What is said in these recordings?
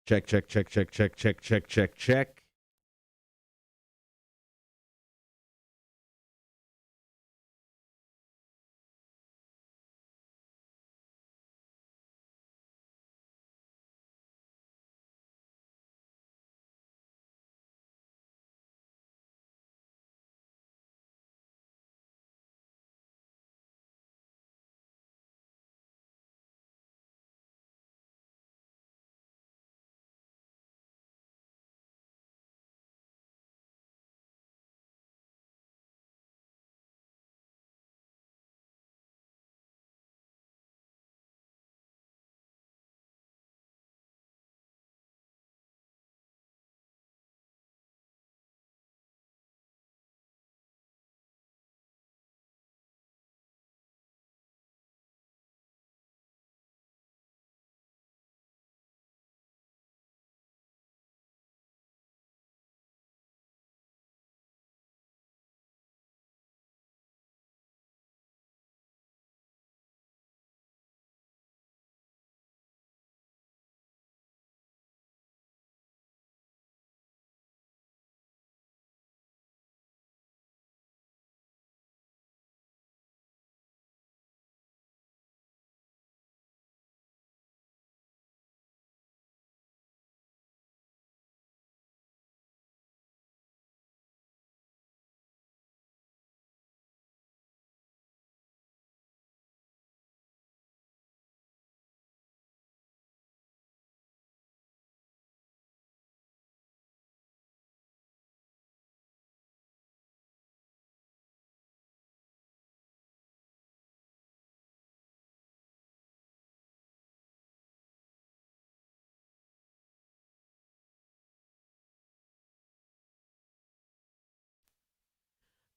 Check, check, check, check, check, check, check, check, check.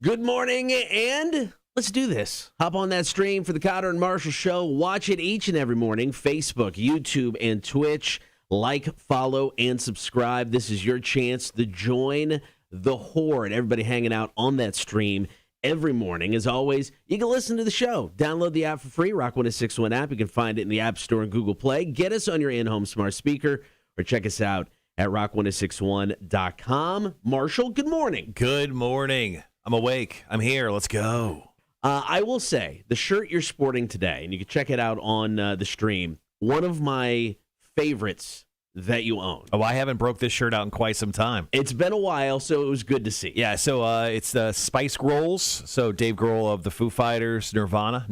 Good morning, and let's do this. Hop on that stream for the Cotter and Marshall Show. Watch it each and every morning. Facebook, YouTube, and Twitch. Like, follow, and subscribe. This is your chance to join the horde. Everybody hanging out on that stream every morning. As always, you can listen to the show. Download the app for free, Rock 1061 app. You can find it in the App Store and Google Play. Get us on your in-home smart speaker, or check us out at rock1061.com. Marshall, good morning. Good morning. I'm awake. I'm here. Let's go. I will say, the shirt you're sporting today, and you can check it out on the stream, one of my favorites that you own. Oh, I haven't broke this shirt out in quite some time. It's been a while, so it was good to see. Yeah, so it's the Spice Girls. So Dave Grohl of the Foo Fighters, Nirvana.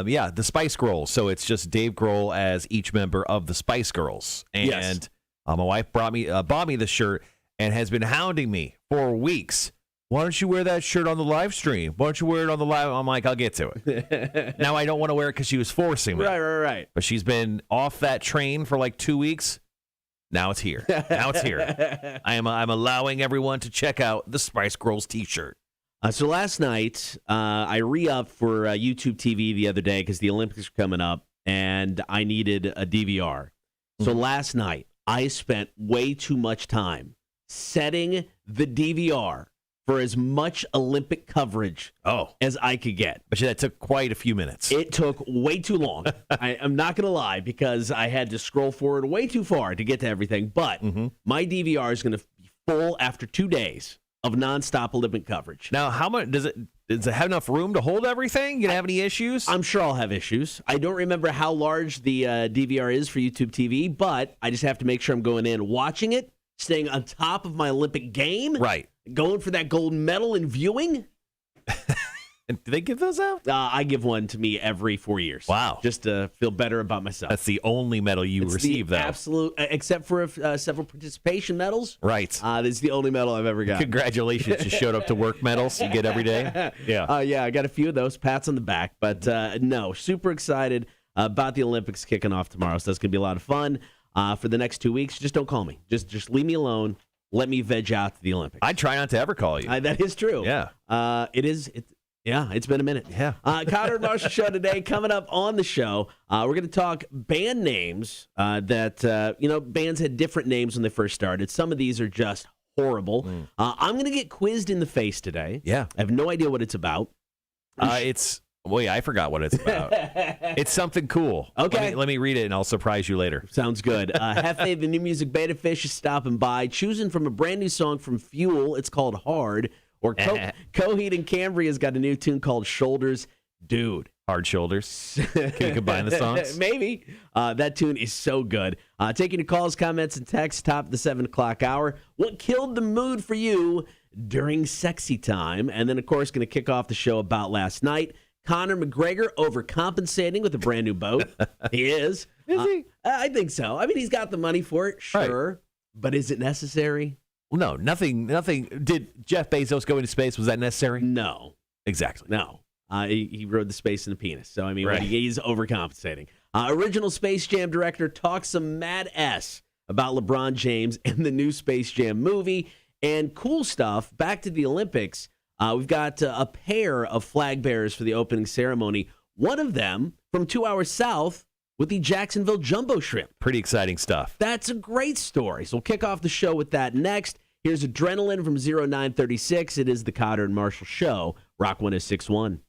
Yeah, the Spice Girls. So it's just Dave Grohl as each member of the Spice Girls. And Yes. my wife bought me the shirt and has been hounding me for weeks. Why don't you wear that shirt on the live stream? Why don't you wear it on the live? I'm like, I'll get to it. Now I don't want to wear it because she was forcing me. Right. But she's been off that train for like 2 weeks. Now it's here. I'm allowing everyone to check out the Spice Girls t-shirt. So last night, I re-upped for YouTube TV the other day because the Olympics are coming up, and I needed a DVR. So last night, I spent way too much time setting the DVR for as much Olympic coverage as I could get. But that took quite a few minutes. It took way too long. I'm not going to lie, because I had to scroll forward way too far to get to everything. But my DVR is going to be full after 2 days of nonstop Olympic coverage. Now, how much does it have enough room to hold everything? You gonna have any issues? I'm sure I'll have issues. I don't remember how large the DVR is for YouTube TV, but I just have to make sure I'm going in, watching it, staying on top of my Olympic game. Right. Going for that gold medal in viewing. And do they give those out? I give one to me every 4 years. Wow. Just to feel better about myself. That's the only medal you receive, though. Absolute, except for several participation medals. Right. That's the only medal I've ever got. Congratulations. You showed up to work medals you get every day. Yeah. Yeah, I got a few of those. Pats on the back. But no, super excited about the Olympics kicking off tomorrow. So that's going to be a lot of fun. For the next 2 weeks, just don't call me. Just leave me alone. Let me veg out to the Olympics. I try not to ever call you. That is true. Yeah. Yeah, it's been a minute. Yeah. Cotter and Marshall Show today. Coming up on the show, we're going to talk band names that, bands had different names when they first started. Some of these are just horrible. I'm going to get quizzed in the face today. Yeah. I have no idea what it's about. It's Well, yeah, I forgot what it's about. It's something cool. Okay. Let me read it, and I'll surprise you later. Sounds good. Jeffe, the new music Betta Fish, is stopping by, choosing from a brand new song from Fuel. It's called Hard. Or Coheed and Cambria's got a new tune called Shoulders. Dude. Hard Shoulders. Can you combine the songs? Maybe. That tune is so good. Taking your calls, comments, and texts, top of the 7 o'clock hour. What killed the mood for you during sexy time? And then, of course, going to kick off the show about last night. Conor McGregor overcompensating with a brand new boat. He is. Is he? I think so. I mean, he's got the money for it, sure. Right. But is it necessary? Well, no, nothing. Did Jeff Bezos go into space? Was that necessary? No. Exactly. No. He rode the space in a penis. So, I mean, right. He's overcompensating. Original Space Jam director talks some mad S about LeBron James and the new Space Jam movie. And cool stuff, back to the Olympics. We've got a pair of flag bearers for the opening ceremony. One of them from 2 hours south with the Jacksonville Jumbo Shrimp. Pretty exciting stuff. That's a great story. So we'll kick off the show with that next. Here's Adrenaline from 0936. It is the Cotter and Marshall Show. Rock 106.1.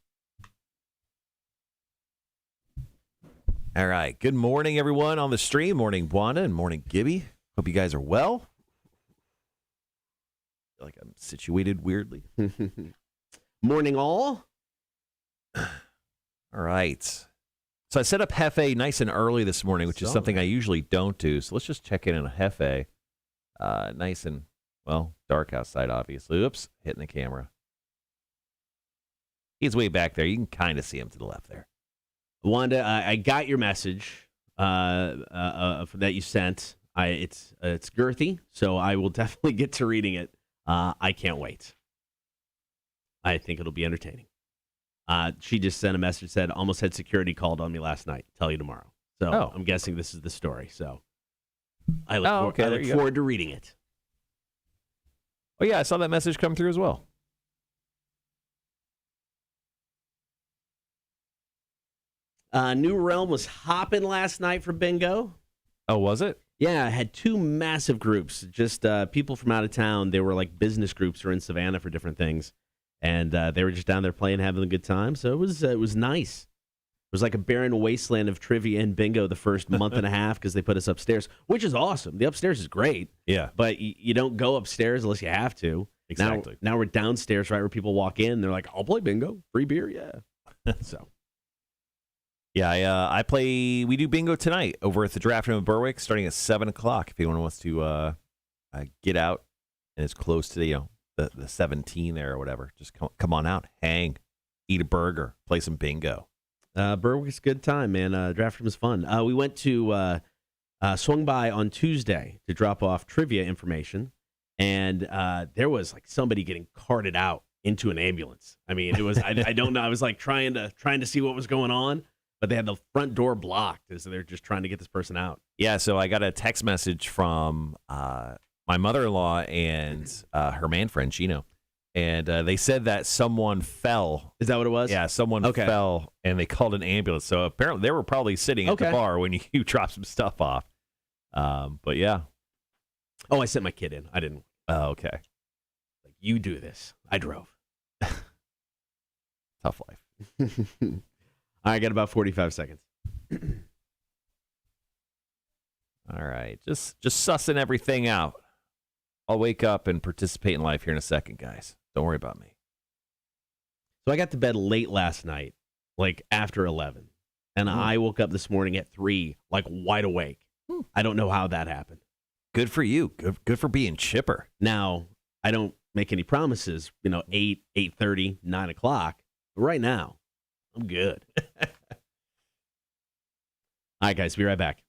All right. Good morning, everyone on the stream. Morning, Wanda, and morning, Gibby. Hope you guys are well. I feel like I'm situated weirdly. Morning, all. All right. So I set up Jeffe nice and early this morning, which is something I usually don't do. So let's just check in on Jeffe. Nice and, well, dark outside, obviously. Oops, hitting the camera. He's way back there. You can kind of see him to the left there. Wanda, I got your message that you sent. It's girthy, so I will definitely get to reading it. I can't wait. I think it'll be entertaining. She just sent a message, said, almost had security called on me last night. Tell you tomorrow. So I'm guessing this is the story. So I look forward to reading it. Oh, yeah, I saw that message come through as well. New Realm was hopping last night for bingo. Oh, was it? Yeah, I had two massive groups, just people from out of town. They were like business groups or in Savannah for different things. And they were just down there playing, having a good time. So it was nice. It was like a barren wasteland of trivia and bingo the first month and a half because they put us upstairs, which is awesome. The upstairs is great. Yeah. But you don't go upstairs unless you have to. Exactly. Now we're downstairs, right, where people walk in. They're like, I'll play bingo. Free beer, yeah. So. Yeah, we do bingo tonight over at the Draft Room in Berwick starting at 7 o'clock. If anyone wants to get out and it's close to the 17 there or whatever, just come on out, hang, eat a burger, play some bingo. Berwick's a good time, man. Draft Room is fun. We went to swung by on Tuesday to drop off trivia information, and there was like somebody getting carted out into an ambulance. I mean, it was I don't know. I was like trying to see what was going on. But they had the front door blocked, so they're just trying to get this person out. Yeah, so I got a text message from my mother-in-law and her man friend, Gino, and they said that someone fell. Is that what it was? Yeah, someone fell, and they called an ambulance. So apparently they were probably sitting at the bar when you dropped some stuff off. But yeah. Oh, I sent my kid in. I didn't. Oh, okay. Like, you do this. I drove. Tough life. I got about 45 seconds. All right. Just sussing everything out. I'll wake up and participate in life here in a second, guys. Don't worry about me. So I got to bed late last night, like after 11. And I woke up this morning at 3, like wide awake. I don't know how that happened. Good for you. Good for being chipper. Now, I don't make any promises, 8, 8:30, 9 o'clock. But right now, I'm good. All right, guys, be right back.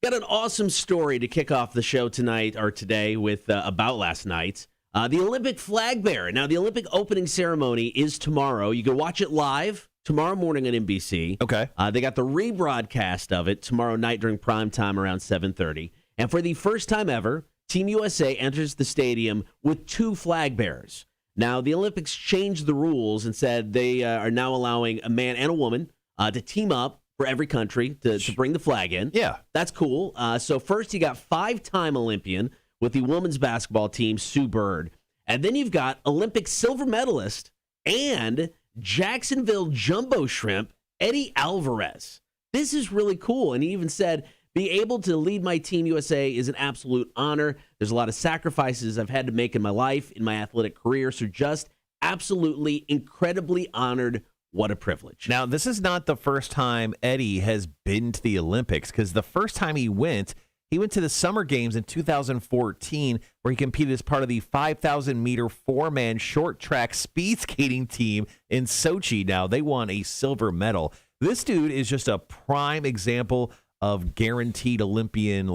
Got an awesome story to kick off the show tonight or today with about last night. The Olympic flag bearer. Now, the Olympic opening ceremony is tomorrow. You can watch it live tomorrow morning on NBC. Okay. They got the rebroadcast of it tomorrow night during prime time around 7:30. And for the first time ever, Team USA enters the stadium with 2 flag bearers. Now, the Olympics changed the rules and said they are now allowing a man and a woman to team up for every country to bring the flag in. Yeah. That's cool. So first you got 5-time Olympian with the women's basketball team, Sue Bird. And then you've got Olympic silver medalist and Jacksonville jumbo shrimp, Eddie Alvarez. This is really cool. And he even said, being able to lead my Team USA is an absolute honor. There's a lot of sacrifices I've had to make in my life, in my athletic career. So just absolutely incredibly honored. What a privilege. Now, this is not the first time Eddie has been to the Olympics, because the first time he went to the Summer Games in 2014, where he competed as part of the 5,000-meter 4-man short track speed skating team in Sochi. Now, they won a silver medal. This dude is just a prime example of guaranteed Olympian,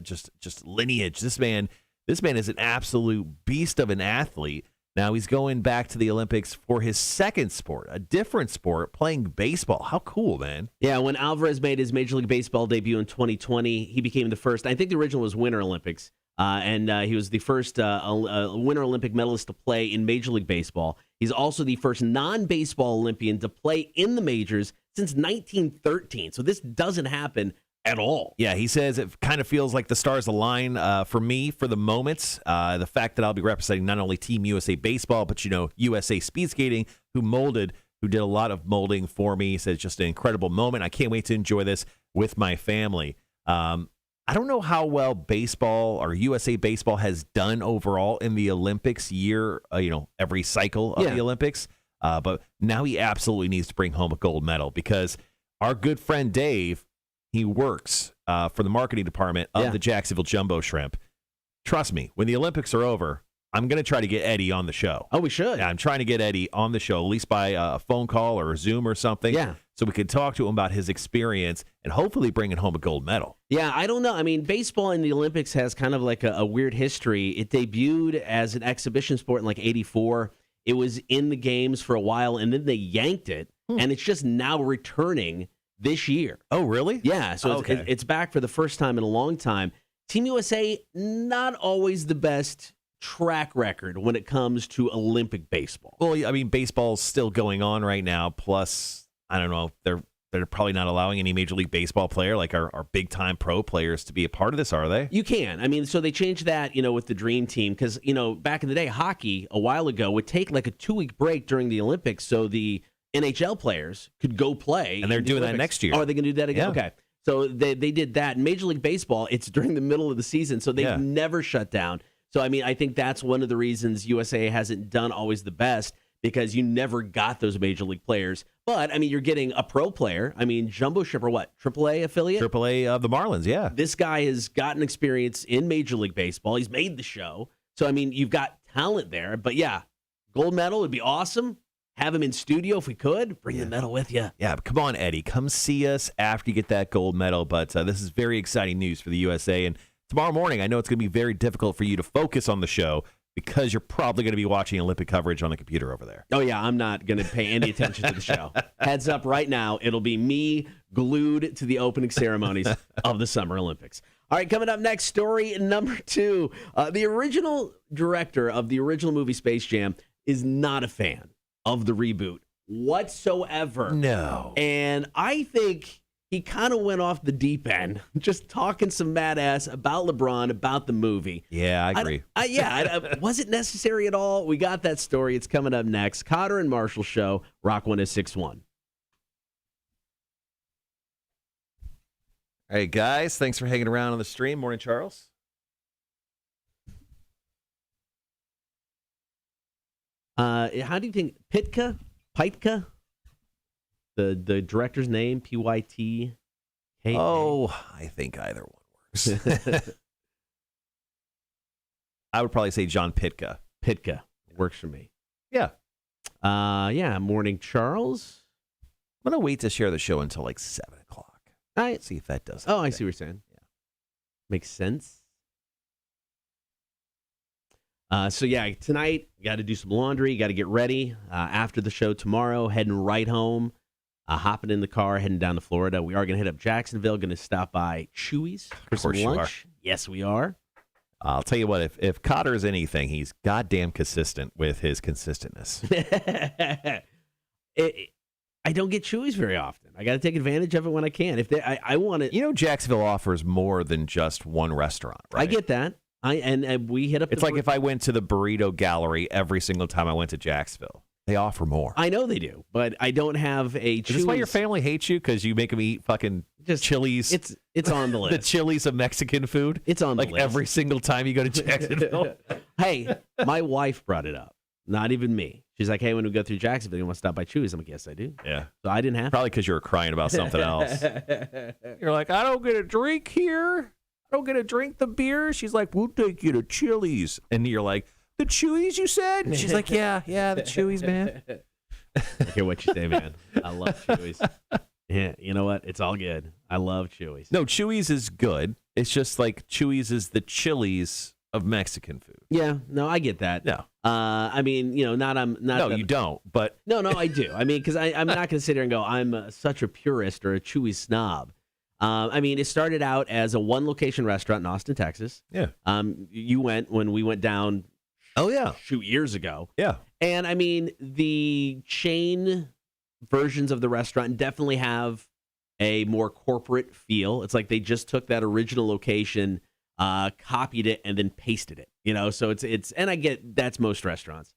just lineage. This man is an absolute beast of an athlete. Now he's going back to the Olympics for his second sport, a different sport, playing baseball. How cool, man. Yeah, when Alvarez made his Major League Baseball debut in 2020, he became the first, I think the original was Winter Olympics, and he was the first Winter Olympic medalist to play in Major League Baseball. He's also the first non-baseball Olympian to play in the majors since 1913. So this doesn't happen at all. Yeah, he says it kind of feels like the stars align for me for the moment. The fact that I'll be representing not only Team USA Baseball, but, USA Speed Skating, who did a lot of molding for me. He says just an incredible moment. I can't wait to enjoy this with my family. I don't know how well baseball or USA Baseball has done overall in the Olympics year, every cycle of the Olympics. But now he absolutely needs to bring home a gold medal, because our good friend Dave, he works for the marketing department of the Jacksonville Jumbo Shrimp. Trust me, when the Olympics are over, I'm going to try to get Eddie on the show. Oh, we should. Yeah, I'm trying to get Eddie on the show, at least by a phone call or a Zoom or something. Yeah. So we can talk to him about his experience and hopefully bringing home a gold medal. Yeah, I don't know. I mean, baseball in the Olympics has kind of like a weird history. It debuted as an exhibition sport in like 84. It was in the games for a while, and then they yanked it, and it's just now returning this year. Oh, really? Yeah, so it's back for the first time in a long time. Team USA, not always the best track record when it comes to Olympic baseball. Well, I mean, baseball's still going on right now. Plus, I don't know, they're probably not allowing any Major League Baseball player, like our big-time pro players, to be a part of this, are they? You can. I mean, so they changed that, with the Dream Team, because, back in the day, hockey, a while ago, would take like a 2-week break during the Olympics so the NHL players could go play. And they're doing that next year. Oh, are they going to do that again? Yeah. Okay. So they did that. In Major League Baseball, it's during the middle of the season, so they've never shut down. So, I mean, I think that's one of the reasons USA hasn't done always the best, because you never got those Major League players. But, I mean, you're getting a pro player. I mean, Jumbo Shrimp, or what, AAA affiliate? AAA of the Marlins, yeah. This guy has gotten experience in Major League Baseball. He's made the show. So, I mean, you've got talent there. But, yeah, gold medal would be awesome. Have him in studio if we could. Bring the medal with you. Yeah, come on, Eddie. Come see us after you get that gold medal. But this is very exciting news for the USA. And tomorrow morning, I know it's going to be very difficult for you to focus on the show, because you're probably going to be watching Olympic coverage on the computer over there. Oh, yeah, I'm not going to pay any attention to the show. Heads up right now, it'll be me glued to the opening ceremonies of the Summer Olympics. All right, coming up next, story number 2. The original director of the original movie Space Jam is not a fan of the reboot whatsoever. No. And I think he kind of went off the deep end, just talking some mad ass about LeBron, about the movie. Yeah, I agree. Was it necessary at all? We got that story. It's coming up next. Cotter and Marshall Show, Rock 106.1. All right, guys, thanks for hanging around on the stream. Morning, Charles. How do you think Pytka? The director's name, Pytka. Oh, I think either one works. I would probably say John Pytka. Pytka works for me. Yeah. Morning, Charles. I'm going to wait to share the show until like 7 o'clock. All right. See if that does. Oh, I see what you're saying. Yeah. Makes sense. Tonight, you got to do some laundry. You got to get ready. After the show tomorrow, heading right home. Hopping in the car, heading down to Florida. We are going to hit up Jacksonville, going to stop by Chewy's for some lunch. Yes, we are. I'll tell you what, if Cotter is anything, he's goddamn consistent with his consistentness. I don't get Chewy's very often. I got to take advantage of it when I can. If I want it. You know, Jacksonville offers more than just one restaurant, right? I get that. And we hit up. It's like if I went to the Burrito Gallery every single time I went to Jacksonville. They offer more. I know they do, but I don't have a Chewy's. Is this why your family hates you? Because you make them eat fucking just Chili's? It's on the list. The Chili's of Mexican food? It's on the list. Like every single time you go to Jacksonville? Hey, my wife brought it up. Not even me. She's like, hey, when we go through Jacksonville, you want to stop by Chewy's? I'm like, yes, I do. Yeah. So I didn't have Probably because you were crying about something else. You're like, I don't get a drink here. I don't get to drink the beer. She's like, we'll take you to Chili's. And you're like, the Chewy's, you said? And she's like, yeah, the Chewy's, man. I don't care what you say, man. I love Chewy's. Yeah, you know what? It's all good. I love Chewy's. No, Chewy's is good. It's just like Chewy's is the Chili's of Mexican food. Yeah, no, I get that. No. I mean, you know, No, you don't, but. No, I do. I mean, because I'm not going to sit here and go, I'm such a purist or a Chewy snob. I mean, it started out as a one-location restaurant in Austin, Texas. Yeah. You went when we went down. Oh, yeah. Shoot, years ago. Yeah. And I mean, the chain versions of the restaurant definitely have a more corporate feel. It's like they just took that original location, copied it, and then pasted it. You know, so it's and I get that's most restaurants,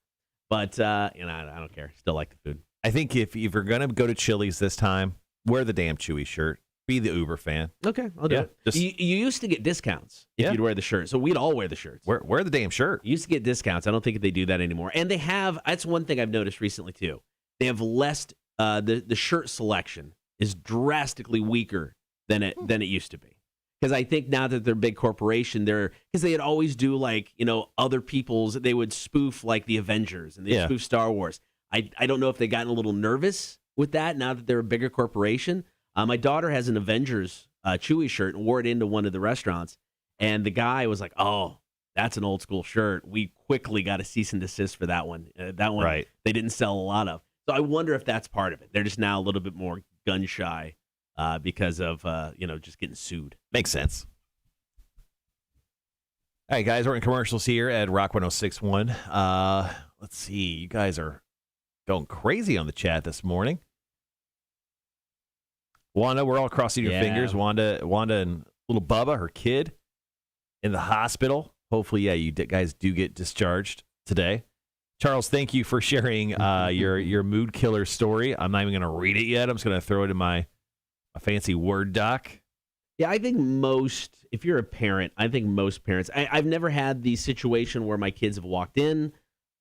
but you know, I don't care. Still like the food. I think if you're gonna go to Chili's this time, wear the damn Chewy shirt. Be the Uber fan. Okay, I'll do it. You used to get discounts if you'd wear the shirt, so we'd all wear the shirts. Wear the damn shirt. You used to get discounts. I don't think they do that anymore. And they have. That's one thing I've noticed recently too. They have less. The shirt selection is drastically weaker than it used to be. Because I think now that they're a big corporation, because they'd always do like, you know, other people's. They would spoof like the Avengers and they spoof Star Wars. I don't know if they gotten a little nervous with that now that they're a bigger corporation. My daughter has an Avengers Chewy shirt and wore it into one of the restaurants. And the guy was like, oh, that's an old school shirt. We quickly got a cease and desist for that one. That one they didn't sell a lot of. So I wonder if that's part of it. They're just now a little bit more gun shy because of, you know, just getting sued. Makes sense. All right, guys, we're in commercials here at Rock 106.1. Let's see. You guys are going crazy on the chat this morning. Wanda, we're all crossing your fingers. Wanda and little Bubba, her kid, in the hospital. Hopefully, you guys do get discharged today. Charles, thank you for sharing your mood killer story. I'm not even going to read it yet. I'm just going to throw it in my fancy Word doc. Yeah, I think if you're a parent, I think most parents, I've never had the situation where my kids have walked in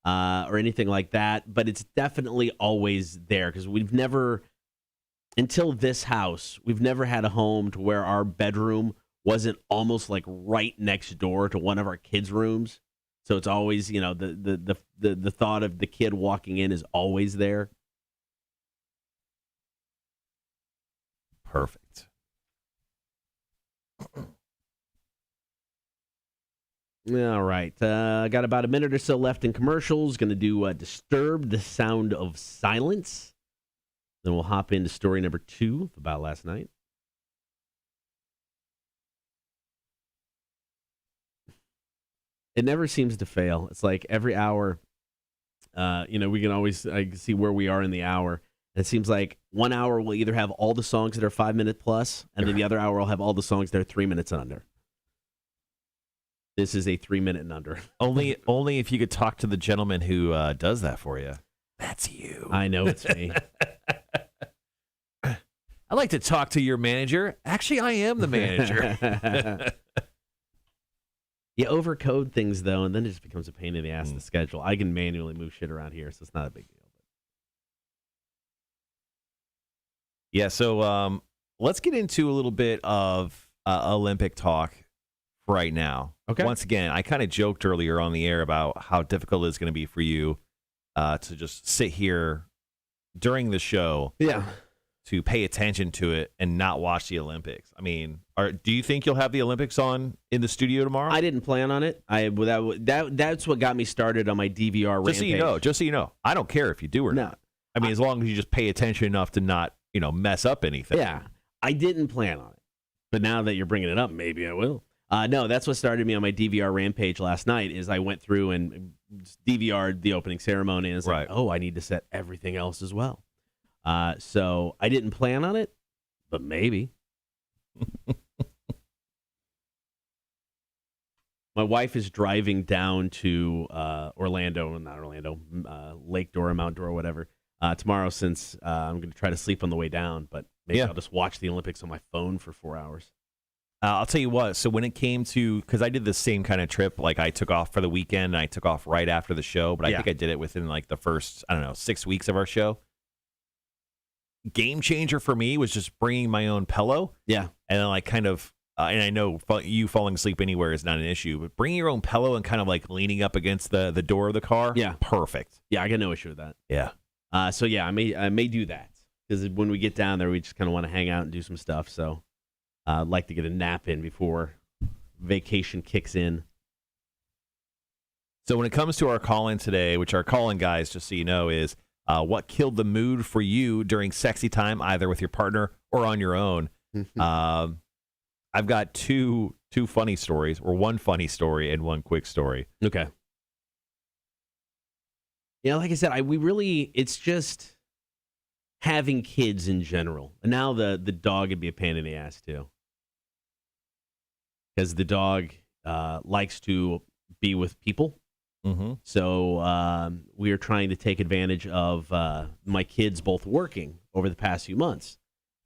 or anything like that, but it's definitely always there because we've never... Until this house, we've never had a home to where our bedroom wasn't almost like right next door to one of our kids' rooms. So it's always, you know, the thought of the kid walking in is always there. Perfect. All right. Got about a minute or so left in commercials. Going to do Disturb the Sound of Silence. Then we'll hop into story number 2 about last night. It never seems to fail. It's like every hour, you know, we can always see where we are in the hour. It seems like 1 hour will either have all the songs that are 5 minute plus, and then the other hour will have all the songs that are 3 minutes and under. This is a 3 minute and under. Only if you could talk to the gentleman who does that for you. That's you. I know it's me. I'd like to talk to your manager. Actually, I am the manager. You overcode things, though, and then it just becomes a pain in the ass to schedule. I can manually move shit around here, so it's not a big deal. Yeah, so let's get into a little bit of Olympic talk right now. Okay. Once again, I kind of joked earlier on the air about how difficult it's going to be for you to just sit here during the show. Yeah. To pay attention to it and not watch the Olympics. I mean, do you think you'll have the Olympics on in the studio tomorrow? I didn't plan on it. That's what got me started on my DVR rampage. Just so you know, I don't care if you do or not. I mean, as long as you just pay attention enough to not, mess up anything. Yeah, I didn't plan on it, but now that you're bringing it up, maybe I will. No, that's what started me on my DVR rampage last night. Is I went through and DVR'd the opening ceremony, and it's like, oh, I need to set everything else as well. So I didn't plan on it, but maybe. My wife is driving down to Lake Dora, Mount Dora, whatever, tomorrow since I'm going to try to sleep on the way down, but maybe I'll just watch the Olympics on my phone for 4 hours. I'll tell you what, so when it came to, because I did the same kind of trip, like I took off for the weekend, and I took off right after the show, but I think I did it within like the first, 6 weeks of our show. Game changer for me was just bringing my own pillow. Yeah. And then like kind of, and I know you falling asleep anywhere is not an issue, but bringing your own pillow and kind of like leaning up against the door of the car. Yeah. Perfect. Yeah, I got no issue with that. Yeah. So yeah, I may do that because when we get down there, we just kind of want to hang out and do some stuff. So I'd like to get a nap in before vacation kicks in. So when it comes to our call-in today, which our call-in, guys, just so you know, is what killed the mood for you during sexy time, either with your partner or on your own. I've got two funny stories, or one funny story and one quick story. Okay. Yeah, like I said, it's just having kids in general. And now the dog would be a pain in the ass, too. Because the dog likes to be with people. Mm-hmm. So we are trying to take advantage of my kids both working over the past few months.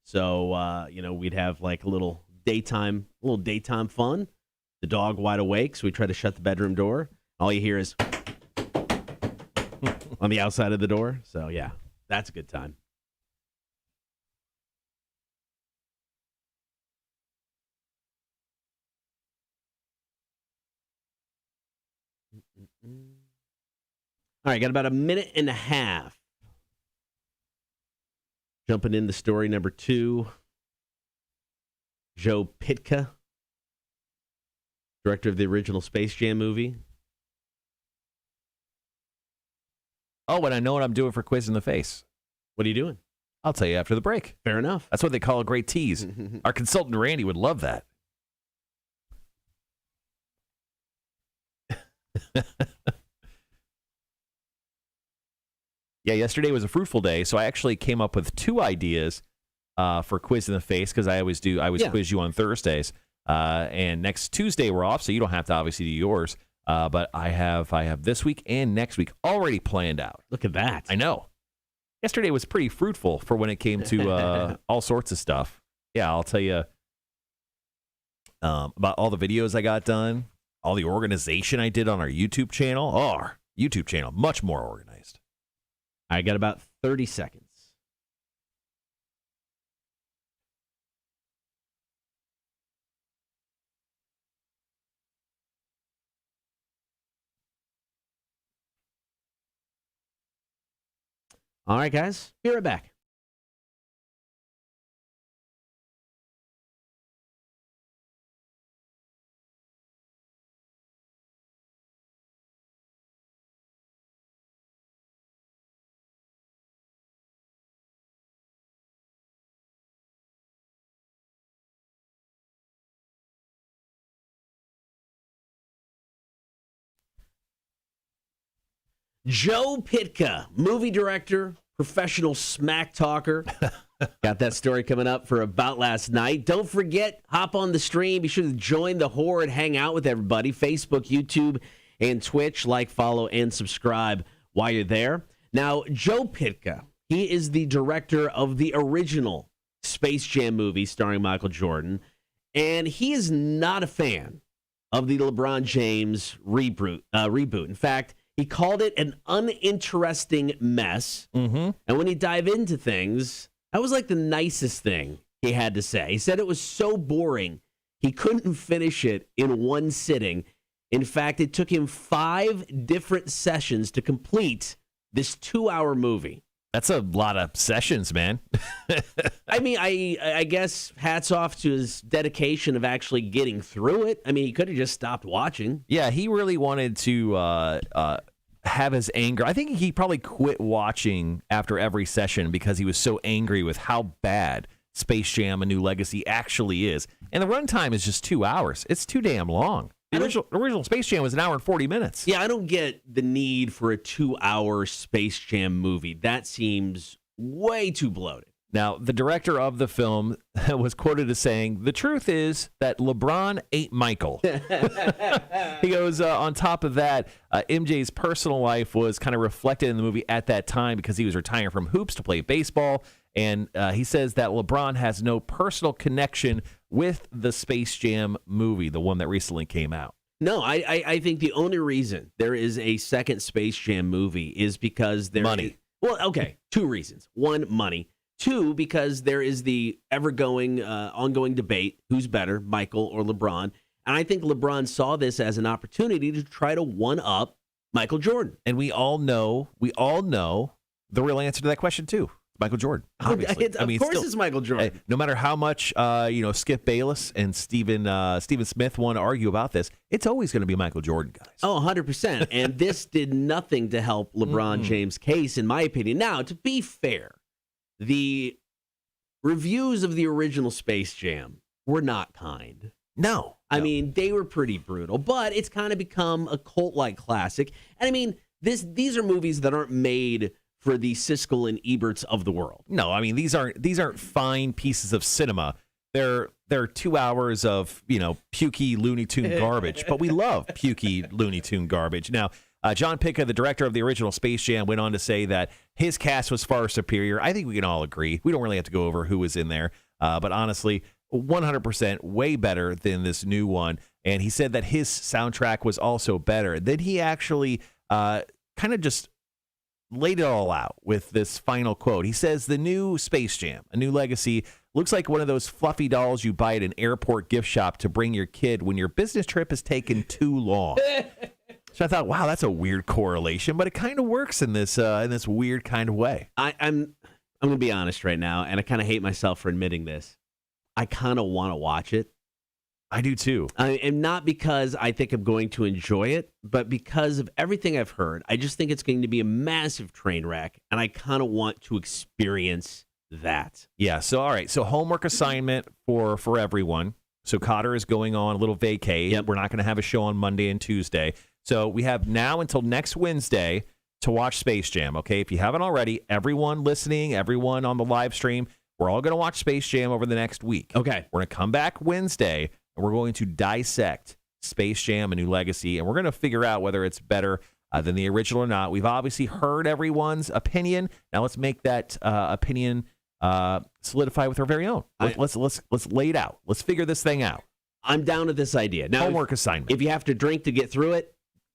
So, we'd have like a little daytime fun. The dog wide awake, so we try to shut the bedroom door. All you hear is on the outside of the door. So, yeah, that's a good time. All right, got about a minute and a half. Jumping into story number 2. Joe Pytka, director of the original Space Jam movie. Oh, and I know what I'm doing for Quiz in the Face. What are you doing? I'll tell you after the break. Fair enough. That's what they call a great tease. Our consultant, Randy, would love that. Yeah, yesterday was a fruitful day, so I actually came up with 2 ideas for Quiz in the Face, because I always quiz you on Thursdays. And next Tuesday we're off, so you don't have to obviously do yours. But I have this week and next week already planned out. Look at that. I know. Yesterday was pretty fruitful for when it came to all sorts of stuff. Yeah, I'll tell you about all the videos I got done, all the organization I did on our YouTube channel. Oh, our YouTube channel, much more organized. I got about 30 seconds. All right, guys, be right back. Joe Pytka, movie director, professional smack talker. Got that story coming up for About Last Night. Don't forget, hop on the stream. Be sure to join the horde, hang out with everybody. Facebook, YouTube, and Twitch. Like, follow, and subscribe while you're there. Now, Joe Pytka, he is the director of the original Space Jam movie starring Michael Jordan, and he is not a fan of the LeBron James reboot. In fact, he called it an uninteresting mess. Mm-hmm. And when he dived into things, that was like the nicest thing he had to say. He said it was so boring, he couldn't finish it in one sitting. In fact, it took him 5 different sessions to complete this 2-hour movie. That's a lot of sessions, man. I mean, I guess hats off to his dedication of actually getting through it. I mean, he could have just stopped watching. Yeah, he really wanted to have his anger. I think he probably quit watching after every session because he was so angry with how bad Space Jam: A New Legacy actually is. And the runtime is just 2 hours. It's too damn long. The original Space Jam was an hour and 40 minutes. Yeah, I don't get the need for a 2-hour Space Jam movie. That seems way too bloated. Now, the director of the film was quoted as saying, "The truth is that LeBron ate Michael." He goes, on top of that, MJ's personal life was kind of reflected in the movie at that time because he was retiring from hoops to play baseball. And he says that LeBron has no personal connection with the Space Jam movie, the one that recently came out. No, I think the only reason there is a second Space Jam movie is because there Money. Well, okay, 2 reasons. 1, money. 2, because there is the ongoing debate, who's better, Michael or LeBron. And I think LeBron saw this as an opportunity to try to one-up Michael Jordan. And we all know the real answer to that question, too. Michael Jordan, obviously. Of course it's Michael Jordan. No matter how much Skip Bayless and Stephen Smith want to argue about this, it's always going to be Michael Jordan, guys. Oh, 100%. And this did nothing to help LeBron James' case, in my opinion. Now, to be fair, the reviews of the original Space Jam were not kind. No. I mean, they were pretty brutal, but it's kind of become a cult-like classic. And I mean, these are movies that aren't made for the Siskel and Eberts of the world. No, I mean, these aren't fine pieces of cinema. They're 2 hours of, pukey Looney Tune garbage, but we love pukey Looney Tune garbage. Now, John Pica, the director of the original Space Jam, went on to say that his cast was far superior. I think we can all agree. We don't really have to go over who was in there, but honestly, 100% way better than this new one. And he said that his soundtrack was also better. Then he actually kind of just laid it all out with this final quote. He says, "The new Space Jam, A New Legacy, looks like one of those fluffy dolls you buy at an airport gift shop to bring your kid when your business trip has taken too long." So I thought, wow, that's a weird correlation, but it kind of works in this weird kind of way. I'm going to be honest right now, and I kind of hate myself for admitting this. I kind of want to watch it. I do too. And not because I think I'm going to enjoy it, but because of everything I've heard. I just think it's going to be a massive train wreck, and I kind of want to experience that. Yeah, so all right. So homework assignment for everyone. So Cotter is going on a little vacay. Yep. We're not going to have a show on Monday and Tuesday. So we have now until next Wednesday to watch Space Jam, okay? If you haven't already, everyone listening, everyone on the live stream, we're all going to watch Space Jam over the next week. Okay. We're going to come back Wednesday, and we're going to dissect Space Jam: A New Legacy, and we're going to figure out whether it's better than the original or not. We've obviously heard everyone's opinion. Now let's make that opinion solidify with our very own. Let's lay it out. Let's figure this thing out. I'm down with this idea. Now, homework assignment. If you have to drink to get through it,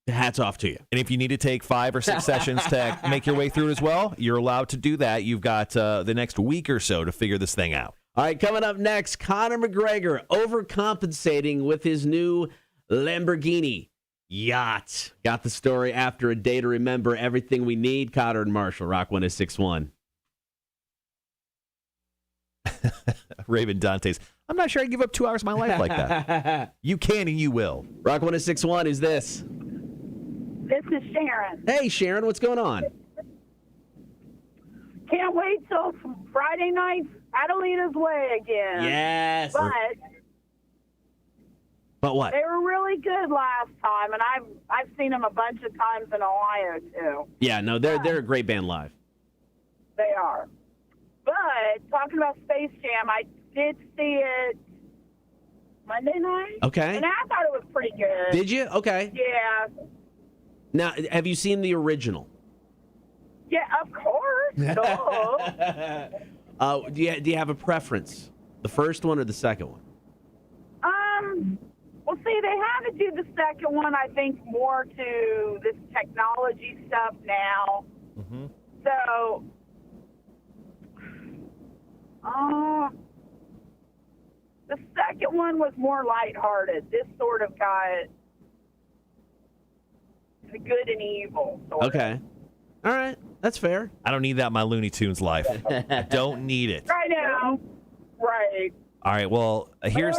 hats off to you. And if you need to take 5 or 6 sessions to make your way through it as well, you're allowed to do that. You've got the next week or so to figure this thing out. All right, coming up next, Conor McGregor overcompensating with his new Lamborghini yacht. Got the story after a day to remember. Everything we need. Cotter and Marshall, Rock 106.1. Raven Dantes, I'm not sure I'd give up 2 hours of my life like that. You can and you will. Rock 106.1, who's this? This is Sharon. Hey, Sharon, what's going on? Can't wait till Friday night, Adelita's Way again. Yes. But what? They were really good last time, and I've seen them a bunch of times in Ohio too. Yeah, no, they're a great band live. They are. But talking about Space Jam, I did see it Monday night. Okay. And I thought it was pretty good. Did you? Okay. Yeah. Now, have you seen the original? Yeah, of course. Duh. Do you have a preference? The first one or the second one? Well, see, they had to do the second one, I think, more to this technology stuff now. Mm-hmm. So, the second one was more lighthearted. This sort of got the good and evil. Okay. All right. That's fair. I don't need that in my Looney Tunes life. I don't need it. Right now. Right. All right. Well, here's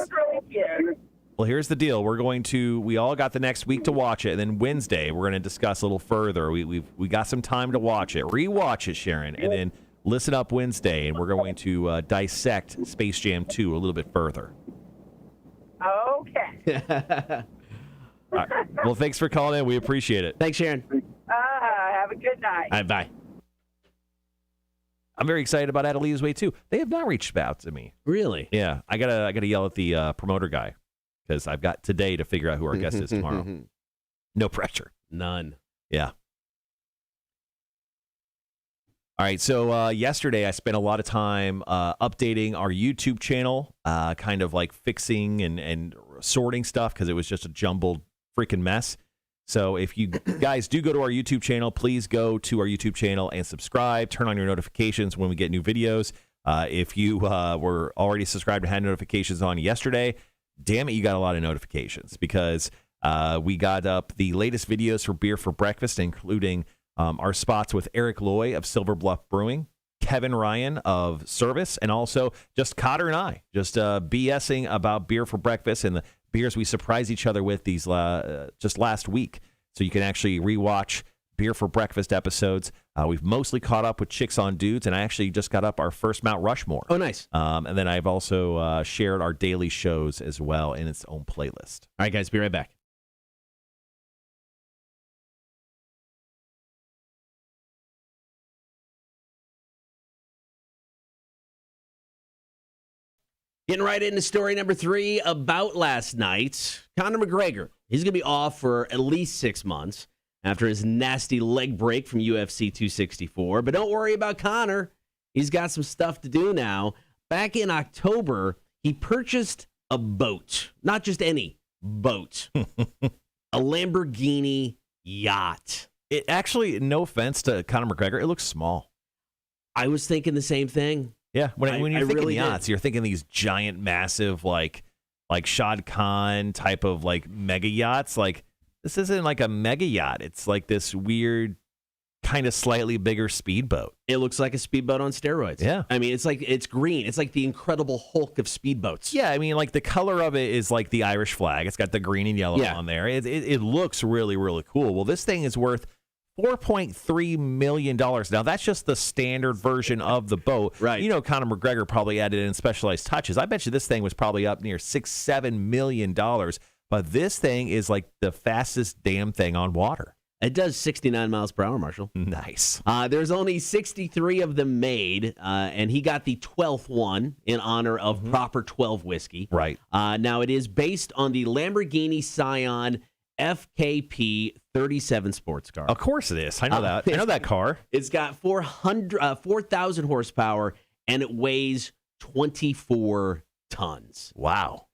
the deal. We all got the next week to watch it, and then Wednesday we're going to discuss a little further. We got some time to watch it. Rewatch it, Sharon, and then Listen Up Wednesday, and we're going to dissect Space Jam 2 a little bit further. Okay. All right. Well, thanks for calling in. We appreciate it. Thanks, Sharon. Have a good night. All right, bye. I'm very excited about Adelia's Way, too. They have not reached out to me. Really? Yeah, I gotta yell at the promoter guy because I've got today to figure out who our guest is tomorrow. No pressure. None. Yeah. All right, so yesterday I spent a lot of time updating our YouTube channel, kind of like fixing and sorting stuff because it was just a jumbled freaking mess. So if you guys do go to our YouTube channel, please go to our YouTube channel and subscribe. Turn on your notifications when we get new videos. If you were already subscribed and had notifications on yesterday, damn it, you got a lot of notifications because we got up the latest videos for Beer for Breakfast, including our spots with Eric Loy of Silver Bluff Brewing, Kevin Ryan of Service, and also just Cotter and I just BSing about Beer for Breakfast and the beers we surprised each other with these just last week. So you can actually rewatch Beer for Breakfast episodes. We've mostly caught up with Chicks on Dudes, and I actually just got up our first Mount Rushmore. Oh, nice. And then I've also shared our daily shows as well in its own playlist. All right, guys, be right back. Getting right into story number 3 about last night. Conor McGregor, he's going to be off for at least 6 months after his nasty leg break from UFC 264. But don't worry about Conor. He's got some stuff to do now. Back in October, he purchased a boat. Not just any boat. A Lamborghini yacht. It actually, no offense to Conor McGregor, it looks small. I was thinking the same thing. Yeah, when you're thinking really yachts, you're thinking these giant, massive, like Shad Khan type of like mega yachts. Like this isn't like a mega yacht. It's like this weird, kind of slightly bigger speedboat. It looks like a speedboat on steroids. Yeah, I mean, it's green. It's like the Incredible Hulk of speedboats. Yeah, I mean, like the color of it is like the Irish flag. It's got the green and yellow on there. It looks really, really cool. Well, this thing is worth $4.3 million. Now, that's just the standard version of the boat. Right. You know, Conor McGregor probably added in specialized touches. I bet you this thing was probably up near $6-7 million. But this thing is like the fastest damn thing on water. It does 69 miles per hour, Marshall. Nice. There's only 63 of them made, and he got the 12th one in honor of Proper 12 whiskey. Right. Now, it is based on the Lamborghini Scion FKP 37 sports car. Of course it is. I know that. I know that car. It's got 4,000 horsepower, and it weighs 24 tons. Wow.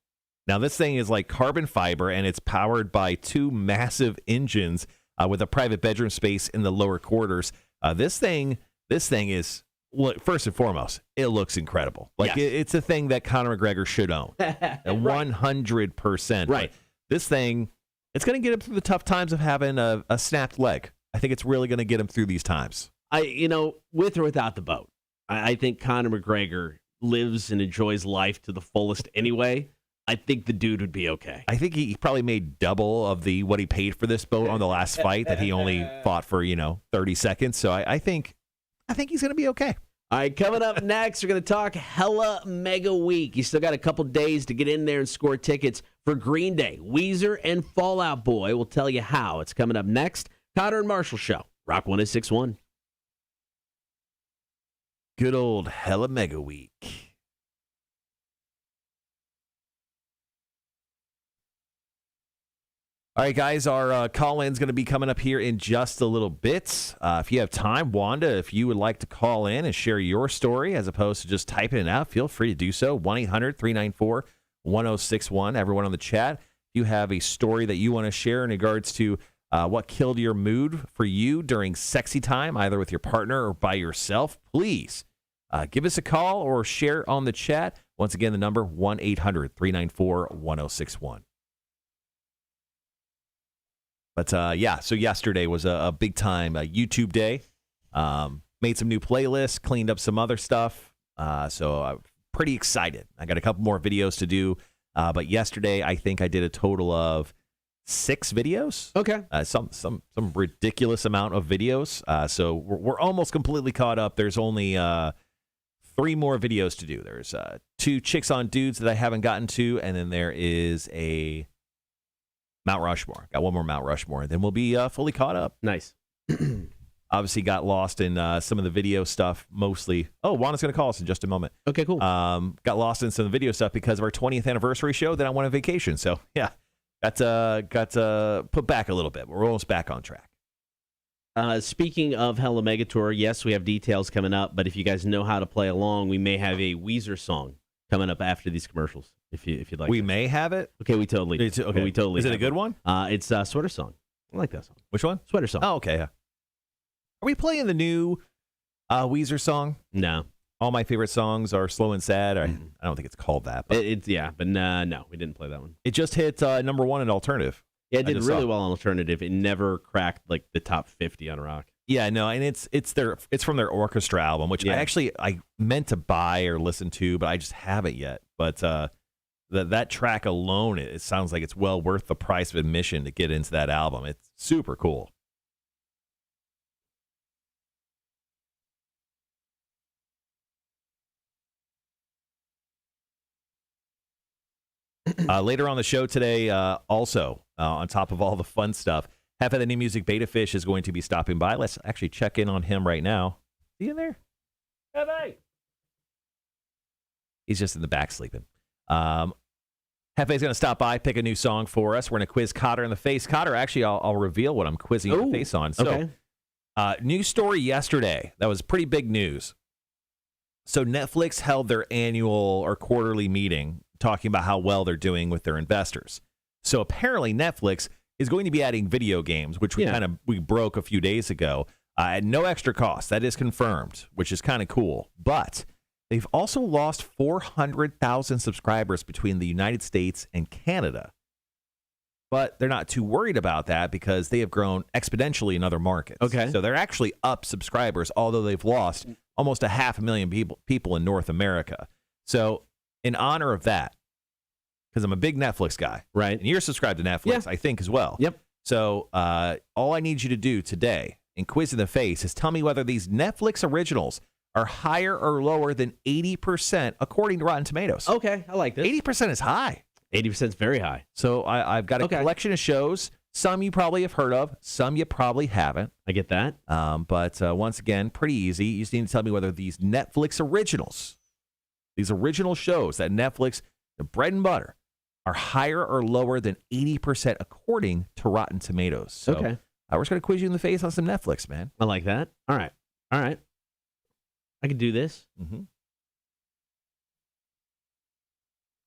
Now, this thing is like carbon fiber, and it's powered by 2 massive engines with a private bedroom space in the lower quarters. This thing is, look, first and foremost, it looks incredible. Like it's a thing that Conor McGregor should own. 100%. Right. But this thing, it's going to get him through the tough times of having a snapped leg. I think it's really going to get him through these times. With or without the boat, I think Conor McGregor lives and enjoys life to the fullest anyway. I think the dude would be okay. I think he probably made double of what he paid for this boat on the last fight that he only fought for, 30 seconds. So I think he's going to be okay. All right, coming up next, we're going to talk Hella Mega Week. You still got a couple days to get in there and score tickets for Green Day, Weezer, and Fall Out Boy. We'll tell you how. It's coming up next. Cotter and Marshall Show, Rock 106.1. Good old Hella Mega Week. All right, guys, our call-in's going to be coming up here in just a little bit. If you have time, Wanda, if you would like to call in and share your story as opposed to just typing it out, feel free to do so. 1-800-394-1061. Everyone on the chat, if you have a story that you want to share in regards to what killed your mood for you during sexy time, either with your partner or by yourself, please give us a call or share on the chat. Once again, the number 1-800-394-1061. But so yesterday was a big time YouTube day. Made some new playlists, cleaned up some other stuff. So I'm pretty excited. I got a couple more videos to do. But yesterday, I think I did a total of 6 videos. Okay. Some ridiculous amount of videos. So we're almost completely caught up. There's only 3 more videos to do. There's 2 chicks on dudes that I haven't gotten to, and then there is a Mount Rushmore. Got one more Mount Rushmore, and then we'll be fully caught up. Nice. Obviously got lost in some of the video stuff mostly. Oh, Juana's going to call us in just a moment. Okay, cool. Got lost in some of the video stuff because of our 20th anniversary show. Then I went on vacation. So, yeah, got put back a little bit. We're almost back on track. Speaking of Hella Mega Tour, yes, we have details coming up, but if you guys know how to play along, we may have a Weezer song coming up after these commercials, if you'd like. We to. may have it? Okay, we totally do. Okay. We totally Is it a have good one? It's Sweater Song. I like that song. Which one? Sweater Song. Oh, okay, yeah. Are we playing the new Weezer song? No. All my favorite songs are slow and sad. I don't think it's called that. But no, we didn't play that one. it just hit number 1 in alternative. Yeah, it I did just really saw. well on alternative. It never cracked like the top 50 on rock. Yeah, no, and it's from their orchestra album, which Yeah. I meant to buy or listen to, but I just haven't yet. But that track alone, it sounds like it's well worth the price of admission to get into that album. It's super cool. Later on the show today, also, on top of all the fun stuff, Half of the New Music Betta Fish is going to be stopping by. Let's actually check in on him right now. Is he in there? Jeffe! He's just in the back sleeping. Jeffe's going to stop by, pick a new song for us. We're going to quiz Cotter in the face. Cotter, actually, I'll reveal what I'm quizzing your face on. So, okay. News story yesterday. That was pretty big news. So Netflix held their annual or quarterly meeting talking about how well they're doing with their investors. So apparently Netflix is going to be adding video games, which we broke a few days ago, at no extra cost. That is confirmed, which is kind of cool. But they've also lost 400,000 subscribers between the United States and Canada. But they're not too worried about that because they have grown exponentially in other markets. Okay. So they're actually up subscribers, although they've lost almost 500,000 people in North America. So in honor of that, because I'm a big Netflix guy. Right. And you're subscribed to Netflix, I think, as well. Yep. So all I need you to do today in Quiz in the Face is tell me whether these Netflix originals are higher or lower than 80% according to Rotten Tomatoes. Okay, I like this. 80% is high. 80% is very high. So I've got a collection of shows. Some you probably have heard of. Some you probably haven't. I get that. But once again, pretty easy. You just need to tell me whether these Netflix originals, these original shows that Netflix, the bread and butter, are higher or lower than 80% according to Rotten Tomatoes. So okay. we're just going to quiz you in the face on some Netflix, man. I like that. All right. I can do this. Mm-hmm.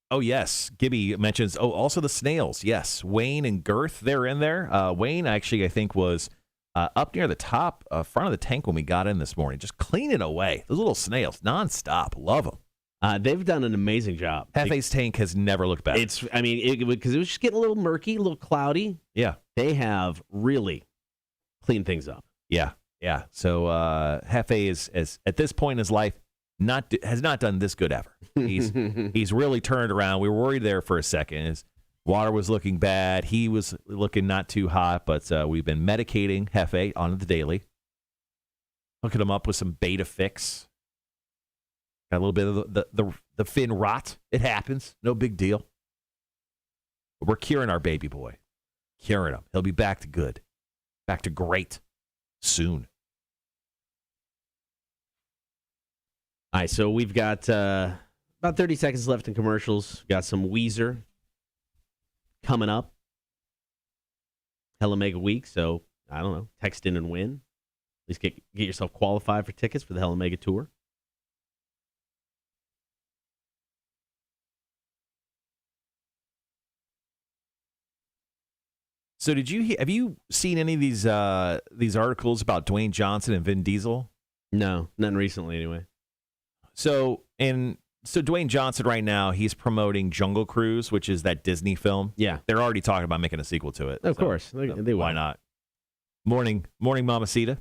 Oh, yes. Gibby mentions, also the snails. Yes. Wayne and Girth, they're in there. Wayne, actually, I think, was up near the top front of the tank when we got in this morning, just cleaning away. Those little snails, nonstop. Love them. They've done an amazing job. Jeffe's tank has never looked better. Because it was just getting a little murky, a little cloudy. Yeah. They have really cleaned things up. Yeah. Yeah. So Jeffe is at this point in his life has not done this good ever. He's really turned around. We were worried there for a second. His water was looking bad. He was looking not too hot, but we've been medicating Jeffe on the daily, hooking him up with some Betta Fix. Got a little bit of the fin rot. It happens. No big deal. But we're curing our baby boy. Curing him. He'll be back to good. Back to great soon. All right, so we've got about 30 seconds left in commercials. Got some Weezer coming up. Hella Mega Week, so I don't know. Text in and win. At least get yourself qualified for tickets for the Hella Mega Tour. So have you seen any of these articles about Dwayne Johnson and Vin Diesel? No, none recently anyway. So Dwayne Johnson right now, he's promoting Jungle Cruise, which is that Disney film. Yeah. They're already talking about making a sequel to it. Of course. They why not? Morning Mamacita.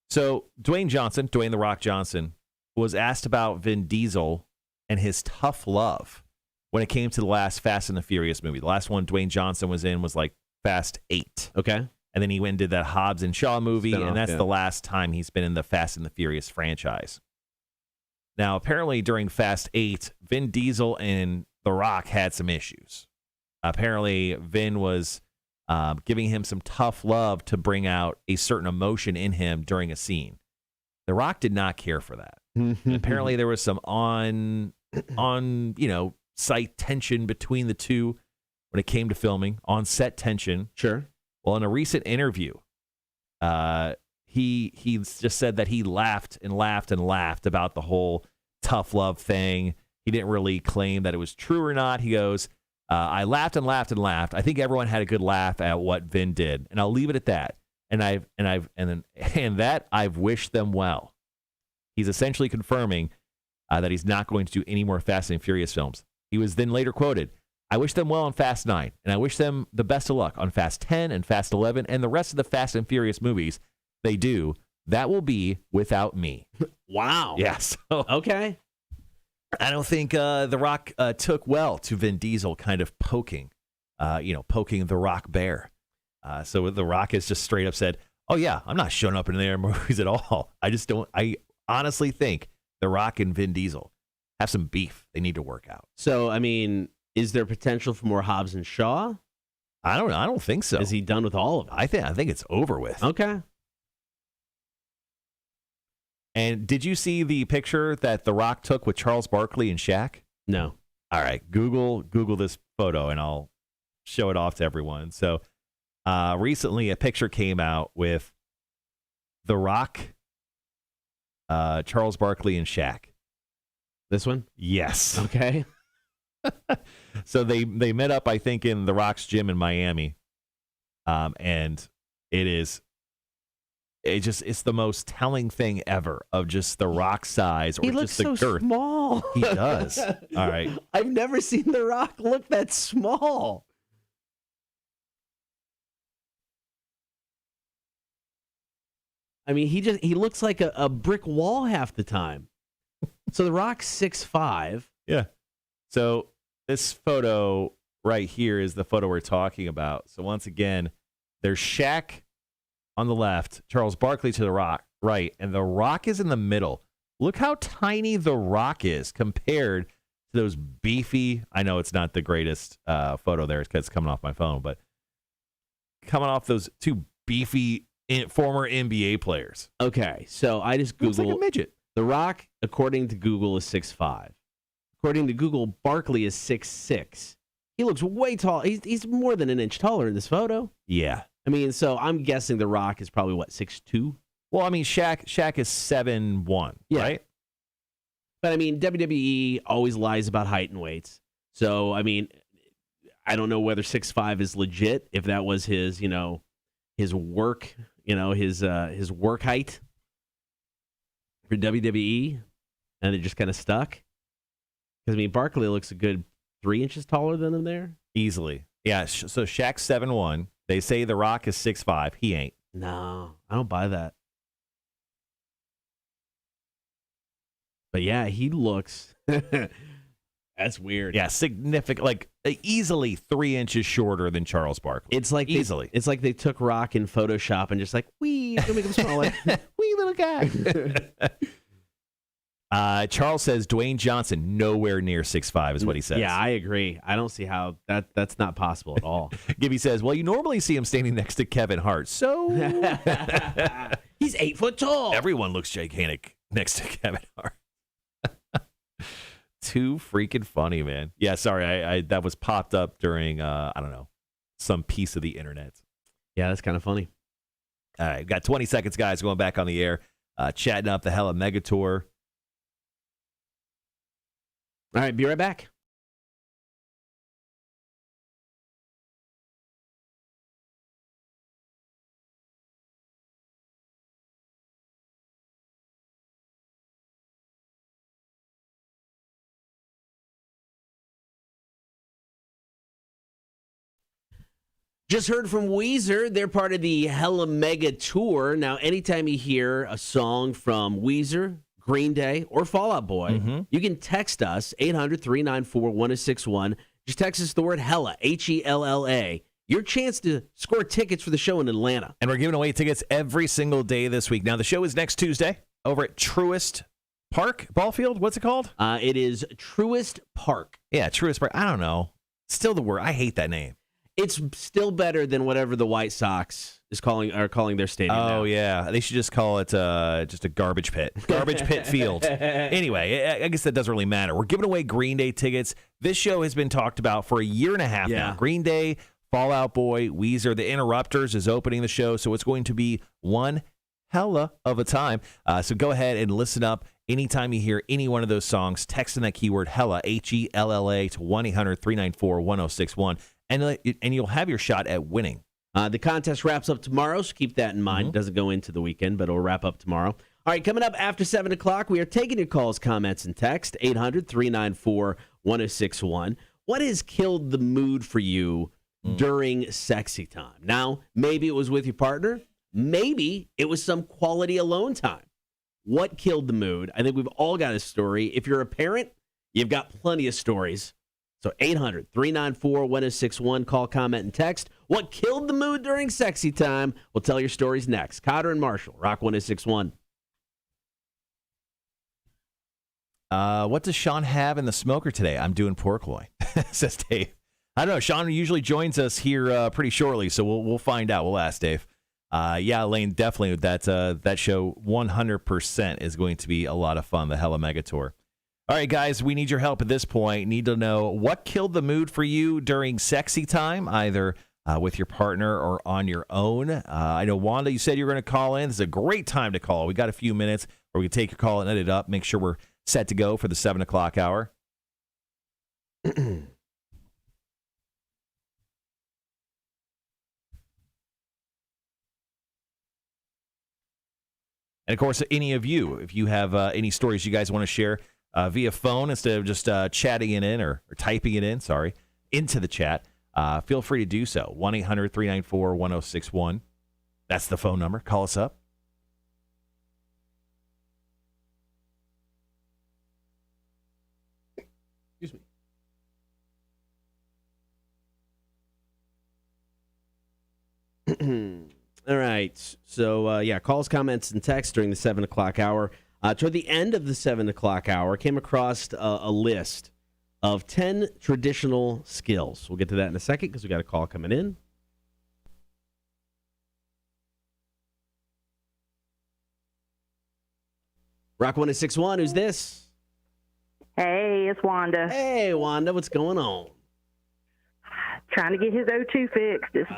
So Dwayne The Rock Johnson, was asked about Vin Diesel and his tough love when it came to the last Fast and the Furious movie. The last one Dwayne Johnson was in was like Fast 8. Okay. And then he went and did that Hobbs and Shaw movie, Spin-off, and that's yeah. the last time he's been in the Fast and the Furious franchise. Now, apparently during Fast 8, Vin Diesel and The Rock had some issues. Apparently, Vin was giving him some tough love to bring out a certain emotion in him during a scene. The Rock did not care for that. Apparently, there was some site tension between the two when it came to filming, on set tension. Sure. Well, in a recent interview, he just said that he laughed and laughed and laughed about the whole tough love thing. He didn't really claim that it was true or not. He goes, I laughed and laughed and laughed. I think everyone had a good laugh at what Vin did, and I'll leave it at that. And I've wished them well. He's essentially confirming that he's not going to do any more Fast and Furious films. He was then later quoted, I wish them well on Fast 9, and I wish them the best of luck on Fast 10 and Fast 11 and the rest of the Fast and Furious movies they do. That will be without me. Wow. Yeah, so Okay. I don't think The Rock took well to Vin Diesel kind of poking The Rock bear. So The Rock has just straight up said, oh, yeah, I'm not showing up in their movies at all. I honestly think The Rock and Vin Diesel have some beef they need to work out. So, I mean, is there potential for more Hobbs and Shaw? I don't know. I don't think so. Is he done with all of them? I think it's over with. Okay. And did you see the picture that The Rock took with Charles Barkley and Shaq? No. All right, Google this photo, and I'll show it off to everyone. So recently a picture came out with The Rock, Charles Barkley, and Shaq. This one? Yes. Okay. So they met up, I think, in The Rock's gym in Miami. And it's the most telling thing ever of just The Rock's size, or He just looks the so girth. small. He does. All right. I've never seen The Rock look that small. I mean, he looks like a brick wall half the time. So The Rock's 6'5". Yeah. So this photo right here is the photo we're talking about. So once again, there's Shaq on the left, Charles Barkley to the Rock right, and The Rock is in the middle. Look how tiny The Rock is compared to those beefy. I know it's not the greatest photo there because it's coming off my phone, but coming off those two beefy former NBA players. Okay, so I just Looks like a Googled midget. The Rock, according to Google, is 6'5". According to Google, Barkley is 6'6". He looks way tall. He's more than an inch taller in this photo. Yeah. I mean, so I'm guessing The Rock is probably, 6'2"? Well, I mean, Shaq is 7'1", Yeah. right? But, I mean, WWE always lies about height and weights. So, I mean, I don't know whether 6'5" is legit, if that was his, his work, his work height for WWE, and it just kind of stuck. Because, I mean, Barkley looks a good 3 inches taller than him there. Easily. Yeah, so Shaq's 7'1". They say The Rock is 6'5". He ain't. No, I don't buy that. But yeah, he looks. That's weird. Yeah, significant, like easily 3 inches shorter than Charles Barkley. It's like easily. It's like they took Rock in Photoshop and just like, wee, gonna make him smaller. Wee little guy. Charles says Dwayne Johnson nowhere near 6'5" is what he says. Yeah, I agree. I don't see how that's not possible at all. Gibby says, well, you normally see him standing next to Kevin Hart, so He's 8 foot tall. everyone looks gigantic next to Kevin Hart. Too freaking funny, man. Yeah, sorry, I that was popped up during I don't know, some piece of the internet. Yeah, that's kind of funny. All right, got 20 seconds, guys, going back on the air, chatting up the Hella Mega Tour. All right, be right back. Just heard from Weezer. They're part of the Hella Mega Tour. Now, anytime you hear a song from Weezer, Green Day, or Fall Out Boy, you can text us, 800-394-1061. Just text us the word Hella, Hella, your chance to score tickets for the show in Atlanta. And we're giving away tickets every single day this week. Now, the show is next Tuesday over at Truist Park, Ballfield. What's it called? It is Truist Park. Yeah, Truist Park. I don't know. Still the word. I hate that name. It's still better than whatever the White Sox are calling their stadium now. Oh, yeah. They should just call it just a garbage pit. Garbage pit field. Anyway, I guess that doesn't really matter. We're giving away Green Day tickets. This show has been talked about for a year and a half now. Green Day, Fall Out Boy, Weezer, The Interrupters is opening the show, so it's going to be one hella of a time. So go ahead and listen up. Anytime you hear any one of those songs, text in that keyword hella, HELLA, to 1-800-394-1061, and you'll have your shot at winning. The contest wraps up tomorrow, so keep that in mind. It doesn't go into the weekend, but it'll wrap up tomorrow. All right, coming up after 7 o'clock, we are taking your calls, comments, and text, 800-394-1061. What has killed the mood for you during sexy time? Now, maybe it was with your partner. Maybe it was some quality alone time. What killed the mood? I think we've all got a story. If you're a parent, you've got plenty of stories. So 800-394-1061, call, comment, and text. What killed the mood during sexy time? We'll tell your stories next. Cotter and Marshall, Rock 1061. What does Sean have in the smoker today? I'm doing pork loin, says Dave. I don't know. Sean usually joins us here pretty shortly, so we'll find out. We'll ask Dave. Yeah, Lane, definitely that show 100% is going to be a lot of fun, the Hella Mega Tour. All right, guys, we need your help at this point. Need to know what killed the mood for you during sexy time, either with your partner or on your own. I know, Wanda, you said you were going to call in. This is a great time to call. We got a few minutes where we can take your call and edit it up, make sure we're set to go for the 7 o'clock hour. And, of course, any of you, if you have any stories you guys want to share via phone instead of just chatting it in or typing it in, into the chat, feel free to do so. 1-800-394-1061. That's the phone number. Call us up. Excuse me. All right. So, calls, comments, and texts during the 7 o'clock hour. Toward the end of the 7 o'clock hour, came across a list of 10 traditional skills. We'll get to that in a second because we got a call coming in. Rock 1061, who's this? Hey, it's Wanda. Hey, Wanda, what's going on? Trying to get his O2 fixed. It's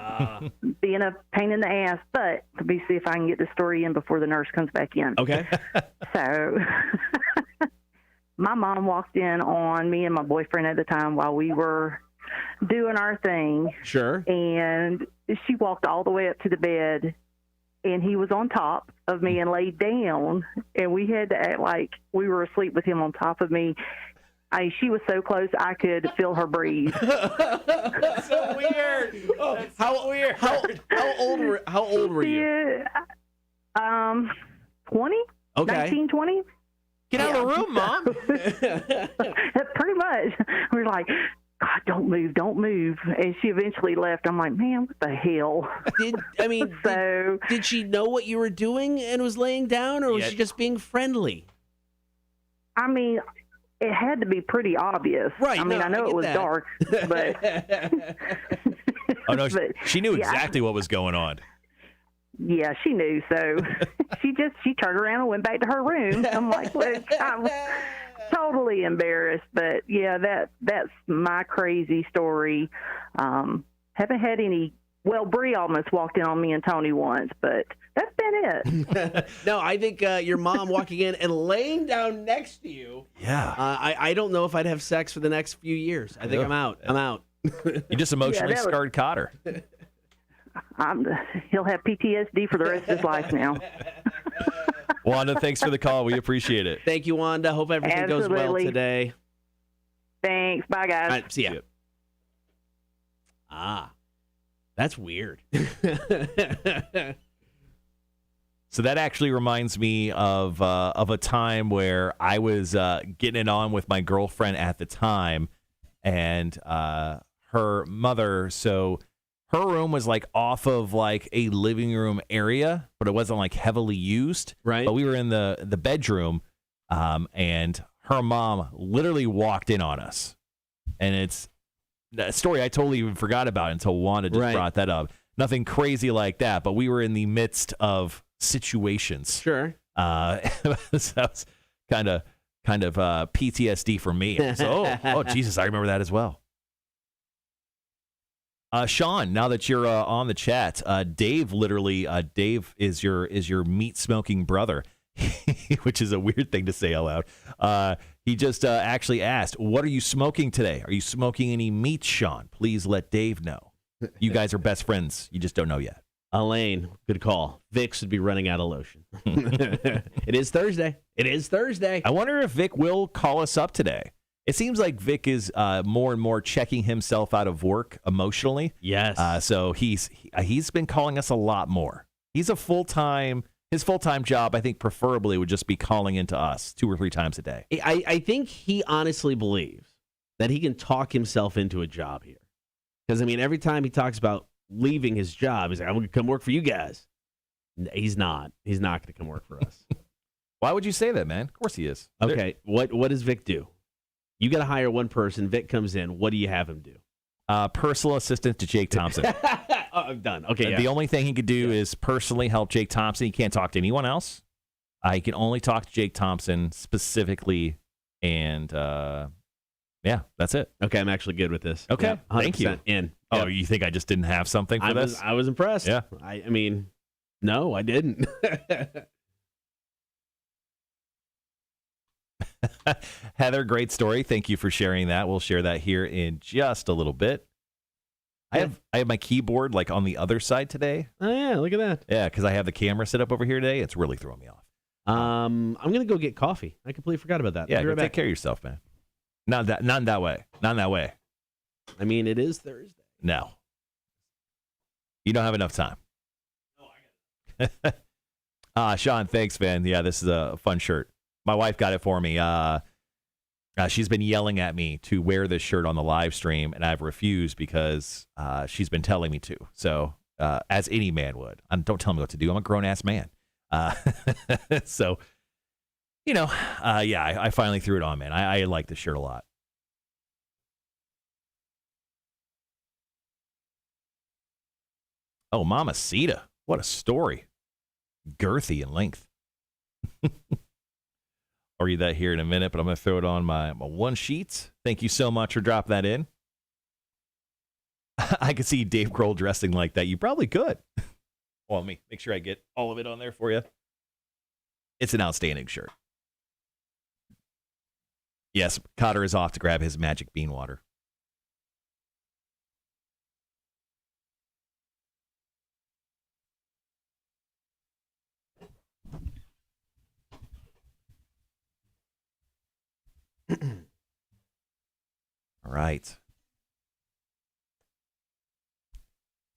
being a pain in the ass, but let me see if I can get the story in before the nurse comes back in. Okay. So my mom walked in on me and my boyfriend at the time while we were doing our thing. Sure. And she walked all the way up to the bed, and he was on top of me and laid down, and we had to act like we were asleep with him on top of me. She was so close I could feel her breathe. That's so weird. Oh, how weird. How old were you? 20? Okay. 19, 20? Get out of the room, Mom. Pretty much. We were like, God, don't move. And she eventually left. I'm like, man, what the hell? Did she know what you were doing and was laying down, or was she just being friendly? I mean, it had to be pretty obvious. Right. I mean, I know it was dark, but... Oh, no, she knew exactly what was going on. Yeah, she knew. So she turned around and went back to her room. I'm like, look, I'm totally embarrassed. But, yeah, that's my crazy story. Haven't had any... Well, Bree almost walked in on me and Tony once, but that's been it. No, I think your mom walking in and laying down next to you. Yeah. I don't know if I'd have sex for the next few years. I think I'm out. You just emotionally scarred Cotter. He'll have PTSD for the rest of his life now. Wanda, thanks for the call. We appreciate it. Thank you, Wanda. Hope everything goes well today. Thanks. Bye, guys. All right, see ya. That's weird. So that actually reminds me of a time where I was getting it on with my girlfriend at the time, and her mother. So her room was like off of like a living room area, but it wasn't like heavily used. Right. But we were in the bedroom, and her mom literally walked in on us. And it's a story I totally even forgot about until Wanda just brought that up. Nothing crazy like that, but we were in the midst of situations. Sure. So that's kind of PTSD for me. So, oh, Jesus, I remember that as well. Sean, now that you're on the chat, Dave Dave is your meat smoking brother, which is a weird thing to say out loud. He just actually asked, "What are you smoking today? Are you smoking any meat, Sean? Please let Dave know. You guys are best friends. You just don't know yet." Elaine, good call. Vicks would be running out of lotion. It is Thursday. I wonder if Vic will call us up today. It seems like Vic is more and more checking himself out of work emotionally. Yes. So he's been calling us a lot more. He's his full-time job, I think, preferably would just be calling into us 2 or 3 times a day. I think he honestly believes that he can talk himself into a job here. Because, I mean, every time he talks about leaving his job, he's like, I'm going to come work for you guys. He's not. He's not going to come work for us. Why would you say that, man? Of course he is. Okay, what does Vic do? You got to hire one person. Vic comes in. What do you have him do? Personal assistant to Jake Thompson. I'm done. Okay. The only thing he could do is personally help Jake Thompson. He can't talk to anyone else. He can only talk to Jake Thompson specifically, and that's it. Okay, I'm actually good with this. Okay, yeah, thank you. In. Oh, Yep. you think I just didn't have something for this? I was impressed. Yeah. I mean, no, I didn't. Heather, great story. Thank you for sharing that. We'll share that here in just a little bit. I have my keyboard like on the other side today. Oh yeah, look at that. Yeah, because I have the camera set up over here today. It's really throwing me off. I'm gonna go get coffee. I completely forgot about that. Yeah, Be right take back. care of yourself, man. Not in that way. I mean, it is Thursday. No, you don't have enough time. Sean, thanks, man. Yeah, this is a fun shirt. My wife got it for me. She's been yelling at me to wear this shirt on the live stream, and I've refused because she's been telling me to. So, as any man would. Don't tell me what to do. I'm a grown-ass man. So, I finally threw it on, man. I like this shirt a lot. Oh, Mamacita. What a story. Girthy in length. I'll read that here in a minute, but I'm going to throw it on my one sheet. Thank you so much for dropping that in. I could see Dave Grohl dressing like that. You probably could. Well, let me make sure I get all of it on there for you. It's an outstanding shirt. Yes, Cotter is off to grab his magic bean water. All right.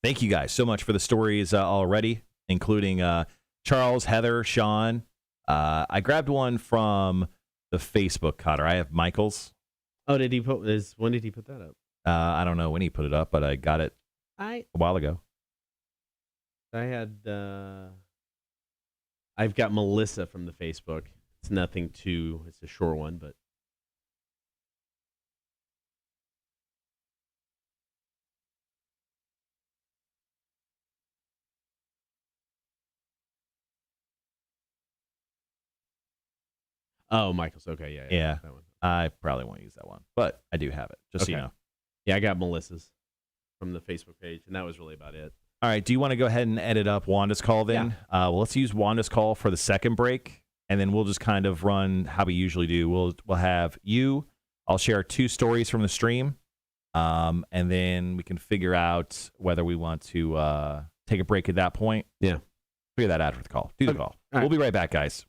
Thank you guys so much for the stories already, including Charles, Heather, Sean. I grabbed one from the Facebook, Cotter. I have Michael's. Oh, when did he put that up? I don't know when he put it up, but I got it a while ago. I've got Melissa from the Facebook. It's it's a short one, but. Oh, Michael's. Okay, yeah. That one. I probably won't use that one, but I do have it, just so you Okay. know. Yeah, I got Melissa's from the Facebook page, and that was really about it. All right, do you want to go ahead and edit up Wanda's call then? Yeah. Well, let's use Wanda's call for the second break, and then we'll just kind of run how we usually do. We'll have you. I'll share 2 stories from the stream, and then we can figure out whether we want to take a break at that point. Yeah. Figure that out for the call. Do the call. All right. We'll be right back, guys.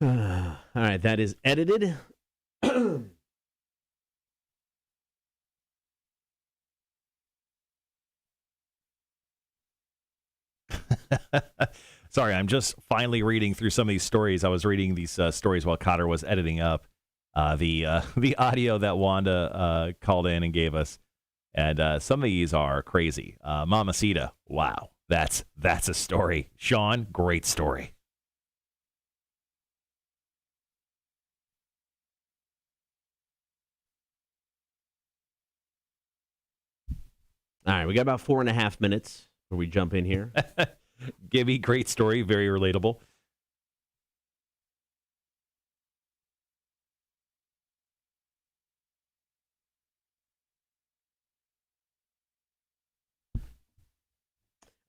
All right, that is edited. Sorry, I'm just finally reading through some of these stories. I was reading these stories while Cotter was editing up the audio that Wanda called in and gave us, and some of these are crazy. Mamacita, wow, that's a story. Sean, great story. All right, we got about 4.5 minutes before we jump in here. Gibby, great story, very relatable.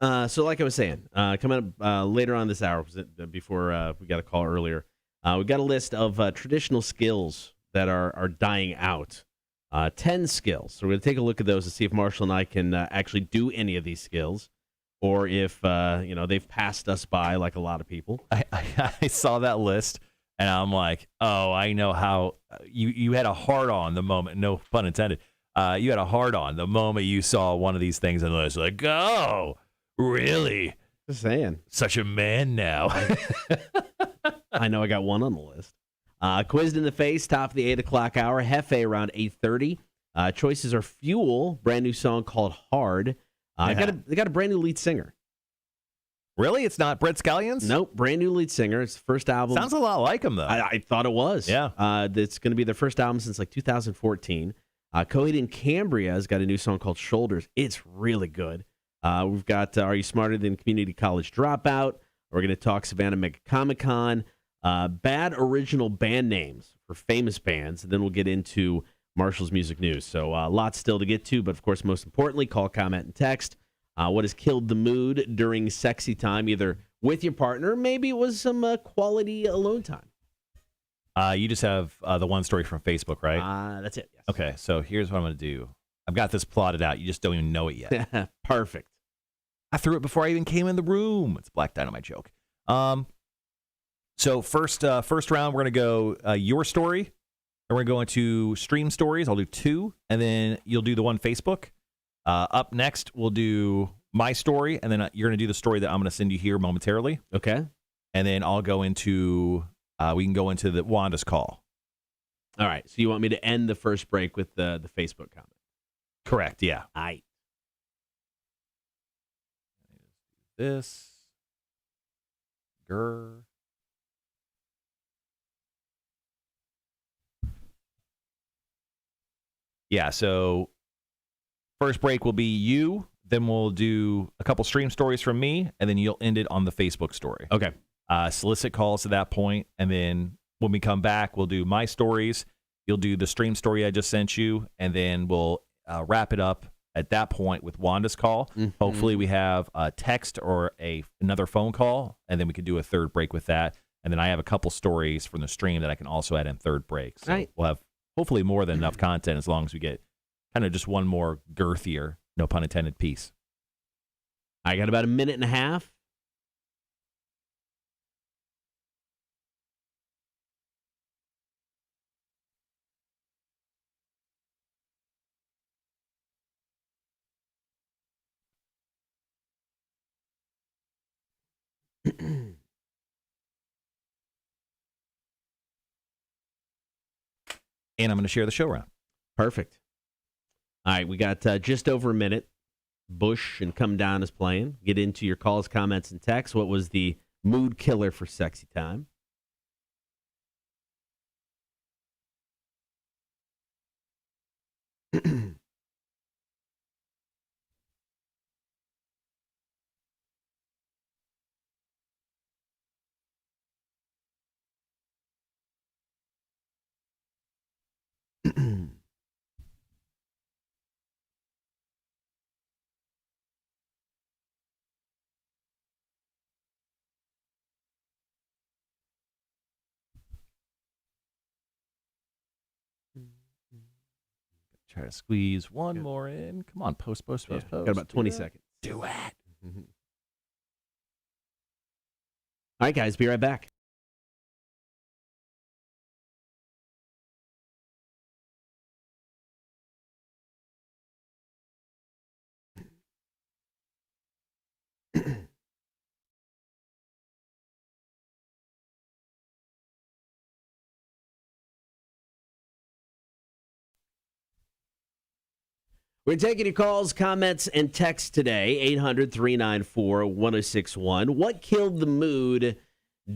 So like I was saying, coming up later on this hour, before we got a call earlier, we got a list of traditional skills that are dying out. 10 skills. So we're going to take a look at those and see if Marshall and I can actually do any of these skills, or if they've passed us by like a lot of people. I saw that list and I'm like, oh, I know how you had a hard on the moment. No pun intended. You had a hard on the moment you saw one of these things and I was like, oh, really? Just saying. Such a man now. I know I got one on the list. Quizzed in the Face, top of the 8 o'clock hour. Jeffe around 8:30. Choices are Fuel, brand new song called Hard. They got a brand new lead singer. Really? It's not Brett Scallions? Nope, brand new lead singer. It's the first album. Sounds a lot like him, though. I thought it was. Yeah. It's going to be their first album since like 2014. Coheed and Cambria has got a new song called Shoulders. It's really good. We've got Are You Smarter Than Community College Dropout? We're going to talk Savannah Mega Comic-Con. Bad original band names for famous bands. And then we'll get into Marshall's music news. So lots still to get to, but of course, most importantly, call, comment, and text. What has killed the mood during sexy time, either with your partner, maybe it was some quality alone time. You just have the one story from Facebook, right? That's it. Yes. Okay, so here's what I'm going to do. I've got this plotted out. You just don't even know it yet. Perfect. I threw it before I even came in the room. It's a Black Dynamite joke. So first round, we're going to go your story, and we're going to stream stories. I'll do 2, and then you'll do the one Facebook. Up next, we'll do my story, and then you're going to do the story that I'm going to send you here momentarily. Okay. And then I'll go into, we can go into the Wanda's call. All right. So you want me to end the first break with the Facebook comment? Correct, yeah. Aight. This. Grr. Yeah, so first break will be you, then we'll do a couple stream stories from me, and then you'll end it on the Facebook story. Okay. Solicit calls to that point, and then when we come back, we'll do my stories. You'll do the stream story I just sent you, and then we'll wrap it up at that point with Wanda's call. Mm-hmm. Hopefully we have a text or another phone call, and then we could do a third break with that. And then I have a couple stories from the stream that I can also add in third break. So right. We'll have hopefully more than enough content as long as we get kind of just one more girthier, no pun intended, piece. I got about a minute and a half. And I'm going to share the show around. Perfect. All right, we got just over a minute. Bush and Come Down is playing. Get into your calls, comments, and texts. What was the mood killer for sexy time? Try to squeeze one more in. Come on, post. Got about 20 seconds. Do it. Mm-hmm. All right, guys, be right back. We're taking your calls, comments, and texts today. 800-394-1061. What killed the mood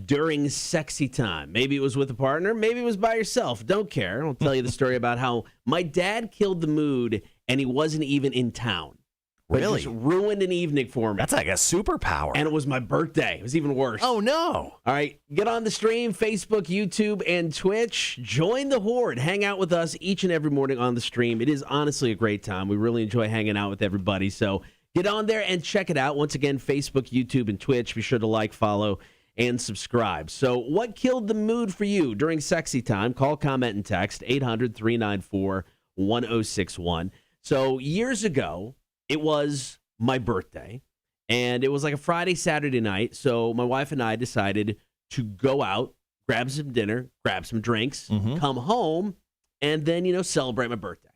during sexy time? Maybe it was with a partner. Maybe it was by yourself. Don't care. I'll tell you the story about how my dad killed the mood, and he wasn't even in town. But Really? just ruined an evening for me. That's like a superpower. And it was my birthday. It was even worse. Oh, no. All right, get on the stream, Facebook, YouTube, and Twitch. Join the horde. Hang out with us each and every morning on the stream. It is honestly a great time. We really enjoy hanging out with everybody. So get on there and check it out. Once again, Facebook, YouTube, and Twitch. Be sure to like, follow, and subscribe. So what killed the mood for you during sexy time? Call, comment, and text 800-394-1061. So years ago, it was my birthday, and it was like a Friday, Saturday night. So my wife and I decided to go out, grab some dinner, grab some drinks, come home, and then, celebrate my birthday.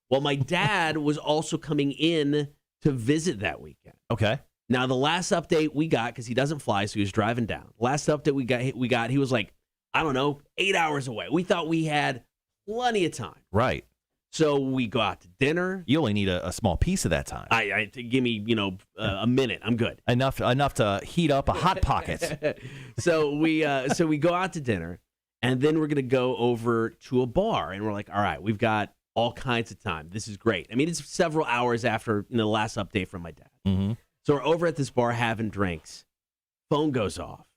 Well, my dad was also coming in to visit that weekend. Okay. Now, the last update we got, because he doesn't fly, so he was driving down. Last update we got, he was like, 8 hours away. We thought we had plenty of time. Right. So we go out to dinner. You only need a small piece of that time. Give me, a minute. I'm good. Enough to heat up a Hot Pocket. So we go out to dinner, and then we're gonna go over to a bar, and we're like, all right, we've got all kinds of time. This is great. I mean, it's several hours after the last update from my dad. Mm-hmm. So we're over at this bar having drinks. Phone goes off.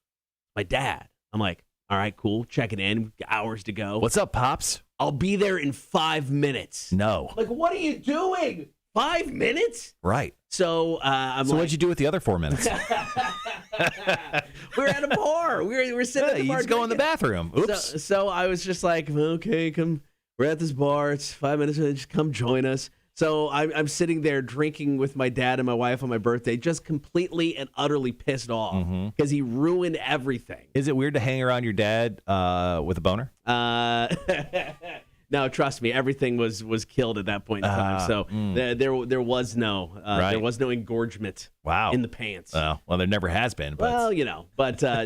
My dad. I'm like, all right, cool. Checking in. Hours to go. What's up, Pops? I'll be there in 5 minutes. No. Like, what are you doing? 5 minutes? Right. So what'd you do with the other 4 minutes? We're at a bar. We're sitting at the bar. You just go in the bathroom. Oops. So I was just like, okay, come. We're at this bar. It's 5 minutes. Just come join us. So I'm sitting there drinking with my dad and my wife on my birthday, just completely and utterly pissed off because he ruined everything. Is it weird to hang around your dad with a boner? No, trust me, everything was killed at that point in time. So there was no engorgement. Wow. In the pants. Well, there never has been. But... Well,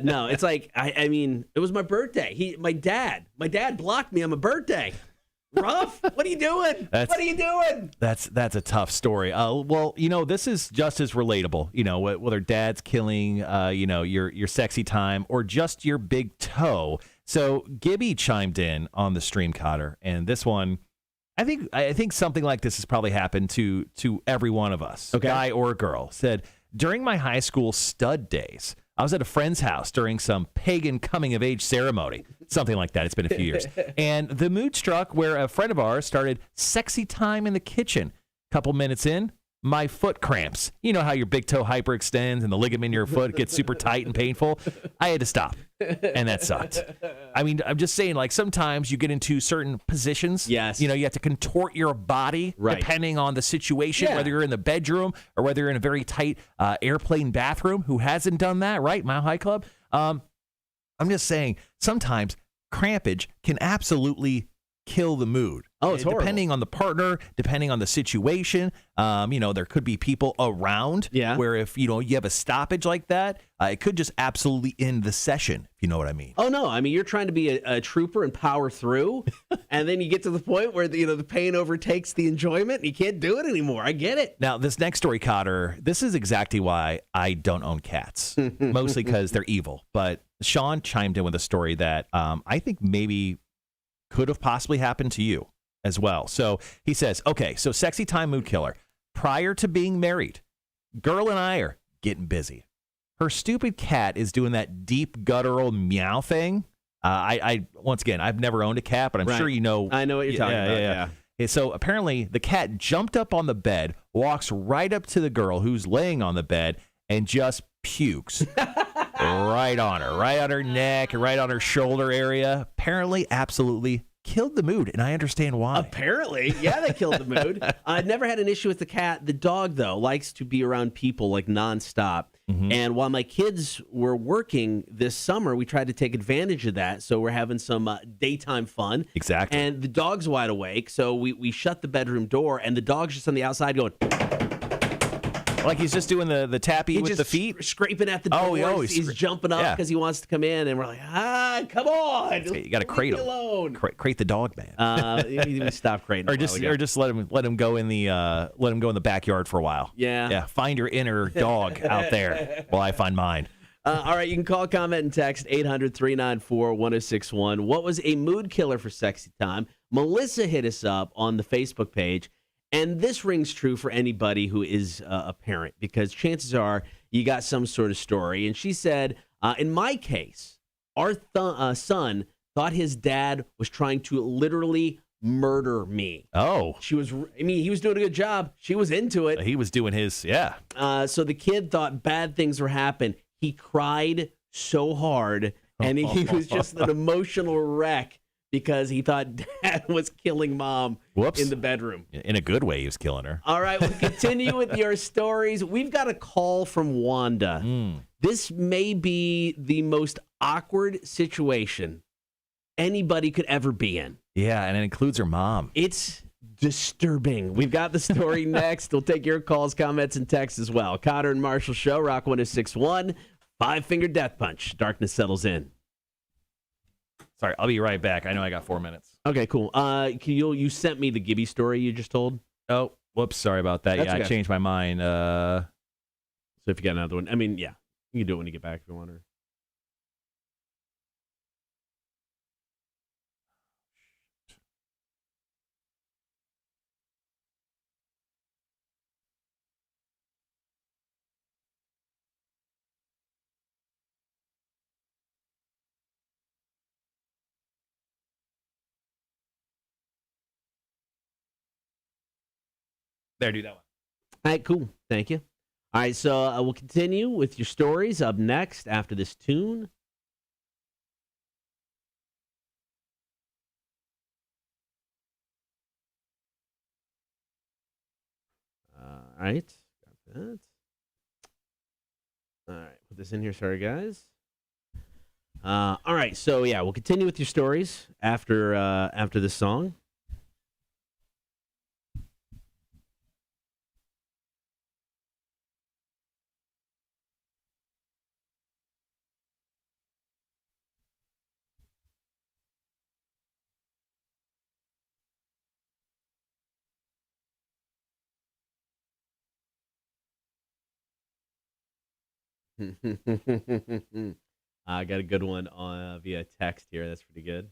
no, it's like I mean, it was my birthday. My dad blocked me on my birthday. Rough. What are you doing? What are you doing? That's a tough story. Well, this is just as relatable. Whether dad's killing, your sexy time or just your big toe. So Gibby chimed in on the stream, Cotter, and this one, I think something like this has probably happened to every one of us, guy or girl. Said during my high school stud days, I was at a friend's house during some pagan coming-of-age ceremony, something like that. It's been a few years. And the mood struck where a friend of ours started sexy time in the kitchen. Couple minutes in, my foot cramps. You know how your big toe hyperextends and the ligament in your foot gets super tight and painful? I had to stop, and that sucked. I mean, I'm just saying, like, sometimes you get into certain positions. Yes. You have to contort your body depending on the situation, whether you're in the bedroom or whether you're in a very tight airplane bathroom. Who hasn't done that, right? Mile High Club. I'm just saying, sometimes crampage can absolutely kill the mood. Oh, it's horrible. Depending on the partner, depending on the situation. There could be people around where if, you have a stoppage like that, it could just absolutely end the session, if you know what I mean. Oh, no. I mean, you're trying to be a trooper and power through, and then you get to the point where, the pain overtakes the enjoyment, and you can't do it anymore. I get it. Now, this next story, Cotter, this is exactly why I don't own cats, mostly because they're evil. But Sean chimed in with a story that I think maybe could have possibly happened to you as well. So he says, okay, so sexy time mood killer. Prior to being married, girl and I are getting busy. Her stupid cat is doing that deep guttural meow thing. Once again, I've never owned a cat, but I'm sure you know. I know what you're talking about. Yeah. So apparently the cat jumped up on the bed, walks right up to the girl who's laying on the bed, and just pukes right on her neck, right on her shoulder area. Apparently, absolutely killed the mood, and I understand why. Apparently, yeah, they killed the mood. I've never had an issue with the cat. The dog, though, likes to be around people like nonstop. And while my kids were working this summer, we tried to take advantage of that. So we're having some daytime fun. Exactly. And the dog's wide awake, so we shut the bedroom door, and the dog's just on the outside going. Like he's just doing the tappy He's with just the feet? scraping at the Oh, door. he's He's jumping up because he wants to come in, and we're like, come on. You got to crate Leave him. me alone. Crate the dog, man. We stopped crating. Or just let him go in the backyard for a while. Yeah. Find your inner dog out there while I find mine. All right, you can call, comment, and text 800-394-1061. What was a mood killer for sexy time? Melissa hit us up on the Facebook page, and this rings true for anybody who is a parent, because chances are you got some sort of story. And she said, in my case, our son thought his dad was trying to literally murder me. Oh. He was doing a good job. She was into it. He was doing his, yeah. So the kid thought bad things were happening. He cried so hard, and he was just an emotional wreck because he thought dad was killing mom in the bedroom. In a good way, he was killing her. All right, we'll continue with your stories. We've got a call from Wanda. This may be the most awkward situation anybody could ever be in. Yeah, and it includes her mom. It's disturbing. We've got the story next. We'll take your calls, comments, and texts as well. Cotter and Marshall Show, Rock 106.1, Five-Finger Death Punch. Darkness settles in. Sorry, I'll be right back. I know I got 4 minutes. Okay, cool. You sent me the Gibby story you just told. Oh, whoops. Sorry about that. That's I okay. changed my mind. So if you got another one, you can do it when you get back if you want. There, do that one. All right, cool. Thank you. All right, so we'll continue with your stories up next after this tune. All right. Got that. All right, put this in here. Sorry, guys. All right, so yeah, we'll continue with your stories after this song. I got a good one on via text here. That's pretty good.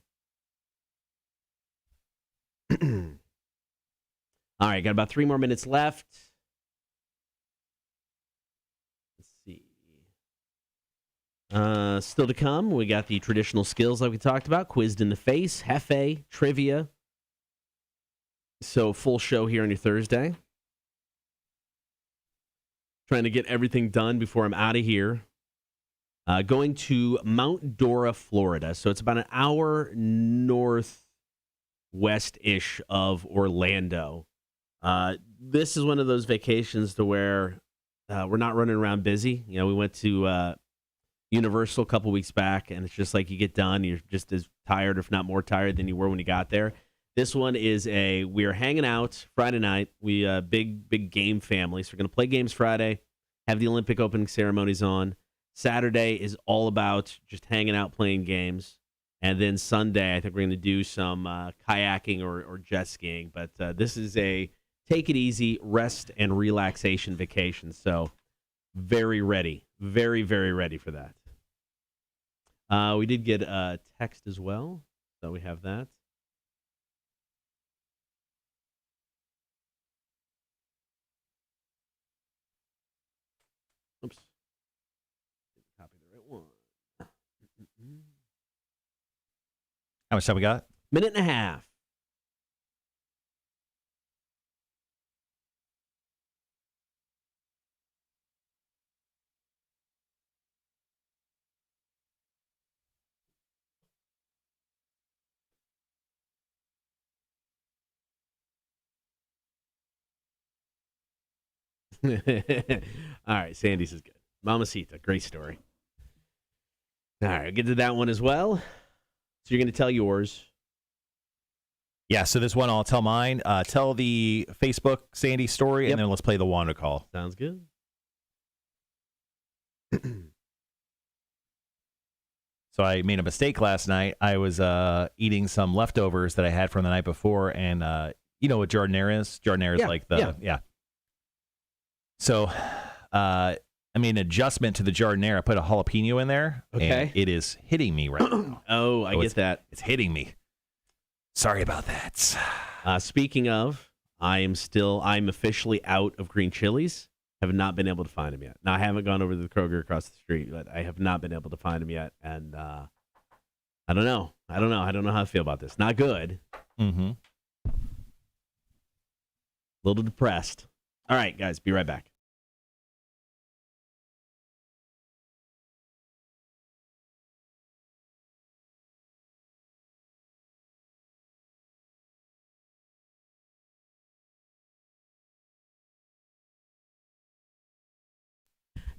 All right, got about 3 more minutes left. Let's see. Still to come, we got the traditional skills like we talked about, quizzed in the face, Jeffe, trivia. So full show here on your Thursday. Trying to get everything done before I'm out of here. Going to Mount Dora, Florida. So it's about an hour northwest-ish of Orlando. This is one of those vacations to where we're not running around busy. We went to Universal a couple weeks back, and it's just like you get done, you're just as tired, if not more tired, than you were when you got there. This one is we're hanging out Friday night. We big game family, so we're going to play games Friday, have the Olympic opening ceremonies on. Saturday is all about just hanging out, playing games. And then Sunday, I think we're going to do some kayaking or jet skiing. But this is a take it easy, rest and relaxation vacation. So very ready, very, very ready for that. We did get a text as well, so we have that. Oops. Didn't copy the right one. How much time we got? Minute and a half. All right, Sandy's is good. Mamacita, great story. All right, I'll get to that one as well. So you're going to tell yours. Yeah, so this one, I'll tell mine. Tell the Facebook Sandy story, Yep. and then let's play the Wanda call. Sounds good. So I made a mistake last night. I was eating some leftovers that I had from the night before, and you know what jardinera is? Jardinera is like the yeah. So I made an adjustment to the jardinera. I put a jalapeno in there. Okay. And it is hitting me right now. Oh, I get that. It's hitting me. Sorry about that. Speaking of, I'm officially out of green chilies. Have not been able to find them yet. Now, I haven't gone over to the Kroger across the street, but I have not been able to find them yet. And I don't know. I don't know how I feel about this. Not good. Mm-hmm. A little depressed. All right, guys, be right back.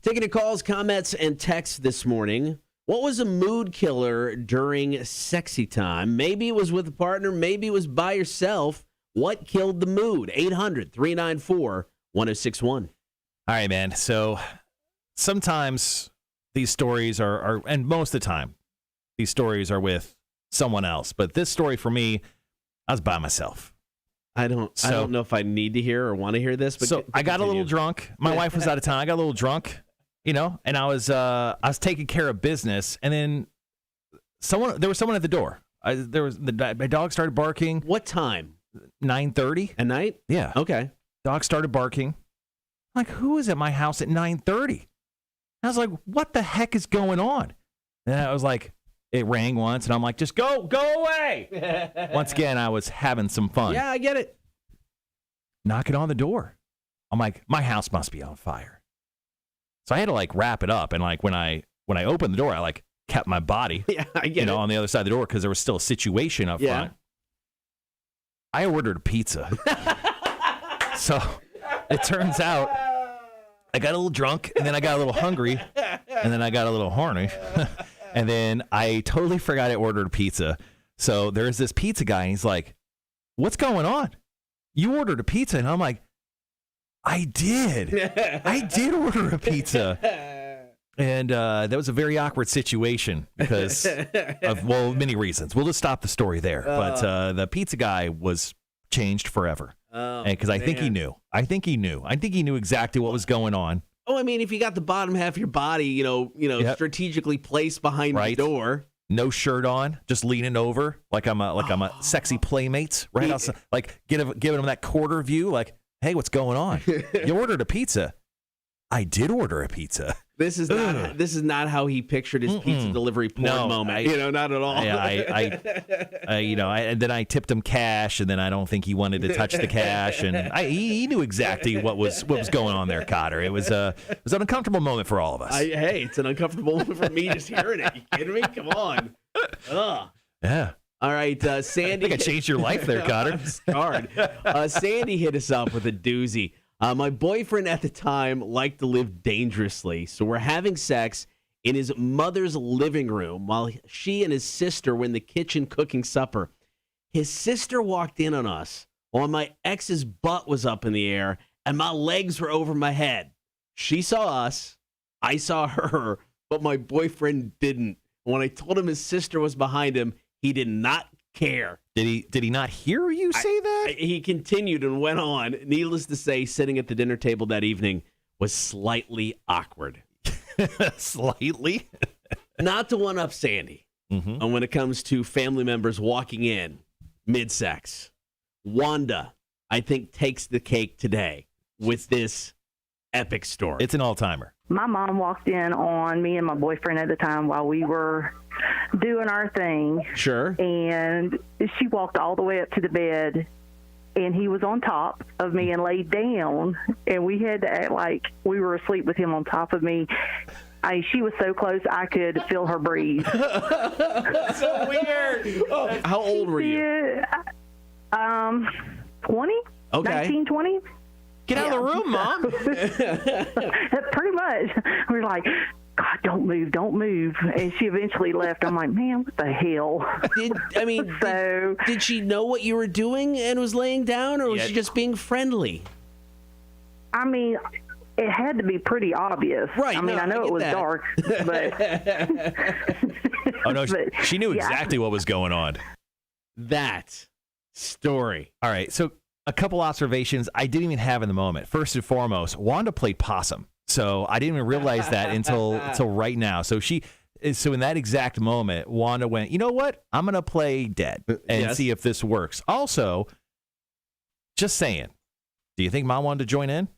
Taking your calls, comments, and texts this morning. What was a mood killer during sexy time? Maybe it was with a partner. Maybe it was by yourself. What killed the mood? 800-394-1061. All right, man. So sometimes these stories are, and most of the time, these stories are with someone else. But this story for me, I was by myself. I don't know if I need to hear or want to hear this. But so I got a little drunk. My wife was out of town. I got a little drunk, and I was taking care of business, and then there was someone at the door. My dog started barking. What time? 9:30 at night. Yeah. Okay. Dog started barking. I'm like, who is at my house at 9:30? I was like, what the heck is going on? And I was like, it rang once, and I'm like, just go away. Once again, I was having some fun. Yeah, I get it. Knocking on the door. I'm like, my house must be on fire. So I had to wrap it up, and when I opened the door, I kept my body, I get it. on the other side of the door because there was still a situation up front. I ordered a pizza. So it turns out I got a little drunk, and then I got a little hungry, and then I got a little horny. And then I totally forgot I ordered a pizza. So there's this pizza guy, and he's like, what's going on? You ordered a pizza. And I'm like, I did. I did order a pizza. And that was a very awkward situation because of, many reasons. We'll just stop the story there. But the pizza guy was changed forever. Because I think he knew. I think he knew exactly what was going on. Oh, I mean, if you got the bottom half of your body, strategically placed behind the door. No shirt on, just leaning over like I'm a sexy playmate, right? Outside, giving him that quarter view, hey, what's going on? You ordered a pizza. I did order a pizza. This is not how he pictured his pizza delivery porn moment. Not at all. And then I tipped him cash, and then I don't think he wanted to touch the cash, and he knew exactly what was going on there, Cotter. It was an uncomfortable moment for all of us. Hey, it's an uncomfortable moment for me just hearing it. You kidding me? Come on. Ugh. Yeah. All right, Sandy. I think I changed your life there, Cotter. I'm scarred. Sandy hit us up with a doozy. My boyfriend at the time liked to live dangerously, so we're having sex in his mother's living room while she and his sister were in the kitchen cooking supper. His sister walked in on us while my ex's butt was up in the air and my legs were over my head. She saw us, I saw her, but my boyfriend didn't. When I told him his sister was behind him, he did not care. Did he not hear you say that? He continued and went on. Needless to say, sitting at the dinner table that evening was slightly awkward. Slightly? Not to one-up Sandy. Mm-hmm. And when it comes to family members walking in mid-sex, Wanda, I think, takes the cake today with this epic story. It's an all-timer. My mom walked in on me and my boyfriend at the time while we were doing our thing. Sure. And she walked all the way up to the bed, and he was on top of me and laid down, and we had to act like we were asleep with him on top of me. She was so close I could feel her breathe. So weird. Oh, how old were you? 20? Okay. 19, 20? Get out of the room, Mom. Pretty much. We were like, God, don't move. And she eventually left. I'm like, man, what the hell? Did she know what you were doing and was laying down, or was she just being friendly? I mean, it had to be pretty obvious. Right. I mean, no, I know get it was that. dark, but Oh, no, but, she knew yeah, exactly what was going on. That story. All right, so a couple observations I didn't even have in the moment. First and foremost, Wanda played possum. So I didn't even realize that until right now. So in that exact moment, Wanda went, you know what? I'm going to play dead and see if this works. Also, just saying, do you think Mom wanted to join in?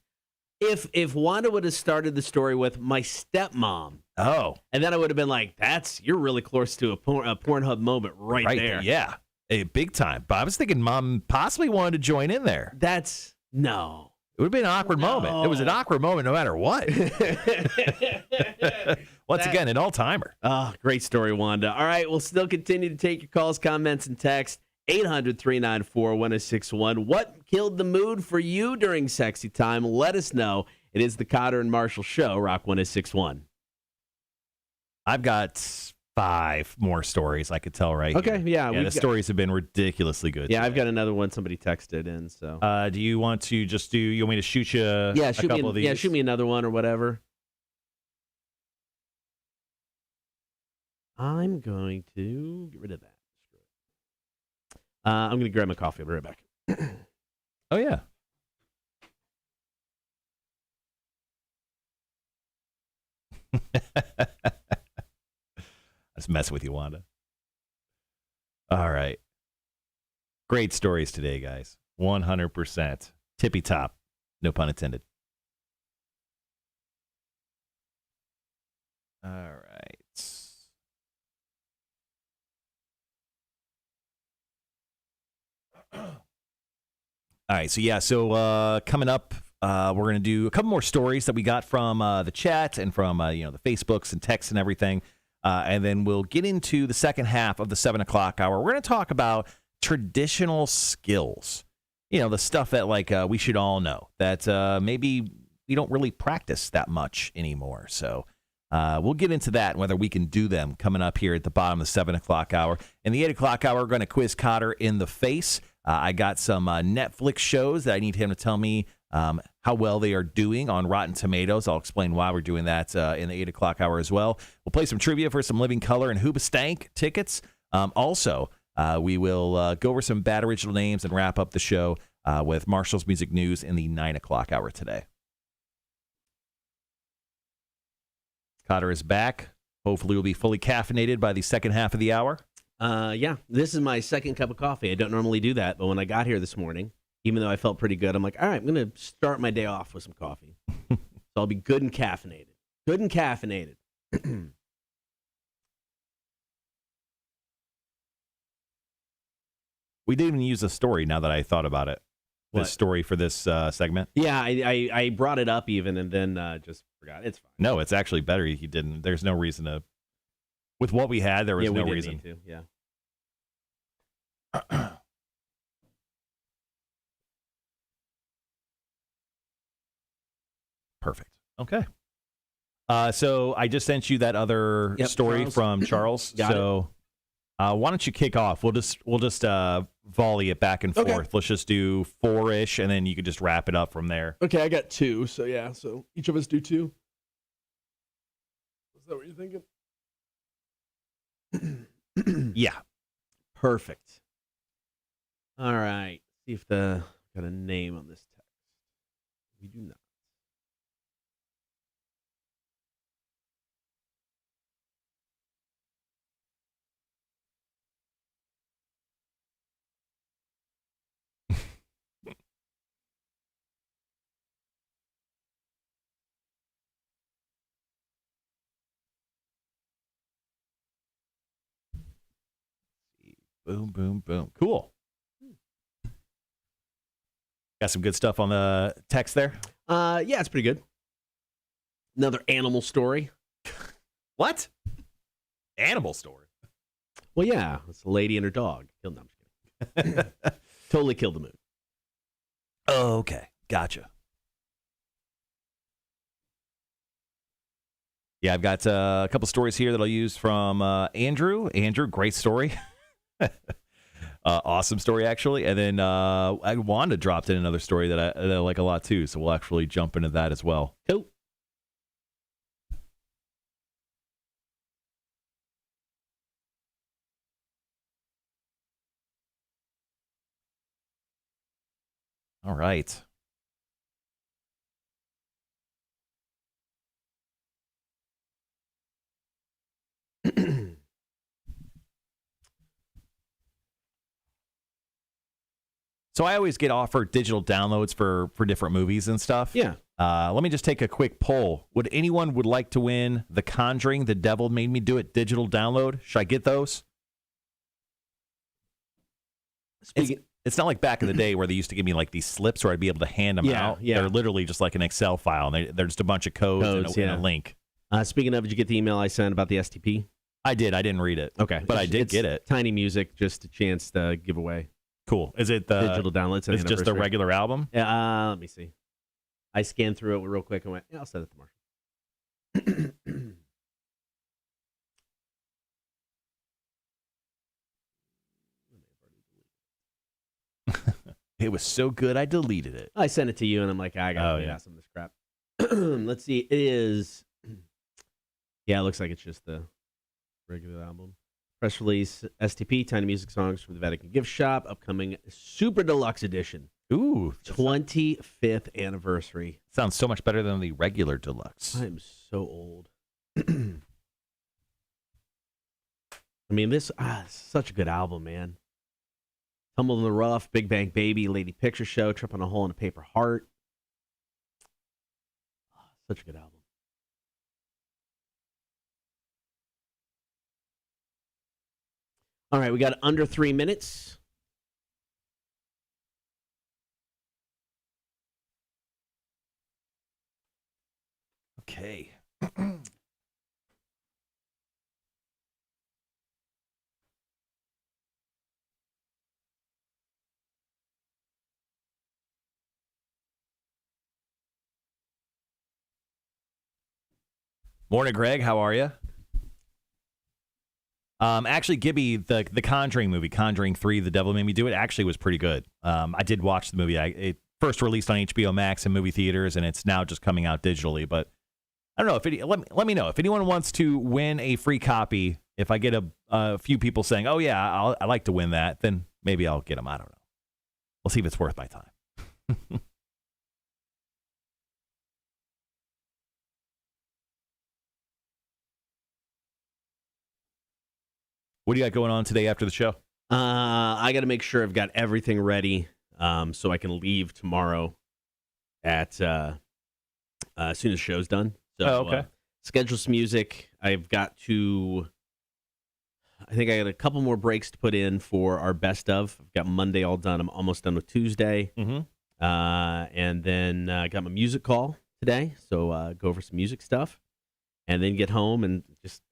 If Wanda would have started the story with my stepmom, and then I would have been like, you're really close to a Pornhub moment right there. Yeah, big time. But I was thinking Mom possibly wanted to join in there. No. It would have been an awkward moment. It was an awkward moment no matter what. Once again, an all-timer. Oh, great story, Wanda. All right, we'll still continue to take your calls, comments, and texts. 800-394-1061. What killed the mood for you during sexy time? Let us know. It is the Cotter and Marshall Show, Rock 1061. I've got 5 more stories I could tell right here. Okay, yeah. The stories have been ridiculously good. Yeah, today. I've got another one somebody texted in. So, do you want to you want me to shoot you a couple of these? Yeah, shoot me another one or whatever. I'm going to get rid of that. I'm going to grab my coffee. I'll be right back. Oh, yeah. Let's mess with you, Wanda. All right. Great stories today, guys. 100%. Tippy top. No pun intended. All right. All right. So coming up, we're going to do a couple more stories that we got from the chat and from the Facebooks and texts and everything. And then we'll get into the second half of the 7 o'clock hour. We're going to talk about traditional skills. The stuff that we should all know that maybe we don't really practice that much anymore. So we'll get into that and whether we can do them coming up here at the bottom of the 7 o'clock hour. In the 8 o'clock hour, we're going to quiz Cotter in the face. I got some Netflix shows that I need him to tell me how well they are doing on Rotten Tomatoes. I'll explain why we're doing that in the 8 o'clock hour as well. We'll play some trivia for some Living Colour and Hoobstank tickets. Also, we will go over some bad original names and wrap up the show with Marshall's Music News in the 9 o'clock hour today. Cotter is back. Hopefully we'll be fully caffeinated by the second half of the hour. Yeah, this is my second cup of coffee. I don't normally do that, but when I got here this morning, even though I felt pretty good, I'm like, all right, I'm going to start my day off with some coffee. So I'll be good and caffeinated. Good and caffeinated. We didn't even use a story now that I thought about it. This story for this segment. Yeah, I brought it up even and then just forgot. It's fine. No, it's actually better you didn't. There's no reason to. With what we had, there was no reason. Need to, yeah. Perfect. Okay. So I just sent you that other story Charles. from Charles. So why don't you kick off? We'll just volley it back and forth. Okay. Let's just do 4-ish, and then you could just wrap it up from there. Okay, I got 2. So yeah, so each of us do 2. Is that what you're thinking? Yeah. Perfect. All right. See if got a name on this text. We do not. Boom, boom, boom. Cool. Got some good stuff on the text there. Yeah, it's pretty good. Another animal story. What? Animal story? Well, yeah, it's a lady and her dog. No, I'm just kidding. Totally killed the mood. Oh, okay. Gotcha. Yeah, I've got a couple stories here that I'll use from Andrew. Andrew, great story. Awesome story, actually. And then Wanda dropped in another story that I like a lot, too. So we'll actually jump into that as well. Cool. All right. So I always get offered digital downloads for different movies and stuff. Yeah. Let me just take a quick poll. Would anyone would like to win The Conjuring, The Devil Made Me Do It digital download? Should I get those? It's not like back in the day where they used to give me like these slips where I'd be able to hand them out. Yeah. They're literally just like an Excel file. And they're just a bunch of codes and a link. Speaking of, did you get the email I sent about the STP? I did. I didn't read it. Okay. But I did get it. Tiny Music, just a chance to give away. Cool. Is it the digital downloads? It's just the regular album? Yeah. Let me see. I scanned through it real quick and went, yeah, I'll send it to Marshall. It was so good, I deleted it. I sent it to you, and I'm like, I got to some of this crap. Let's see. It is. Yeah, it looks like it's just the regular album. Press release, STP, Tiny Music Songs from the Vatican Gift Shop, upcoming Super Deluxe Edition. Ooh. 25th anniversary. Sounds so much better than the regular deluxe. I'm so old. I mean, this such a good album, man. Tumble in the Rough, Big Bang Baby, Lady Picture Show, Trip on a Hole in a Paper Heart. Such a good album. All right, we got under 3 minutes. Okay. Morning, Greg. How are you? Actually, Gibby, the Conjuring movie, Conjuring 3, The Devil Made Me Do It, actually was pretty good. I did watch the movie. It first released on HBO Max and movie theaters, and it's now just coming out digitally. But I don't know. Let me know if anyone wants to win a free copy. If I get a few people saying, "Oh yeah, I like to win that," then maybe I'll get them. I don't know. We'll see if it's worth my time. What do you got going on today after the show? I got to make sure I've got everything ready so I can leave tomorrow at as soon as the show's done. So, okay. Schedule some music. I think I got a couple more breaks to put in for our best of. I've got Monday all done. I'm almost done with Tuesday. Mm-hmm. And then I got my music call today. So go over some music stuff. And then get home and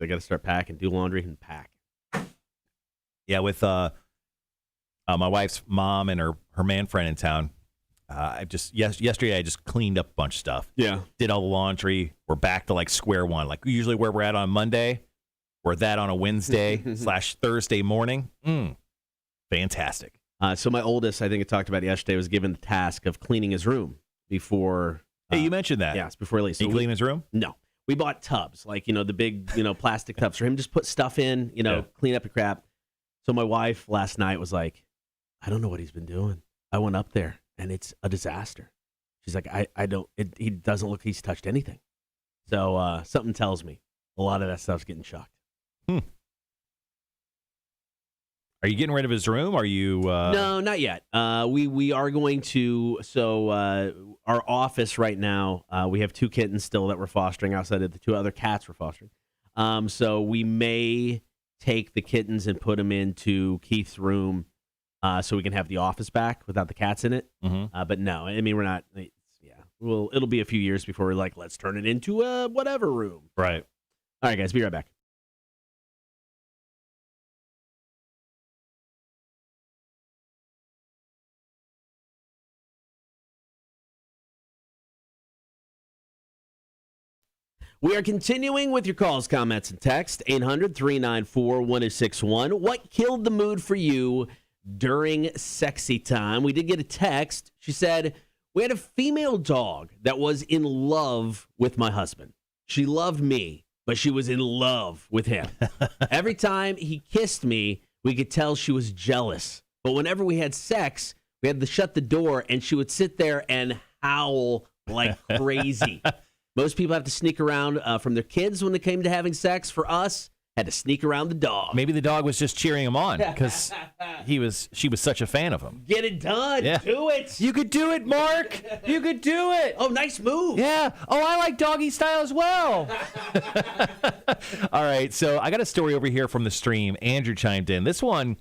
I got to start packing, do laundry, and pack. Yeah, with my wife's mom and her man friend in town, yesterday I just cleaned up a bunch of stuff. Yeah. Did all the laundry. We're back to like square one. Like usually where we're at on Monday, we're that on a Wednesday / Thursday morning. Fantastic. So my oldest, I think I talked about yesterday, was given the task of cleaning his room before. Hey, you mentioned that. Yes, before he leaves. Did he clean his room? No. We bought tubs, like, the big, plastic tubs for him. Just put stuff in, clean up your crap. So my wife last night was like, I don't know what he's been doing. I went up there and it's a disaster. She's like, he doesn't look, he's touched anything. So something tells me a lot of that stuff's getting chucked. Are you getting rid of his room? Are you? No, not yet. We are going to. So our office right now, we have 2 kittens still that we're fostering outside of the 2 other cats we're fostering. So we may take the kittens and put them into Keith's room so we can have the office back without the cats in it. Mm-hmm. But no, I mean, we're not. It'll be a few years before we're like, let's turn it into a whatever room. Right. All right, guys, be right back. We are continuing with your calls, comments, and text. 800-394-1061. What killed the mood for you during sexy time. We did get a text. She said, we had a female dog that was in love with my husband. She loved me, but she was in love with him. Every time he kissed me, we could tell she was jealous. But whenever we had sex, we had to shut the door, and she would sit there and howl like crazy. Most people have to sneak around from their kids when it came to having sex. For us, had to sneak around the dog. Maybe the dog was just cheering him on because she was such a fan of him. Get it done. Yeah. Do it. You could do it, Mark. You could do it. Oh, nice move. Yeah. Oh, I like doggy style as well. All right. So I got a story over here from the stream. Andrew chimed in. This one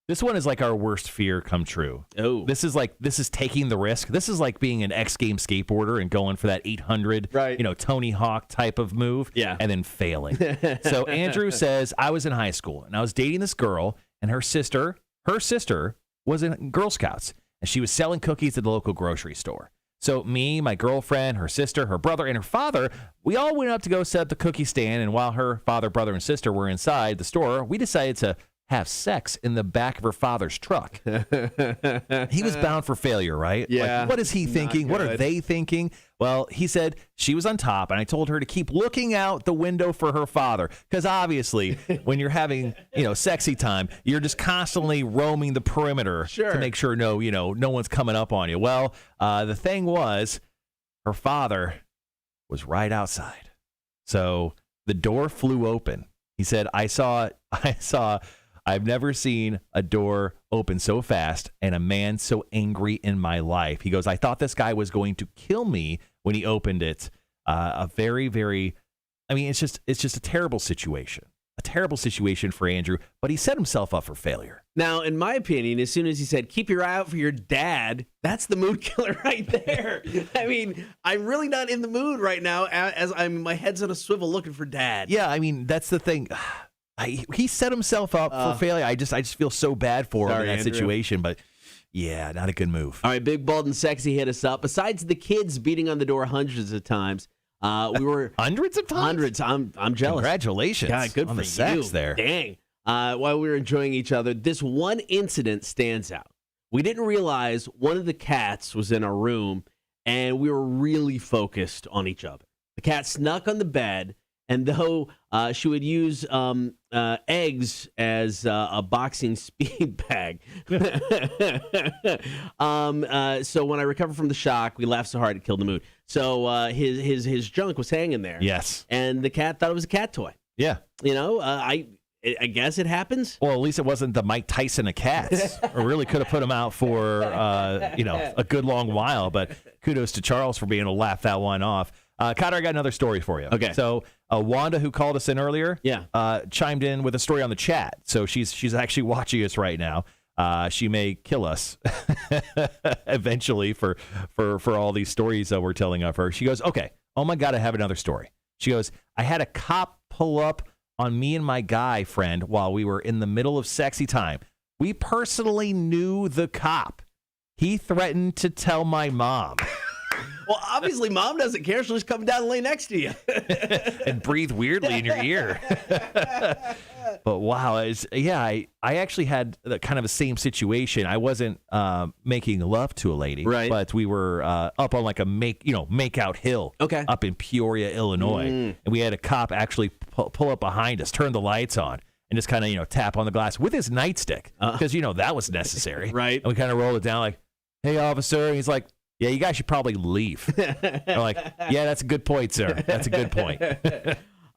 is like our worst fear come true. Oh. This is taking the risk. This is like being an X Games skateboarder and going for that 800, right, Tony Hawk type of move, yeah, and then failing. So Andrew says, I was in high school and I was dating this girl, and her sister was in Girl Scouts, and she was selling cookies at the local grocery store. So me, my girlfriend, her sister, her brother, and her father, we all went up to go set up the cookie stand, and while her father, brother, and sister were inside the store, we decided to have sex in the back of her father's truck. He was bound for failure, right? Yeah. Like, what is he thinking? What are they thinking? Well, he said she was on top, and I told her to keep looking out the window for her father, because obviously when you're having, sexy time, you're just constantly roaming the perimeter to make sure no one's coming up on you. Well, the thing was, her father was right outside. So the door flew open. He said, I've never seen a door open so fast and a man so angry in my life. He goes, I thought this guy was going to kill me when he opened it. A very, very, it's just a terrible situation. A terrible situation for Andrew, but he set himself up for failure. Now, in my opinion, as soon as he said, keep your eye out for your dad, that's the mood killer right there. I'm really not in the mood right now as my head's on a swivel looking for dad. Yeah, that's the thing. He set himself up for failure. I just feel so bad for him in that situation, but yeah, not a good move. All right, Big, Bald, and Sexy hit us up. Besides the kids beating on the door hundreds of times, we were hundreds of times. Hundreds. I'm jealous. Congratulations. God, good on for the sex you. there. Dang. While we were enjoying each other, this one incident stands out. We didn't realize one of the cats was in our room, and we were really focused on each other. The cat snuck on the bed. And though she would use eggs as a boxing speed bag, so when I recovered from the shock, we laughed so hard it killed the mood. So his junk was hanging there. Yes, and the cat thought it was a cat toy. Yeah, I guess it happens. Well, at least it wasn't the Mike Tyson of cats. Or really could have put him out for a good long while. But kudos to Charles for being able to laugh that one off. Cotter, I got another story for you. Okay. So Wanda, who called us in earlier, chimed in with a story on the chat. So she's actually watching us right now. She may kill us eventually for all these stories that we're telling of her. She goes, okay, oh my God, I have another story. She goes, I had a cop pull up on me and my guy friend while we were in the middle of sexy time. We personally knew the cop. He threatened to tell my mom. Well, obviously, Mom doesn't care. She'll just come down and lay next to you. And breathe weirdly in your ear. But wow, I actually had kind of the same situation. I wasn't making love to a lady, right? But we were up on like a make out hill, up in Peoria, Illinois, and we had a cop actually pull up behind us, turn the lights on, and just kind of tap on the glass with his nightstick because that was necessary, right? And we kind of rolled it down like, "Hey, officer," and he's like, yeah, you guys should probably leave. I'm like, yeah, that's a good point, sir. That's a good point.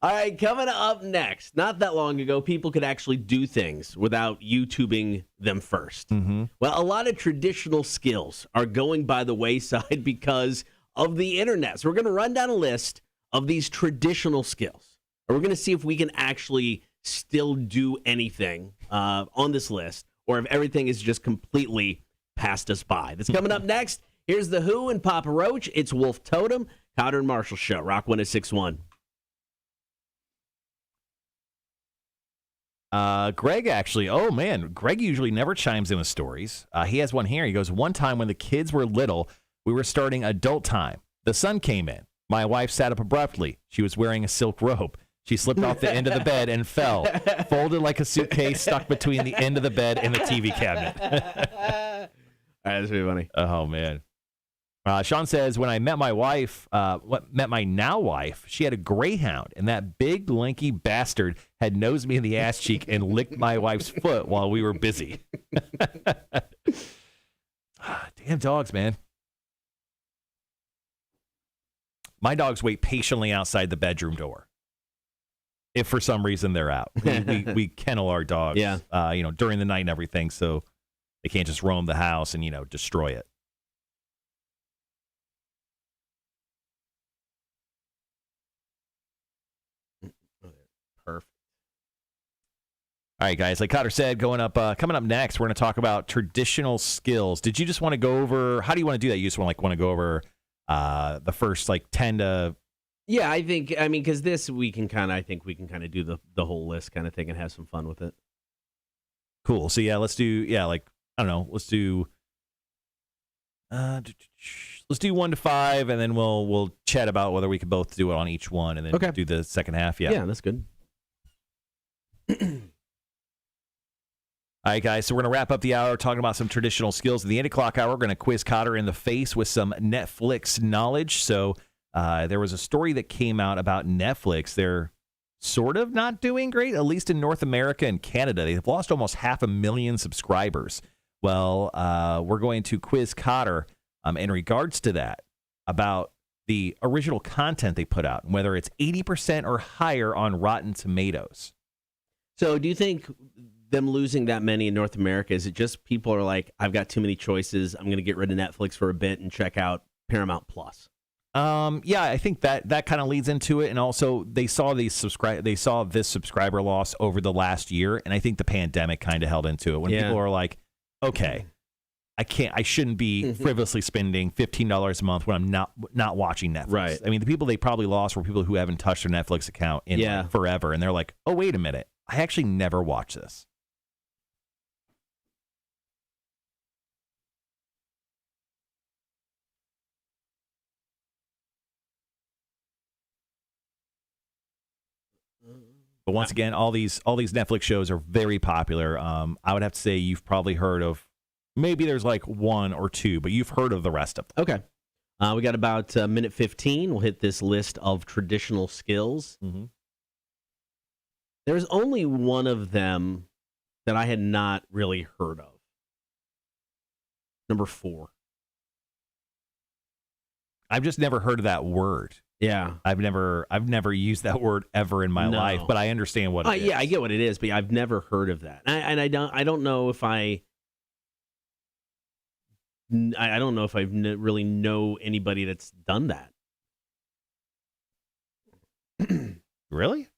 All right, coming up next. Not that long ago, people could actually do things without YouTubing them first. Mm-hmm. Well, a lot of traditional skills are going by the wayside because of the internet. So we're going to run down a list of these traditional skills. And we're going to see if we can actually still do anything on this list or if everything is just completely passed us by. That's coming up next. Here's The Who and Papa Roach. It's Wolf Totem. Cotter and Marshall Show. Rock 106.1. Greg actually, Greg usually never chimes in with stories. He has one here. He goes, one time when the kids were little, we were starting adult time. The sun came in. My wife sat up abruptly. She was wearing a silk robe. She slipped off the end of the bed and fell, folded like a suitcase, stuck between the end of the bed and the TV cabinet. All right, that's pretty funny. Oh, man. Sean says, when I met my wife, met my now wife, she had a greyhound, and that big, lanky bastard had nosed me in the ass cheek and licked my wife's foot while we were busy. Damn dogs, man. My dogs wait patiently outside the bedroom door. If for some reason they're out, we kennel our dogs, during the night and everything, so they can't just roam the house and, destroy it. Perfect. All right, guys. Like Cotter said, coming up next, we're going to talk about traditional skills. Did you just want to go over? How do you want to do that? You just want to go over the first 10 to. Yeah, I mean, because this we can kind of do the whole list kind of thing and have some fun with it. Cool. So let's do let's do 1 to 5, and then we'll chat about whether we could both do it on each one, and then do the second half. Yeah, that's good. All right, guys, so we're going to wrap up the hour talking about some traditional skills. At the 8 o'clock hour, we're going to quiz Cotter in the face with some Netflix knowledge. So there was a story that came out about Netflix. They're sort of not doing great, at least in North America and Canada. They've lost almost 500,000 subscribers. Well, we're going to quiz Cotter in regards to that about the original content they put out, and whether it's 80% or higher on Rotten Tomatoes. So do you think them losing that many in North America, is it just people are like, I've got too many choices, I'm going to get rid of Netflix for a bit and check out Paramount Plus? Yeah, I think that kind of leads into it, and also they saw this subscriber loss over the last year, and I think the pandemic kind of held into it when people are like, okay, I shouldn't be frivolously spending $15 a month when I'm not watching Netflix. Right. I mean, the people they probably lost were people who haven't touched their Netflix account in forever, and they're like, oh, wait a minute, I actually never watched this. But once again, all these Netflix shows are very popular. I would have to say you've probably heard of, maybe there's like 1 or 2, but you've heard of the rest of them. Okay. We got about minute 15. We'll hit this list of traditional skills. Mm-hmm. There's only one of them that I had not really heard of. Number 4. I've just never heard of that word. Yeah. I've never used that word ever in my life, but I understand what it is. Yeah, I get what it is, but I've never heard of that. And I don't know if I don't know if I really know anybody that's done that. Really?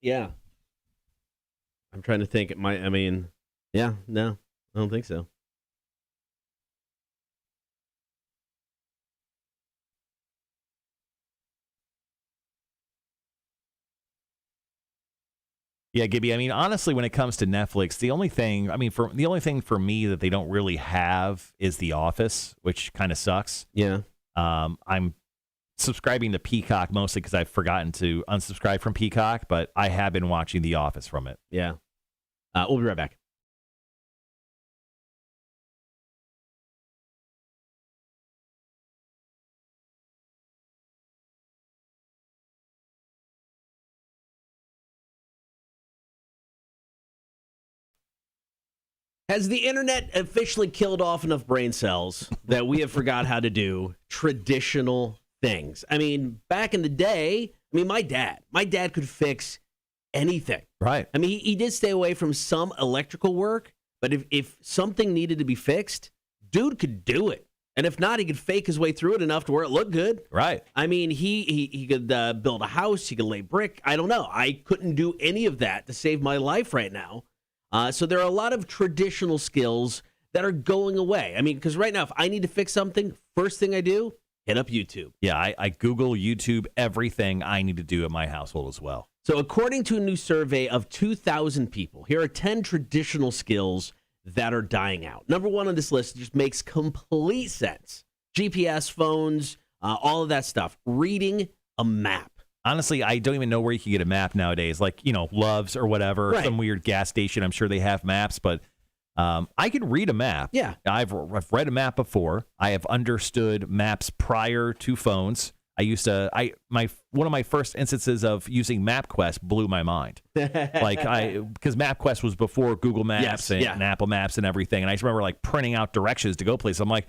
Yeah. I'm trying to think. No, I don't think so. Yeah, Gibby. I mean, honestly, when it comes to Netflix, the only thing for me that they don't really have is The Office, which kind of sucks. Yeah. I'm subscribing to Peacock mostly because I've forgotten to unsubscribe from Peacock, but I have been watching The Office from it. Yeah. We'll be right back. Has the internet officially killed off enough brain cells that we have forgot how to do traditional things? I mean, back in the day, my dad could fix anything. Right. I mean, he did stay away from some electrical work, but if something needed to be fixed, dude could do it. And if not, he could fake his way through it enough to where it looked good. Right. I mean, he could build a house. He could lay brick. I don't know. I couldn't do any of that to save my life right now. So there are a lot of traditional skills that are going away. I mean, because right now, if I need to fix something, first thing I do, hit up YouTube. Yeah, I Google YouTube everything I need to do at my household as well. So according to a new survey of 2,000 people, here are 10 traditional skills that are dying out. Number 1 on this list just makes complete sense. GPS, phones, all of that stuff. Reading a map. Honestly, I don't even know where you can get a map nowadays. Like, Love's or whatever, Right. some weird gas station. I'm sure they have maps, but I can read a map. Yeah. I've read a map before. I have understood maps prior to phones. I used to. One of my first instances of using MapQuest blew my mind. Because MapQuest was before Google Maps and Apple Maps and everything, and I just remember like printing out directions to go places. I'm like,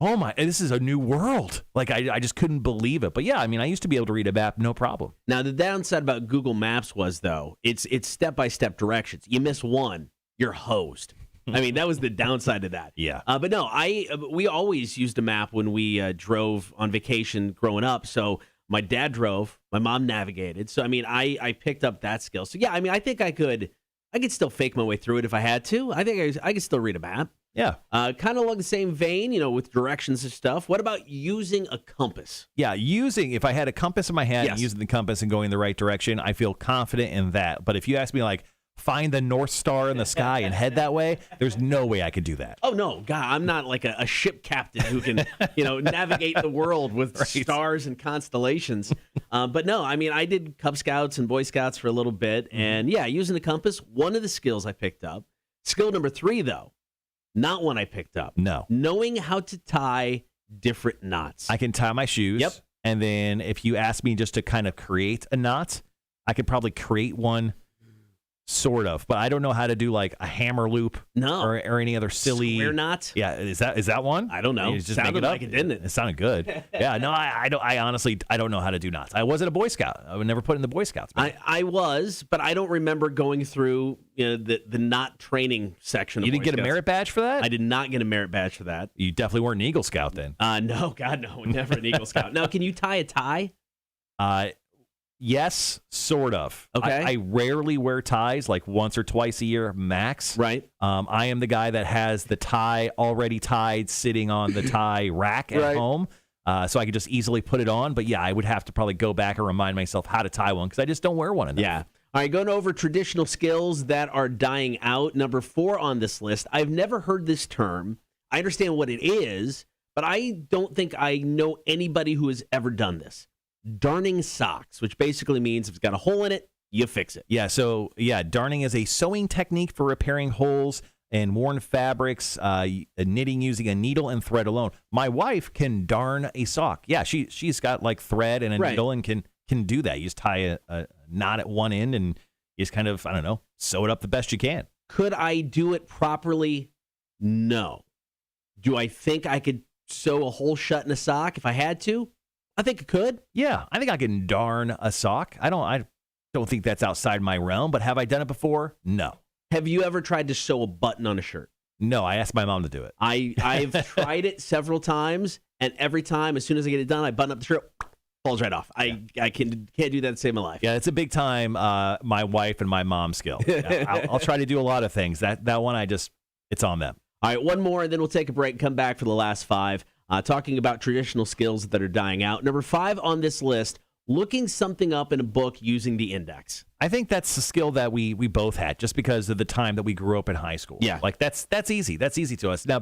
oh my, this is a new world. Like I just couldn't believe it. But yeah, I mean, I used to be able to read a map, no problem. Now, the downside about Google Maps was, though, it's step-by-step directions. You miss one, you're hosed. I mean, that was the downside of that. Yeah. But no, we always used a map when we drove on vacation growing up. So my dad drove, my mom navigated. So, I mean, I picked up that skill. So, yeah, I mean, I think I could still fake my way through it if I had to. I think I could still read a map. Yeah. Kind of along the same vein, with directions and stuff. What about using a compass? Yeah, if I had a compass in my hand and using the compass and going the right direction, I feel confident in that. But if you ask me, like, find the North Star in the sky and head that way, there's no way I could do that. Oh, no. God, I'm not like a ship captain who can, navigate the world with stars and constellations. But no, I mean, I did Cub Scouts and Boy Scouts for a little bit. And, yeah, using the compass, one of the skills I picked up. Skill number 3, though. Not one I picked up. No. Knowing how to tie different knots. I can tie my shoes. Yep. And then if you ask me just to kind of create a knot, I could probably create one, sort of. But I don't know how to do like a hammer loop. No. Or any other silly square knot. Yeah. Is that one? I don't know. You just Sounded make it up. like it, didn't it? It sounded good. Yeah. No, I honestly don't know how to do knots. I wasn't a Boy Scout. I would never put in the Boy Scouts. I was, but I don't remember going through the knot training section. You didn't get a merit badge for that? I did not get a merit badge for that. You definitely weren't an Eagle Scout then. No, God, no, never an Eagle Scout. Now, can you tie a tie? Yes, sort of. Okay. I rarely wear ties, like once or twice a year max. Right. I am the guy that has the tie already tied sitting on the tie rack at home. So I could just easily put it on. But yeah, I would have to probably go back and remind myself how to tie one because I just don't wear one enough. Yeah. All right, going over traditional skills that are dying out. Number 4 on this list. I've never heard this term. I understand what it is, but I don't think I know anybody who has ever done this. Darning socks, which basically means if it's got a hole in it, you fix it. Yeah, so darning is a sewing technique for repairing holes in worn fabrics, knitting using a needle and thread alone. My wife can darn a sock. Yeah, she's got like thread and a needle and can do that. You just tie a knot at one end and you just kind of, I don't know, sew it up the best you can. Could I do it properly? No. Do I think I could sew a hole shut in a sock if I had to? I think I could. Yeah, I think I can darn a sock. I don't think that's outside my realm, but have I done it before? No. Have you ever tried to sew a button on a shirt? No, I asked my mom to do it. I've tried it several times, and every time, as soon as I get it done, I button up the shirt, falls right off. I can't do that to save my life. Yeah, it's a big time my wife and my mom skill. Yeah, I'll try to do a lot of things. That one, it's on them. All right, one more, and then we'll take a break and come back for the last 5. Talking about traditional skills that are dying out. Number 5 on this list, looking something up in a book using the index. I think that's a skill that we both had just because of the time that we grew up in high school. Yeah. Like that's easy. That's easy to us. Now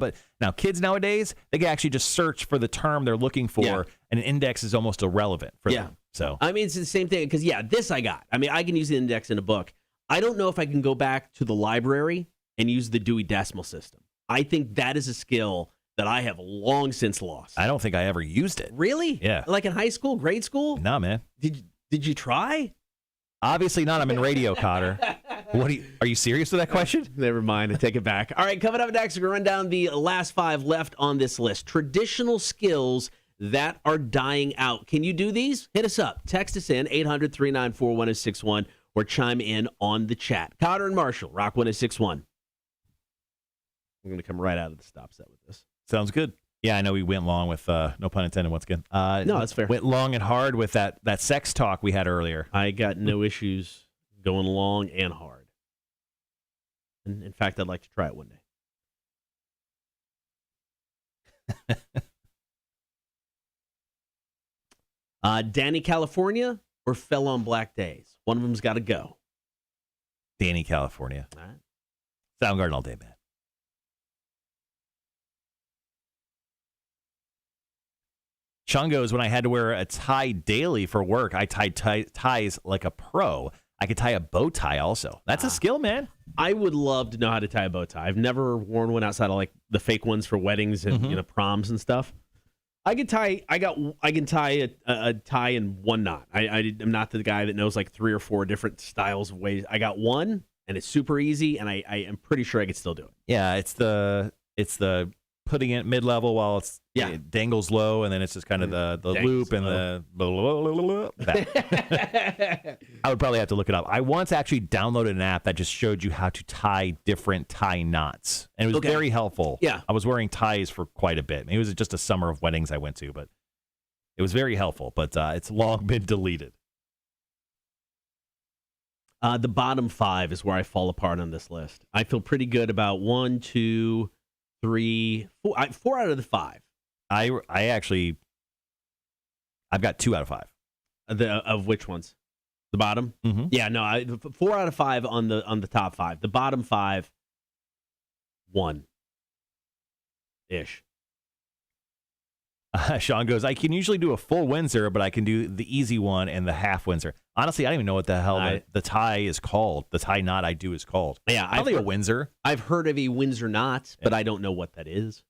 kids nowadays, they can actually just search for the term they're looking for, and an index is almost irrelevant for them. So I mean, it's the same thing because, this I got. I mean, I can use the index in a book. I don't know if I can go back to the library and use the Dewey Decimal System. I think that is a skill that I have long since lost. I don't think I ever used it. Really? Yeah. Like in high school, grade school? No, man. Did you try? Obviously not. I'm in radio, Cotter. Are you serious with that question? Never mind. I take it back. All right, coming up next, we're going to run down the last 5 left on this list. Traditional skills that are dying out. Can you do these? Hit us up. Text us in, 800-394-1061, or chime in on the chat. Cotter and Marshall, Rock 1061. I'm going to come right out of the stop set with this. Sounds good. Yeah, I know we went long with, no pun intended once again. No, that's fair. Went long and hard with that sex talk we had earlier. I got no issues going long and hard. And in fact, I'd like to try it one day. Danny, California, or Fell on Black Days? One of them's got to go. Danny, California. All right. Soundgarden all day, man. Sean goes, when I had to wear a tie daily for work, I tied ties like a pro. I could tie a bow tie also. That's a skill, man. I would love to know how to tie a bow tie. I've never worn one outside of like the fake ones for weddings and proms and stuff. I can tie. I can tie a tie in one knot. I'm not the guy that knows like 3 or 4 different styles of ways. I got one, and it's super easy, and I am pretty sure I could still do it. Yeah, it's the putting it mid-level while it dangles low, and then it's just kind of the loop and the that. I would probably have to look it up. I once actually downloaded an app that just showed you how to tie different tie knots, and it was very helpful. Yeah. I was wearing ties for quite a bit. It was just a summer of weddings I went to, but it was very helpful, but it's long been deleted. The bottom 5 is where I fall apart on this list. I feel pretty good about 1, 2, 3, 4. 4 out of the 5. I've got 2 out of 5. Of which ones? The bottom? Mm-hmm. Yeah, no. 4 out of 5 on the top 5. The bottom 5, 1 ish. Sean goes, I can usually do a full Windsor, but I can do the easy one and the half Windsor. Honestly, I don't even know what the hell the tie is called. The tie knot I do is called. Yeah, probably a Windsor. I've heard of a Windsor knot, but I don't know what that is.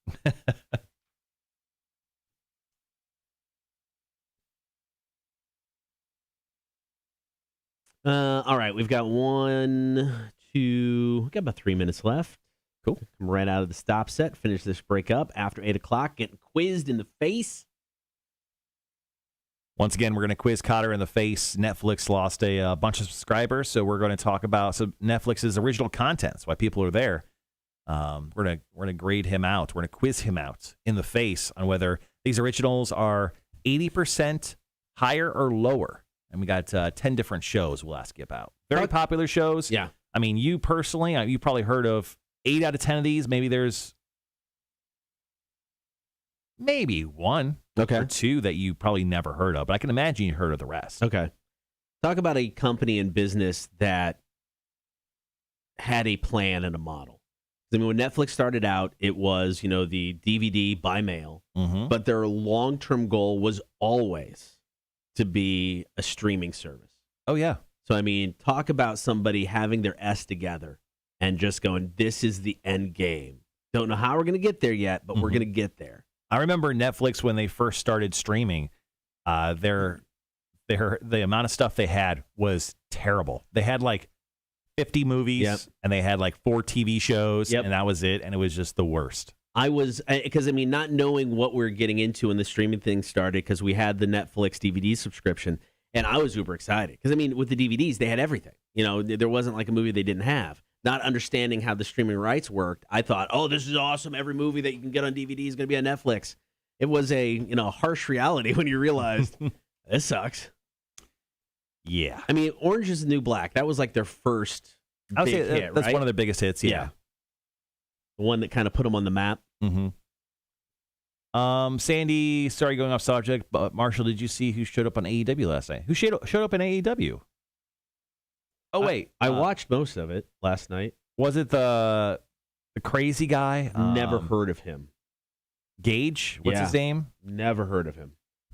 All right, we've got 1, 2. We've got about 3 minutes left. Cool. Come right out of the stop set. Finish this break up after 8 o'clock. Getting quizzed in the face. Once again, we're going to quiz Cotter in the face. Netflix lost a bunch of subscribers, so we're going to talk about Netflix's original content. That's why people are there. We're gonna grade him out. We're going to quiz him out in the face on whether these originals are 80% higher or lower. And we got 10 different shows we'll ask you about. Very popular shows. Yeah. I mean, you personally, you probably heard of 8 out of 10 of these. Maybe there's maybe 1 or 2 that you probably never heard of. But I can imagine you heard of the rest. Okay. Talk about a company and business that had a plan and a model. I mean, when Netflix started out, it was, the DVD by mail. Mm-hmm. But their long-term goal was always to be a streaming service. Oh, yeah. So, I mean, talk about somebody having their S together and just going, this is the end game. Don't know how we're going to get there yet, but we're going to get there. I remember Netflix when they first started streaming, the amount of stuff they had was terrible. They had like 50 movies and they had like 4 TV shows and that was it. And it was just the worst. Because not knowing what we were getting into when the streaming thing started, because we had the Netflix DVD subscription, and I was super excited. Because, with the DVDs, they had everything. There wasn't like a movie they didn't have. Not understanding how the streaming rights worked, I thought, oh, this is awesome. Every movie that you can get on DVD is going to be on Netflix. It was a harsh reality when you realized, this sucks. Yeah. Orange is the New Black. That was like their first big hit, that's right? one of their biggest hits, yeah. The one that kind of put them on the map. Mm-hmm. Sandy, sorry, going off subject, but Marshall, did you see who showed up on AEW last night? Who showed up in AEW? Oh, wait. I watched most of it last night. Was it the crazy guy? Never heard of him. Gage? What's his name? Never heard of him.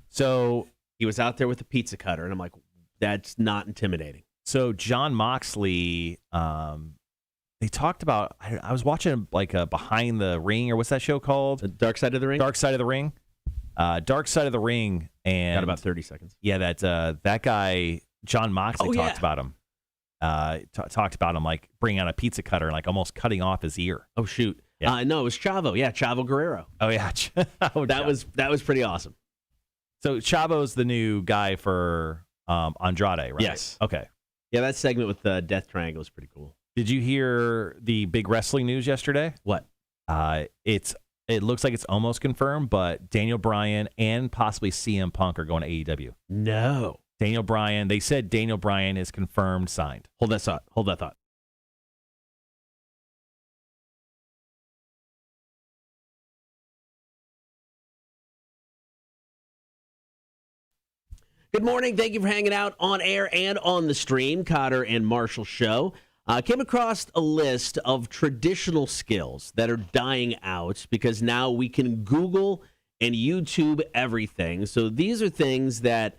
So he was out there with a pizza cutter, and I'm like, that's not intimidating. So John Moxley, they talked about, I was watching like a Behind the Ring, or what's that show called? The Dark Side of the Ring? Dark Side of the Ring. Dark Side of the Ring. And got about 30 seconds. Yeah, that guy, John Moxley, talked about him. Talked about him like bringing out a pizza cutter and like almost cutting off his ear. Oh, shoot. Yeah. No, it was Chavo. Yeah, Chavo Guerrero. Oh, yeah. That was pretty awesome. So Chavo's the new guy for Andrade, right? Yes. Okay. Yeah, that segment with the Death Triangle is pretty cool. Did you hear the big wrestling news yesterday? What? It looks like it's almost confirmed, but Daniel Bryan and possibly CM Punk are going to AEW. No. Daniel Bryan, they said Daniel Bryan is confirmed signed. Hold that thought. Good morning. Thank you for hanging out on air and on the stream. Cotter and Marshall Show. Came across a list of traditional skills that are dying out because now we can Google and YouTube everything. So these are things that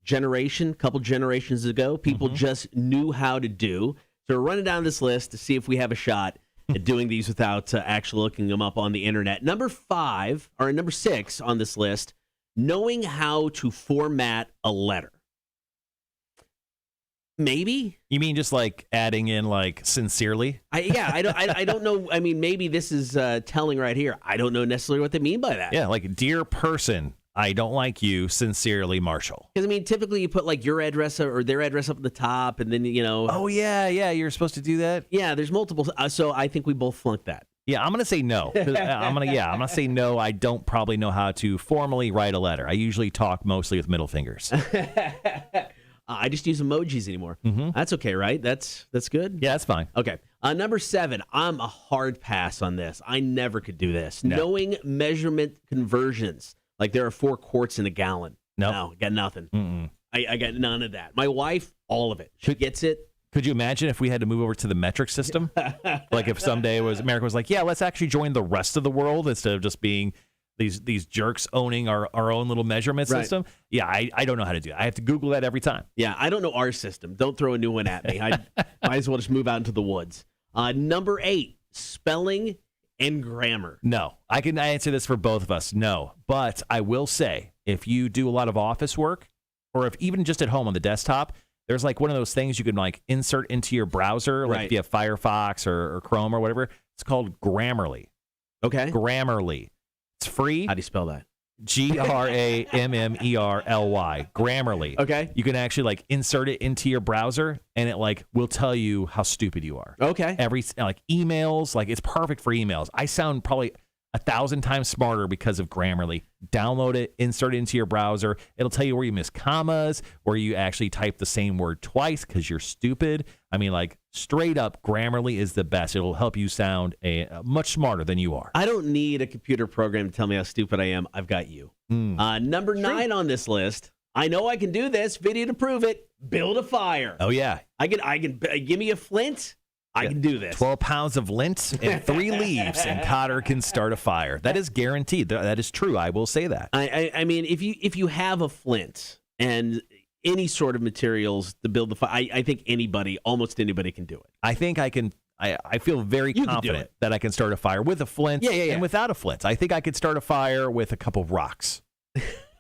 couple generations ago, people just knew how to do. So we're running down this list to see if we have a shot at doing these without actually looking them up on the internet. Number 6 on this list, knowing how to format a letter. Maybe. You mean just like adding in like sincerely? I don't know. I mean, maybe this is telling right here. I don't know necessarily what they mean by that. Yeah, like dear person, I don't like you. Sincerely, Marshall. Because I mean, typically you put like your address or their address up at the top, and then Oh yeah, you're supposed to do that. Yeah, there's multiple. So I think we both flunked that. Yeah, I'm gonna say no. I'm gonna say no. I don't probably know how to formally write a letter. I usually talk mostly with middle fingers. I just use emojis anymore. That's okay, right? That's good? Yeah, that's fine. Okay. Number 7, I'm a hard pass on this. I never could do this. No. Knowing measurement conversions. Like there are 4 quarts in a gallon. Nope. No, got nothing. Mm-mm. I got none of that. My wife, all of it. She gets it. Could you imagine if we had to move over to the metric system? Like if someday America was like, yeah, let's actually join the rest of the world instead of just being these jerks owning our own little measurement system. Yeah, I don't know how to do it. I have to Google that every time. Yeah, I don't know our system. Don't throw a new one at me. I might as well just move out into the woods. Number 8, spelling and grammar. No, I can answer this for both of us. No, but I will say if you do a lot of office work or if even just at home on the desktop, there's like one of those things you can like insert into your browser, like if you have Firefox or Chrome or whatever. It's called Grammarly. Okay. Grammarly. It's free. How do you spell that? Grammerly. Grammarly. Okay. You can actually like insert it into your browser and it like will tell you how stupid you are. Okay. Every like emails, like it's perfect for emails. I sound probably 1,000 times smarter because of Grammarly. Download it, insert it into your browser. It'll tell you where you miss commas, where you actually type the same word twice because you're stupid. I mean, like straight up, Grammarly is the best. It'll help you sound much smarter than you are. I don't need a computer program to tell me how stupid I am. I've got you. Number 9 on this list. I know I can do this. Video to prove it. Build a fire. Oh yeah, I can. Give me a flint. I can do this. 12 pounds of lint and 3 leaves, and Cotter can start a fire. That is guaranteed. That is true. I will say that. I mean, if you have a flint and any sort of materials to build the fire, I think almost anybody can do it. I think I can. I feel very confident that I can start a fire with a flint and without a flint. I think I could start a fire with a couple of rocks.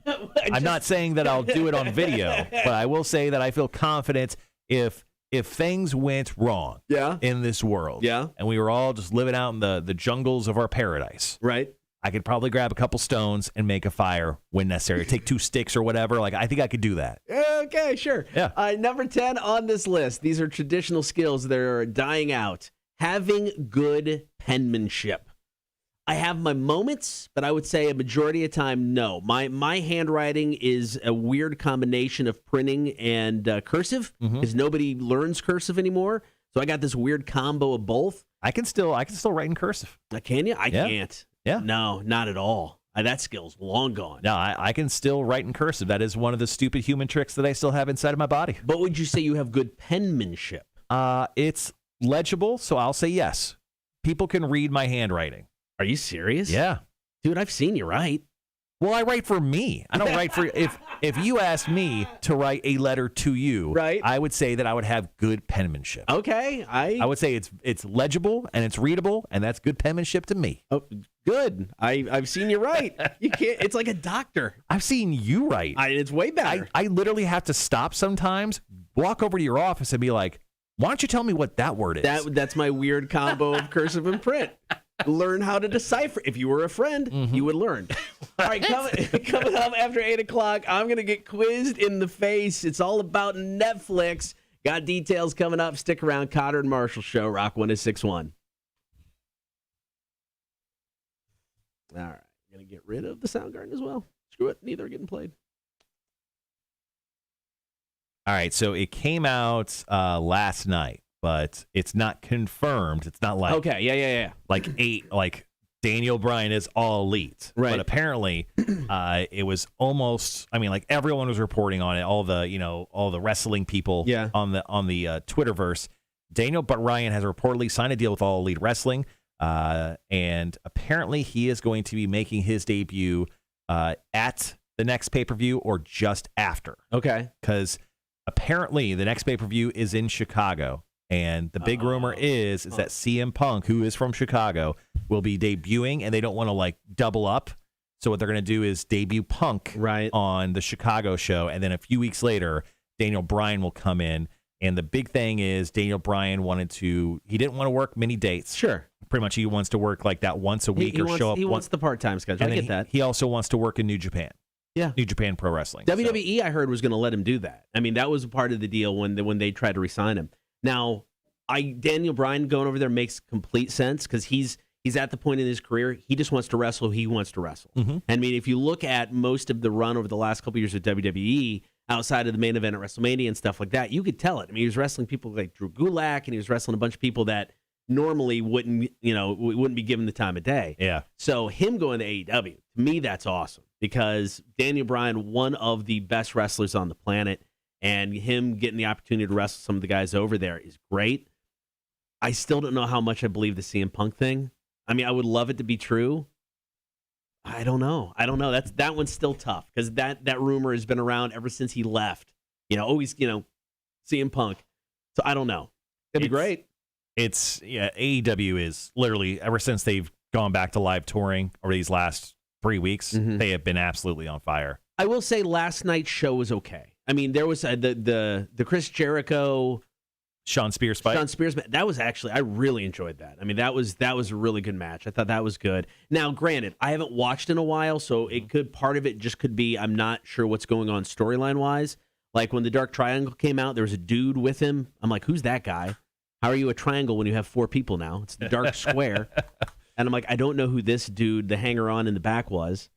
I'm not saying that I'll do it on video, but I will say that I feel confident if things went wrong in this world and we were all just living out in the jungles of our paradise, right? I could probably grab a couple stones and make a fire when necessary. Take 2 sticks or whatever. Like, I think I could do that. Okay, sure. Yeah. Number 10 on this list. These are traditional skills that are dying out. Having good penmanship. I have my moments, but I would say a majority of time, no. My handwriting is a weird combination of printing and cursive because nobody learns cursive anymore. So I got this weird combo of both. I can still write in cursive. Can you? I can't. Yeah. No, not at all. That skill's long gone. No, I can still write in cursive. That is one of the stupid human tricks that I still have inside of my body. But would you say you have good penmanship? It's legible, so I'll say yes. People can read my handwriting. Are you serious? Yeah. Dude, I've seen you write. Well, I write for me. I don't write for if you asked me to write a letter to you, right, I would say that I would have good penmanship. Okay. I would say it's legible and it's readable, and that's good penmanship to me. Oh, good. I've seen you write. You can't. It's like a doctor. I've seen you write. It's way better. I literally have to stop sometimes, walk over to your office, and be like, "Why don't you tell me what that word is?" That's my weird combo of cursive and print. Learn how to decipher. If you were a friend, you would learn. All right, coming up after 8 o'clock, I'm going to get quizzed in the face. It's all about Netflix. Got details coming up. Stick around. Cotter and Marshall Show, Rock 106.1. All right, going to get rid of the Soundgarden as well. Screw it. Neither are getting played. All right, so it came out last night, but it's not confirmed. It's not like yeah. Like Daniel Bryan is all elite, right? But apparently, it was almost. I mean, like everyone was reporting on it. All the wrestling people, on the Twitterverse. Daniel Bryan has reportedly signed a deal with All Elite Wrestling, and apparently he is going to be making his debut at the next pay-per-view or just after. Okay. Because apparently the next pay-per-view is in Chicago. And the big rumor is that CM Punk, who is from Chicago, will be debuting, and they don't want to like double up. So what they're going to do is debut Punk on the Chicago show, and then a few weeks later, Daniel Bryan will come in. And the big thing is Daniel Bryan he didn't want to work many dates. Sure. Pretty much he wants to work like that once a week show up. He wants the part-time schedule. I get that. He also wants to work in New Japan. Yeah. New Japan Pro Wrestling. WWE, I heard, was going to let him do that. I mean, that was a part of the deal when they tried to re-sign him. Now, Daniel Bryan going over there makes complete sense because he's at the point in his career, he just wants to wrestle who he wants to wrestle. Mm-hmm. I mean, if you look at most of the run over the last couple of years of WWE, outside of the main event at WrestleMania and stuff like that, you could tell it. I mean, he was wrestling people like Drew Gulak, and he was wrestling a bunch of people that normally wouldn't be given the time of day. Yeah. So him going to AEW, to me, that's awesome because Daniel Bryan, one of the best wrestlers on the planet, and him getting the opportunity to wrestle some of the guys over there is great. I still don't know how much I believe the CM Punk thing. I mean, I would love it to be true. I don't know. That one's still tough because that rumor has been around ever since he left. Always, CM Punk. So I don't know. It'd be great. AEW is literally, ever since they've gone back to live touring over these last 3 weeks, they have been absolutely on fire. I will say last night's show was okay. I mean, there was the Chris Jericho, Sean Spears fight. That was actually, I really enjoyed that. I mean, that was a really good match. I thought that was good. Now, granted, I haven't watched in a while, so part of it just could be I'm not sure what's going on storyline wise. Like when the Dark Triangle came out, there was a dude with him. I'm like, who's that guy? How are you a triangle when you have 4 people now? It's the Dark Square. And I'm like, I don't know who this dude, the hanger-on in the back was.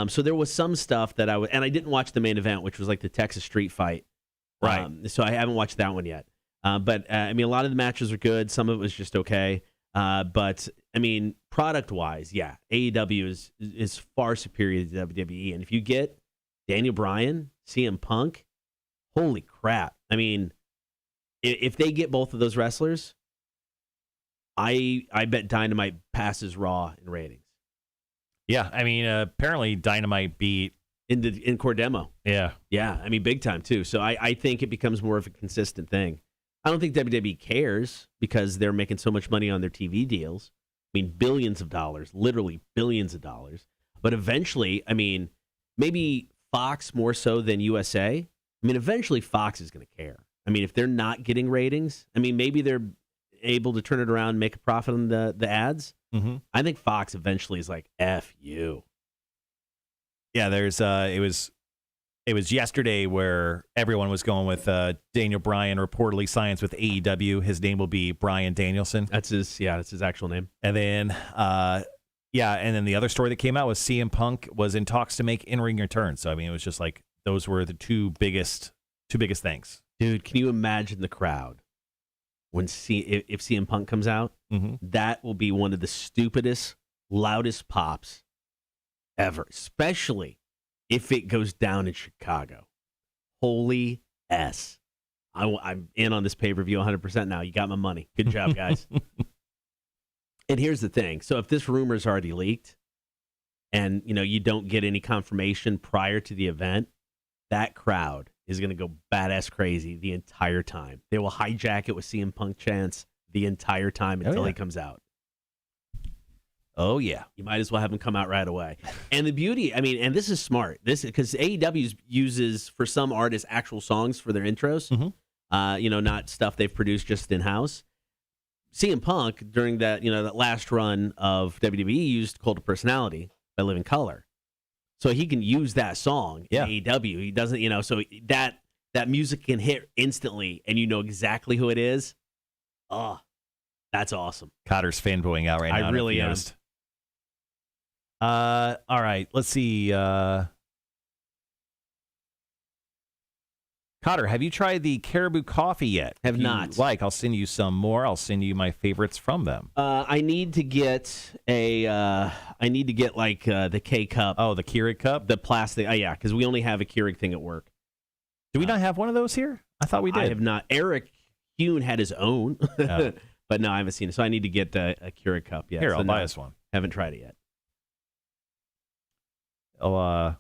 So there was some stuff that and I didn't watch the main event, which was like the Texas Street Fight. Right. So I haven't watched that one yet. But I mean, a lot of the matches are good. Some of it was just okay. But I mean, product-wise, yeah, AEW is far superior to WWE. And if you get Daniel Bryan, CM Punk, holy crap! I mean, if they get both of those wrestlers, I bet Dynamite passes Raw in ratings. Yeah, I mean, apparently Dynamite beat in core demo. Yeah, I mean, big time too. So I think it becomes more of a consistent thing. I don't think WWE cares because they're making so much money on their TV deals. I mean, billions of dollars, literally billions of dollars. But eventually, I mean, maybe Fox more so than USA. I mean, eventually Fox is going to care. I mean, if they're not getting ratings, I mean, maybe they're able to turn it around and make a profit on the ads. Mm-hmm. I think Fox eventually is like, F you. Yeah, there's it was yesterday where everyone was going with Daniel Bryan reportedly signs with AEW. His name will be Bryan Danielson. That's his actual name. And then and then the other story that came out was CM Punk was in talks to make in-ring return. So I mean, it was just like those were the two biggest things. Dude, can you imagine the crowd when if CM Punk comes out? Mm-hmm. That will be one of the stupidest, loudest pops ever, especially if it goes down in Chicago. Holy S. I'm in on this pay-per-view 100% now. You got my money. Good job, guys. And here's the thing. So if this rumor is already leaked and, you don't get any confirmation prior to the event, that crowd is going to go badass crazy the entire time. They will hijack it with CM Punk chants the entire time until he comes out. Oh, yeah. You might as well have him come out right away. And the beauty, I mean, and this is smart. Because AEW uses, for some artists, actual songs for their intros. Mm-hmm. Not stuff they've produced just in-house. CM Punk, during that, that last run of WWE, used Cult of Personality by Living Colour. So he can use that song in AEW. He doesn't, so that music can hit instantly, and you know exactly who it is. Oh, that's awesome. Cotter's fanboying out right now. I really am. All right, let's see. Cotter, have you tried the Caribou Coffee yet? Have not. I'll send you some more. I'll send you my favorites from them. I need to get the K cup. Oh, the Keurig cup? The plastic. Oh, yeah, because we only have a Keurig thing at work. Do we not have one of those here? I thought we did. I have not. Eric Hune had his own, but no, I haven't seen it. So I need to get a Keurig cup. Yeah, Here, I'll buy us one. Haven't tried it yet. I'll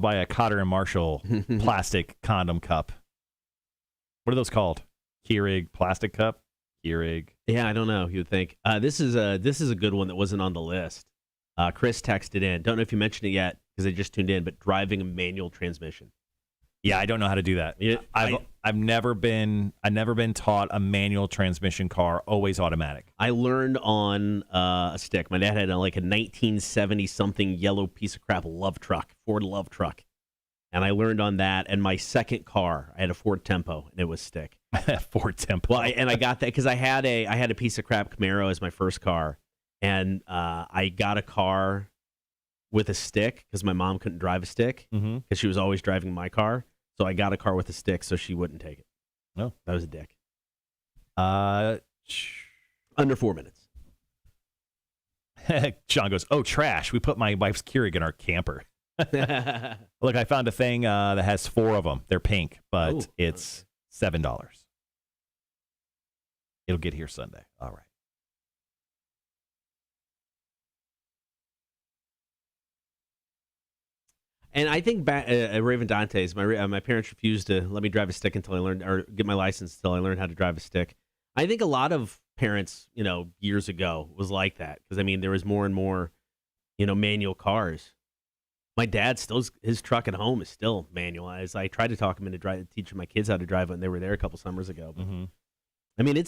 buy a Cotter and Marshall plastic condom cup. What are those called? Keurig plastic cup? Keurig. Yeah, I don't know. You would think. This is a good one that wasn't on the list. Chris texted in. Don't know if you mentioned it yet because they just tuned in, but driving a manual transmission. Yeah, I don't know how to do that. I've never been taught a manual transmission car, always automatic. I learned on a stick. My dad had like a 1970 something yellow piece of crap Ford Love truck. And I learned on that. And my second car, I had a Ford Tempo, and it was stick. Ford Tempo. Well, and I got that because I had a piece of crap Camaro as my first car, and I got a car with a stick because my mom couldn't drive a stick because she was always driving my car. So I got a car with a stick so she wouldn't take it. No, that was a dick. Under 4 minutes. John goes, "Oh, trash! We put my wife's Keurig in our camper." Look, I found a thing that has 4 of them. They're pink, but it's $7. It'll get here Sunday. All right. And I think back at Raven Dante's, my parents refused to let me drive a stick until I learned, or get my license until I learned how to drive a stick. I think a lot of parents, years ago was like that because I mean there was more and more, manual cars. My dad his truck at home is still manual. As I tried to talk him into teaching my kids how to drive when they were there a couple summers ago. But, I mean, it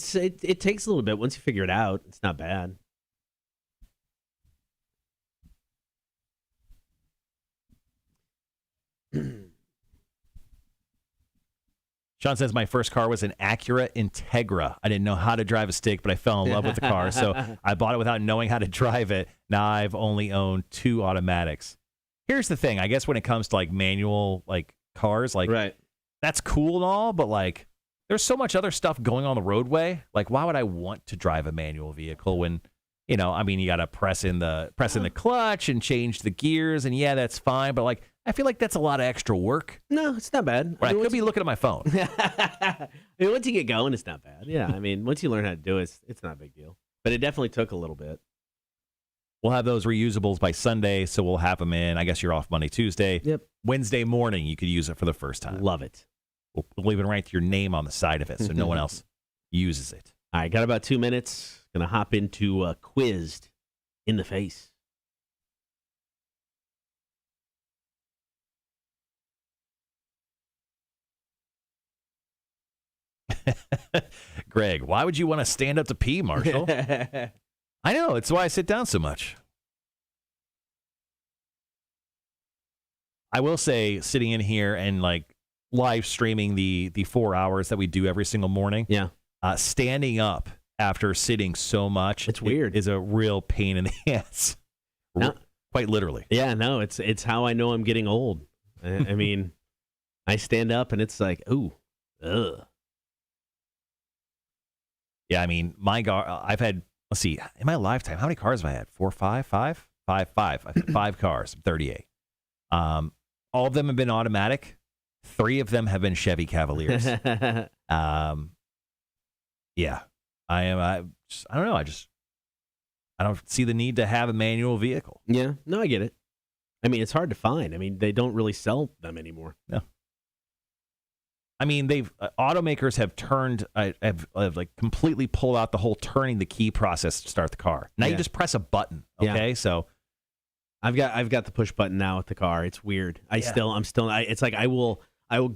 takes a little bit once you figure it out. It's not bad. Sean says, my first car was an Acura Integra. I didn't know how to drive a stick, but I fell in love with the car. So I bought it without knowing how to drive it. Now I've only owned 2 automatics. Here's the thing. I guess when it comes to like manual cars, right. That's cool and all, but there's so much other stuff going on the roadway. Like, why would I want to drive a manual vehicle when, you got to press in the clutch and change the gears, and yeah, that's fine. But I feel like that's a lot of extra work. No, it's not bad. I could be looking at my phone. I mean, once you get going, it's not bad. Yeah, I mean, once you learn how to do it, it's not a big deal. But it definitely took a little bit. We'll have those reusables by Sunday, so we'll have them in. I guess you're off Monday, Tuesday. Yep. Wednesday morning, you could use it for the first time. Love it. We'll even write your name on the side of it so no one else uses it. All right, got about 2 minutes. Going to hop into Quizzed in the Face. Greg, why would you want to stand up to pee, Marshall? I know. It's why I sit down so much. I will say, sitting in here and live streaming the 4 hours that we do every single morning. Yeah. Standing up after sitting so much. It's weird. Is a real pain in the ass. No. Quite literally. Yeah, no, it's how I know I'm getting old. I mean, I stand up and it's like, ooh, ugh. Yeah, I mean, I've had, let's see, in my lifetime, how many cars have I had? 4, 5? 5? 5. I've had 5 cars. I'm 38. All of them have been automatic. 3 of them have been Chevy Cavaliers. Yeah, I don't know. I don't see the need to have a manual vehicle. Yeah, no, I get it. I mean, it's hard to find. I mean, they don't really sell them anymore. No. I mean, automakers have turned, have completely pulled out the whole turning the key process to start the car. Now you just press a button. Okay, so I've got the push button now with the car. It's weird. It's like I'll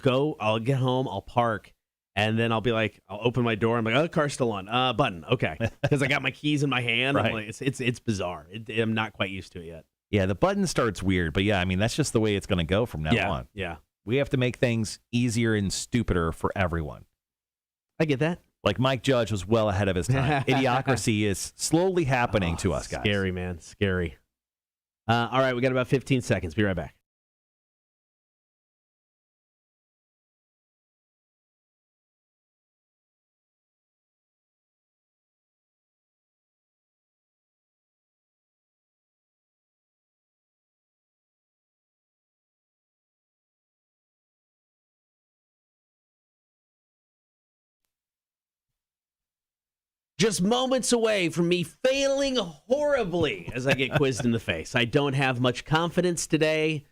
get home, I'll park, and then I'll be like, I'll open my door. I'm like, oh, the car's still on. Button, okay, because I got my keys in my hand. Right. I'm like, it's bizarre. I'm not quite used to it yet. Yeah, the button starts weird, but yeah, I mean that's just the way it's going to go from now on. Yeah. We have to make things easier and stupider for everyone. I get that. Like Mike Judge was well ahead of his time. Idiocracy is slowly happening to us, guys. Scary, man. Scary. All right, we got about 15 seconds. Be right back. Just moments away from me failing horribly as I get quizzed in the face. I don't have much confidence today.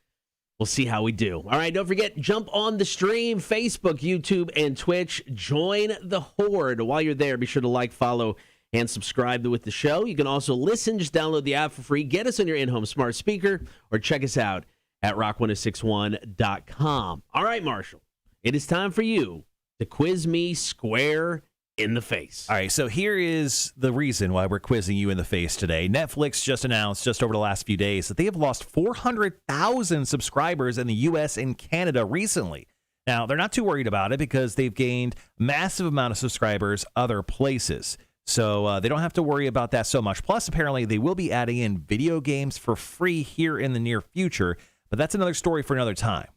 We'll see how we do. All right, don't forget, jump on the stream, Facebook, YouTube, and Twitch. Join the horde. While you're there, be sure to like, follow, and subscribe with the show. You can also listen. Just download the app for free. Get us on your in-home smart speaker, or check us out at rock1061.com. All right, Marshall, it is time for you to quiz me square in the face. All right, so here is the reason why we're quizzing you in the face today. Netflix just announced just over the last few days that they have lost 400,000 subscribers in the U.S. and Canada recently. Now, they're not too worried about it because they've gained massive amount of subscribers other places. So they don't have to worry about that so much. Plus, apparently, they will be adding in video games for free here in the near future. But that's another story for another time.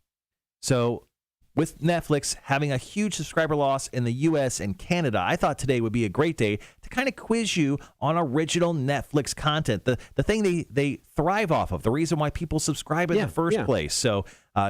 So with Netflix having a huge subscriber loss in the U.S. and Canada, I thought today would be a great day to kind of quiz you on original Netflix content, the thing they thrive off of, the reason why people subscribe in the first place. So,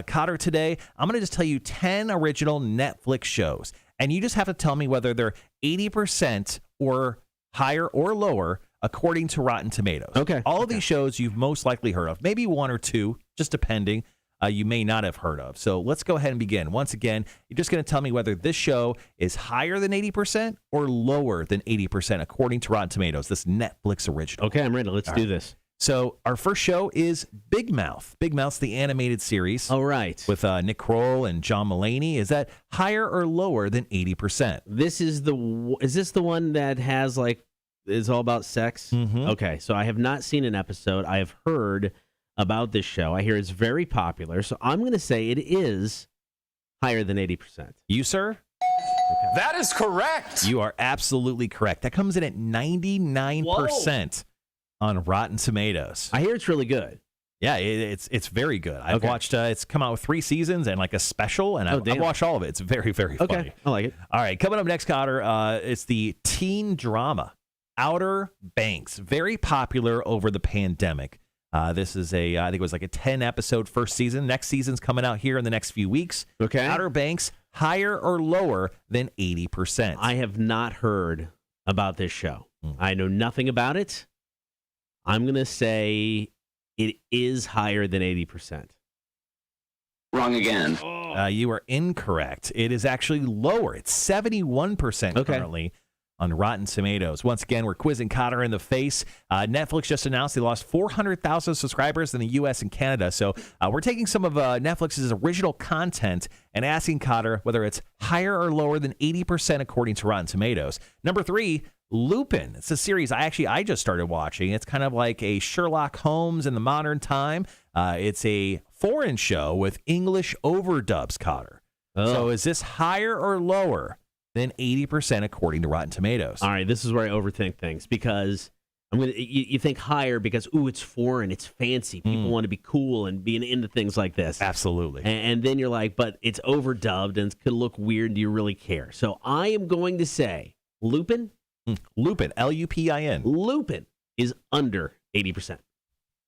Cotter, today, I'm going to just tell you 10 original Netflix shows, and you just have to tell me whether they're 80% or higher or lower according to Rotten Tomatoes. Okay. All of these shows you've most likely heard of, maybe one or two, just depending. You may not have heard of. So let's go ahead and begin. Once again, you're just going to tell me whether this show is higher than 80% or lower than 80% according to Rotten Tomatoes, this Netflix original. Okay, I'm ready. Let's do this. So our first show is Big Mouth. Big Mouth's the animated series. All right. With Nick Kroll and John Mulaney. Is that higher or lower than 80%? Is this the one that has is all about sex? Mm-hmm. Okay, so I have not seen an episode. I have heard about this show. I hear it's very popular, so I'm going to say it is higher than 80%. You, sir? Okay. That is correct. You are absolutely correct. That comes in at 99% on Rotten Tomatoes. I hear it's really good. Yeah, it's very good. I've watched, it's come out with 3 seasons and like a special, and I've watched all of it. It's very, very funny. I like it. All right, coming up next, Cotter, it's the teen drama, Outer Banks. Very popular over the pandemic. This is I think it was like a 10-episode first season. Next season's coming out here in the next few weeks. Okay. Outer Banks, higher or lower than 80%? I have not heard about this show. I know nothing about it. I'm going to say it is higher than 80%. Wrong again. You are incorrect. It is actually lower. It's 71% currently on Rotten Tomatoes. Once again, we're quizzing Cotter in the face. Netflix just announced they lost 400,000 subscribers in the U.S. and Canada. So we're taking some of Netflix's original content and asking Cotter whether it's higher or lower than 80% according to Rotten Tomatoes. Number 3, Lupin. It's a series I just started watching. It's kind of like a Sherlock Holmes in the modern time. It's a foreign show with English overdubs, Cotter. So is this higher or lower than 80% according to Rotten Tomatoes? All right, this is where I overthink things because you think higher because it's foreign, it's fancy, people want to be cool and being into things like this. Absolutely. And then you're like, but it's overdubbed and it's gonna look weird. Do you really care? So I am going to say Lupin. Lupin, Lupin. Lupin is under 80%.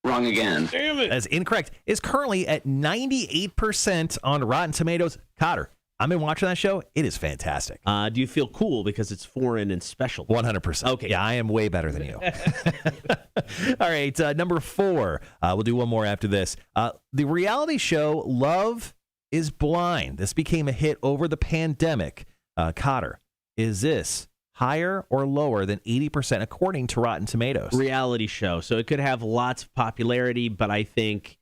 Wrong again. Damn it. That's incorrect. Is currently at 98% on Rotten Tomatoes. Cotter, I've been watching that show. It is fantastic. Do you feel cool because it's foreign and special? 100%. Okay. Yeah, I am way better than you. All right, number 4. We'll do one more after this. The reality show Love is Blind. This became a hit over the pandemic. Cotter, is this higher or lower than 80% according to Rotten Tomatoes? Reality show. So it could have lots of popularity, but I think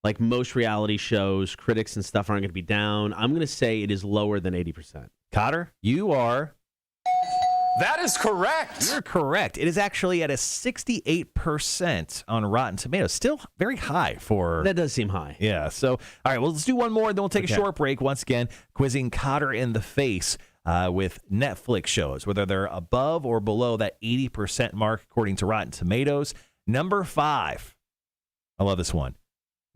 like most reality shows, critics and stuff aren't going to be down. I'm going to say it is lower than 80%. Cotter, you are... That is correct. You're correct. It is actually at a 68% on Rotten Tomatoes. Still very high for... That does seem high. Yeah. So, all right, well, let's do one more, then we'll take a short break. Once again, quizzing Cotter in the face with Netflix shows, whether they're above or below that 80% mark according to Rotten Tomatoes. Number 5. I love this one.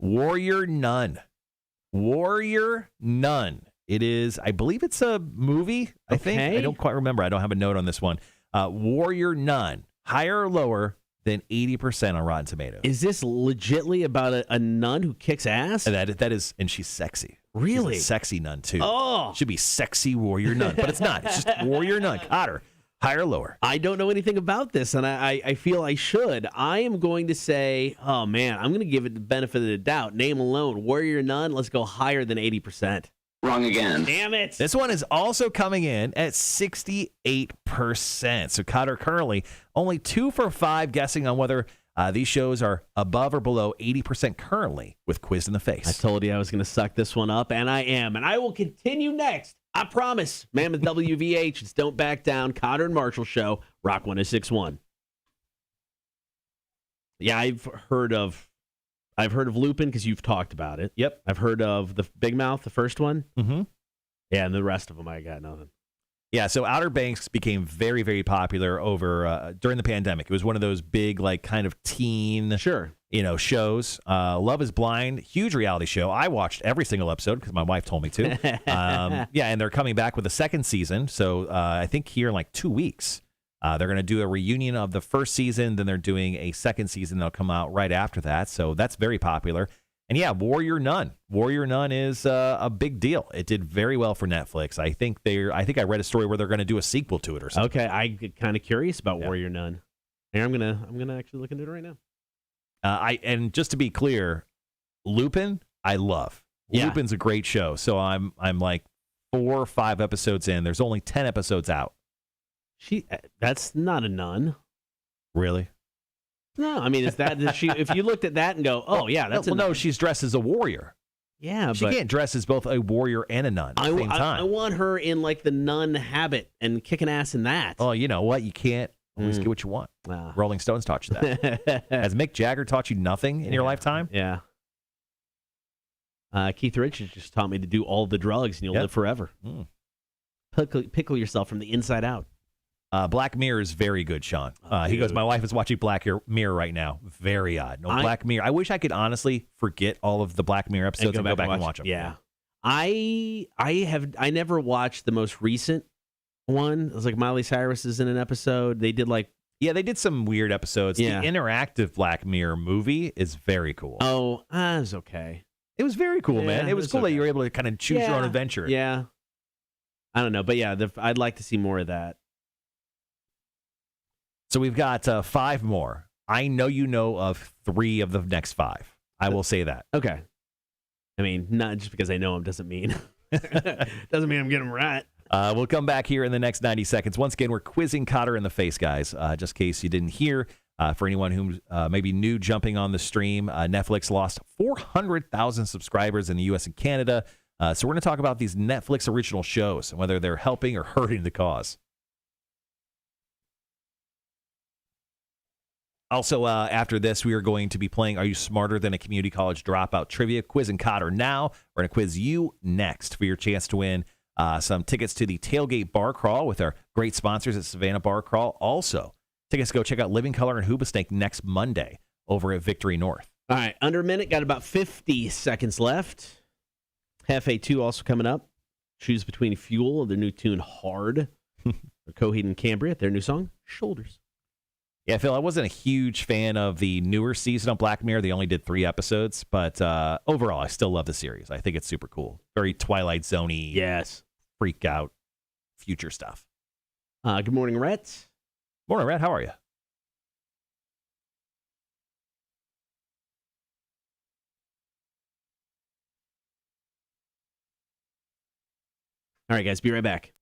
Warrior Nun. Warrior Nun. It is, I believe it's a movie, I think. I don't quite remember. I don't have a note on this one. Warrior Nun. Higher or lower than 80% on Rotten Tomatoes. Is this legitly about a nun who kicks ass? That is, and she's sexy. Really? She's a sexy nun, too. Oh. Should be sexy warrior nun, but it's not. It's just warrior nun. Cotter, Higher or lower? I don't know anything about this, and I feel I should. I am going to say, oh, man, I'm going to give it the benefit of the doubt. Name alone, Warrior Nun, let's go higher than 80%. Wrong again. Damn it. This one is also coming in at 68%. So Cotter currently only 2 for 5 guessing on whether these shows are above or below 80% currently with Quiz in the Face. I told you I was going to suck this one up, and I am. And I will continue next. I promise. Mammoth WVH, it's Don't Back Down, Cotter and Marshall Show, Rock 106.1. Yeah, I've heard of Lupin because you've talked about it. Yep. I've heard of the Big Mouth, the first one. Mm-hmm. Yeah, and the rest of them, I got nothing. Yeah, so Outer Banks became very, very popular over during the pandemic. It was one of those big, like, kind of teen, shows. Love is Blind, huge reality show. I watched every single episode because my wife told me to. And they're coming back with a second season. So I think here in like 2 weeks, they're going to do a reunion of the first season. Then they're doing a second season that'll come out right after that. So that's very popular. And yeah, Warrior Nun. Warrior Nun is a big deal. It did very well for Netflix. I think I read a story where they're going to do a sequel to it or something. Okay, I'm kind of curious about Warrior Nun. And I'm gonna actually look into it right now. And just to be clear, Lupin, I love. Yeah. Lupin's a great show. So I'm like 4 or 5 episodes in. There's only 10 episodes out. That's not a nun. Really? No, I mean, if you looked at that and go, oh yeah, that's no, she's dressed as a warrior. Yeah, she can't dress as both a warrior and a nun at the same time. I want her in like the nun habit and kicking ass in that. Oh, you know what? You can't always get what you want. Rolling Stones taught you that. Has Mick Jagger taught you nothing in your lifetime? Yeah. Keith Richards just taught me to do all the drugs and you'll live forever. Pickle yourself from the inside out. Black Mirror is very good, Sean. He goes, my wife is watching Black Mirror right now. Very odd. Black Mirror. I wish I could honestly forget all of the Black Mirror episodes and go back and watch them. Yeah. I never watched the most recent one. It was like Miley Cyrus is in an episode. They did they did some weird episodes. Yeah. The interactive Black Mirror movie is very cool. Oh, it was okay. It was very cool, man. It was cool that you were able to kind of choose your own adventure. Yeah. I don't know, but yeah, I'd like to see more of that. So we've got 5 more. I know you know of 3 of the next 5. I will say that. Okay. I mean, not just because I know them doesn't mean I'm getting them right. We'll come back here in the next 90 seconds. Once again, we're quizzing Cotter in the Face, guys. Just in case you didn't hear, for anyone who maybe new jumping on the stream, Netflix lost 400,000 subscribers in the U.S. and Canada. So we're going to talk about these Netflix original shows and whether they're helping or hurting the cause. Also, after this, we are going to be playing Are You Smarter Than a Community College Dropout Trivia? Quiz and Cotter now. We're going to quiz you next for your chance to win some tickets to the Tailgate Bar Crawl with our great sponsors at Savannah Bar Crawl. Also, tickets to go check out Living Colour and Hoobstank next Monday over at Victory North. All right, under a minute, got about 50 seconds left. Jeffe 2 also coming up. Choose between Fuel, their new tune, Hard. Coheed and Cambria, their new song, Shoulders. Yeah, Phil, I wasn't a huge fan of the newer season of Black Mirror. They only did 3 episodes, but overall, I still love the series. I think it's super cool. Very Twilight Zone-y. Yes. Freak out future stuff. Good morning, Rhett. Morning, Rhett. How are you? All right, guys, be right back.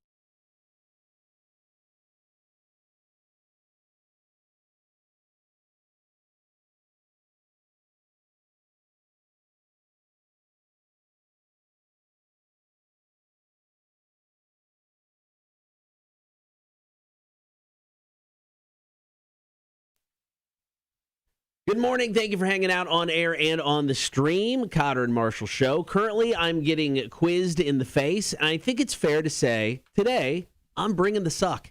Good morning. Thank you for hanging out on air and on the stream. Cotter and Marshall Show. Currently, I'm getting quizzed in the face. And I think it's fair to say today I'm bringing the suck.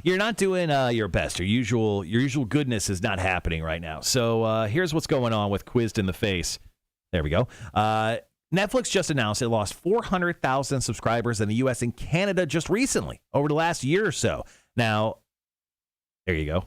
You're not doing your best. Your usual goodness is not happening right now. So here's what's going on with Quizzed in the Face. There we go. Netflix just announced it lost 400,000 subscribers in the U.S. and Canada just recently, over the last year or so. Now, there you go.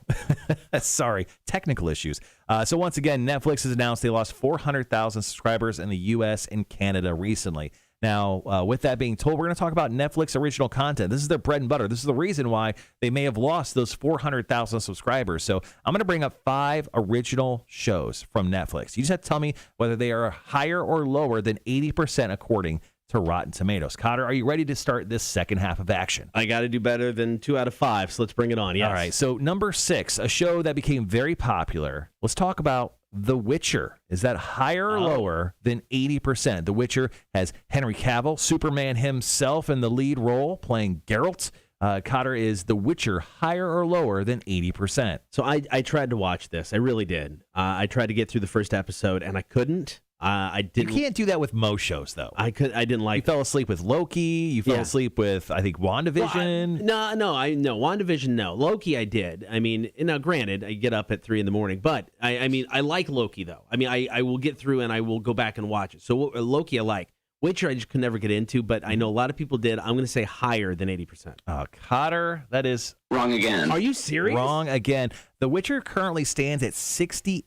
Sorry, technical issues. So once again, Netflix has announced they lost 400,000 subscribers in the U.S. and Canada recently. Now, with that being told, we're going to talk about Netflix original content. This is their bread and butter. This is the reason why they may have lost those 400,000 subscribers. So I'm going to bring up 5 original shows from Netflix. You just have to tell me whether they are higher or lower than 80% according to Rotten Tomatoes. Cotter, are you ready to start this second half of action? I got to do better than 2 out of 5, so let's bring it on. Yes. All right, so number 6, a show that became very popular. Let's talk about The Witcher. Is that higher or lower than 80%? The Witcher has Henry Cavill, Superman himself, in the lead role playing Geralt. Cotter, is The Witcher higher or lower than 80%? So I tried to watch this. I really did. I tried to get through the first episode, and I couldn't. I didn't. You can't do that with most shows, though. I didn't like. You fell asleep with Loki. You fell asleep with, I think, WandaVision. Well, no. WandaVision, no. Loki, I did. I mean, now granted, I get up at 3 a.m, but I mean, I like Loki though. I mean, I will get through and I will go back and watch it. So Loki, I like. Witcher, I just could never get into, but I know a lot of people did. I'm going to say higher than 80%. Cotter, that is Wrong again. Are you serious? wrong again. The Witcher currently stands at 68%.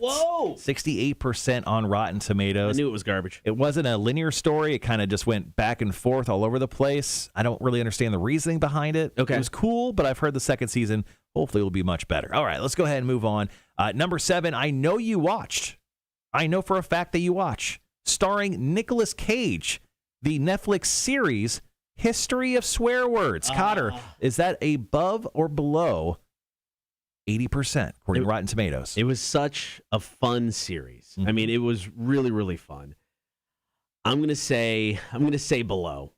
Whoa! 68% on Rotten I Tomatoes. knew it was garbage. It wasn't a linear story. It kind of just went back and forth all over the place. I don't really understand the reasoning behind it. Okay. It was cool, but I've heard the second season hopefully will be much better. All right, let's go ahead and move on. Number 7, I know you watched. I know for a fact that you watch. Starring Nicolas Cage, the Netflix series History of Swear Words. Cotter, is that above or below 80% according to Rotten Tomatoes? It was such a fun series. I mean, it was really, really fun. I'm gonna say below.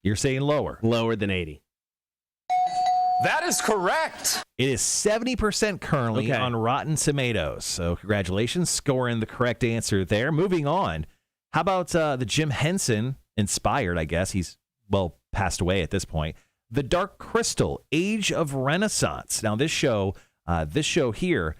You're saying lower. Lower than 80. That is correct. It is 70% currently on Rotten Tomatoes. So congratulations, scoring the correct answer there. Moving on. How about the Jim Henson inspired, I guess. He's, well, passed away at this point. The Dark Crystal, Age of Renaissance. Now, this show here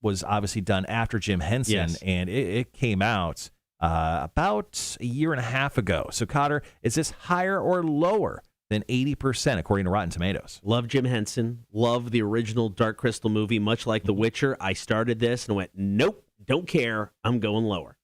was obviously done after Jim Henson, Yes. and it came out about a year and a half ago. So, Cotter, is this higher or lower than 80% according to Rotten Tomatoes? Love Jim Henson. Love the original Dark Crystal movie. Much like The Witcher, I started this and went, nope, don't care. I'm going lower.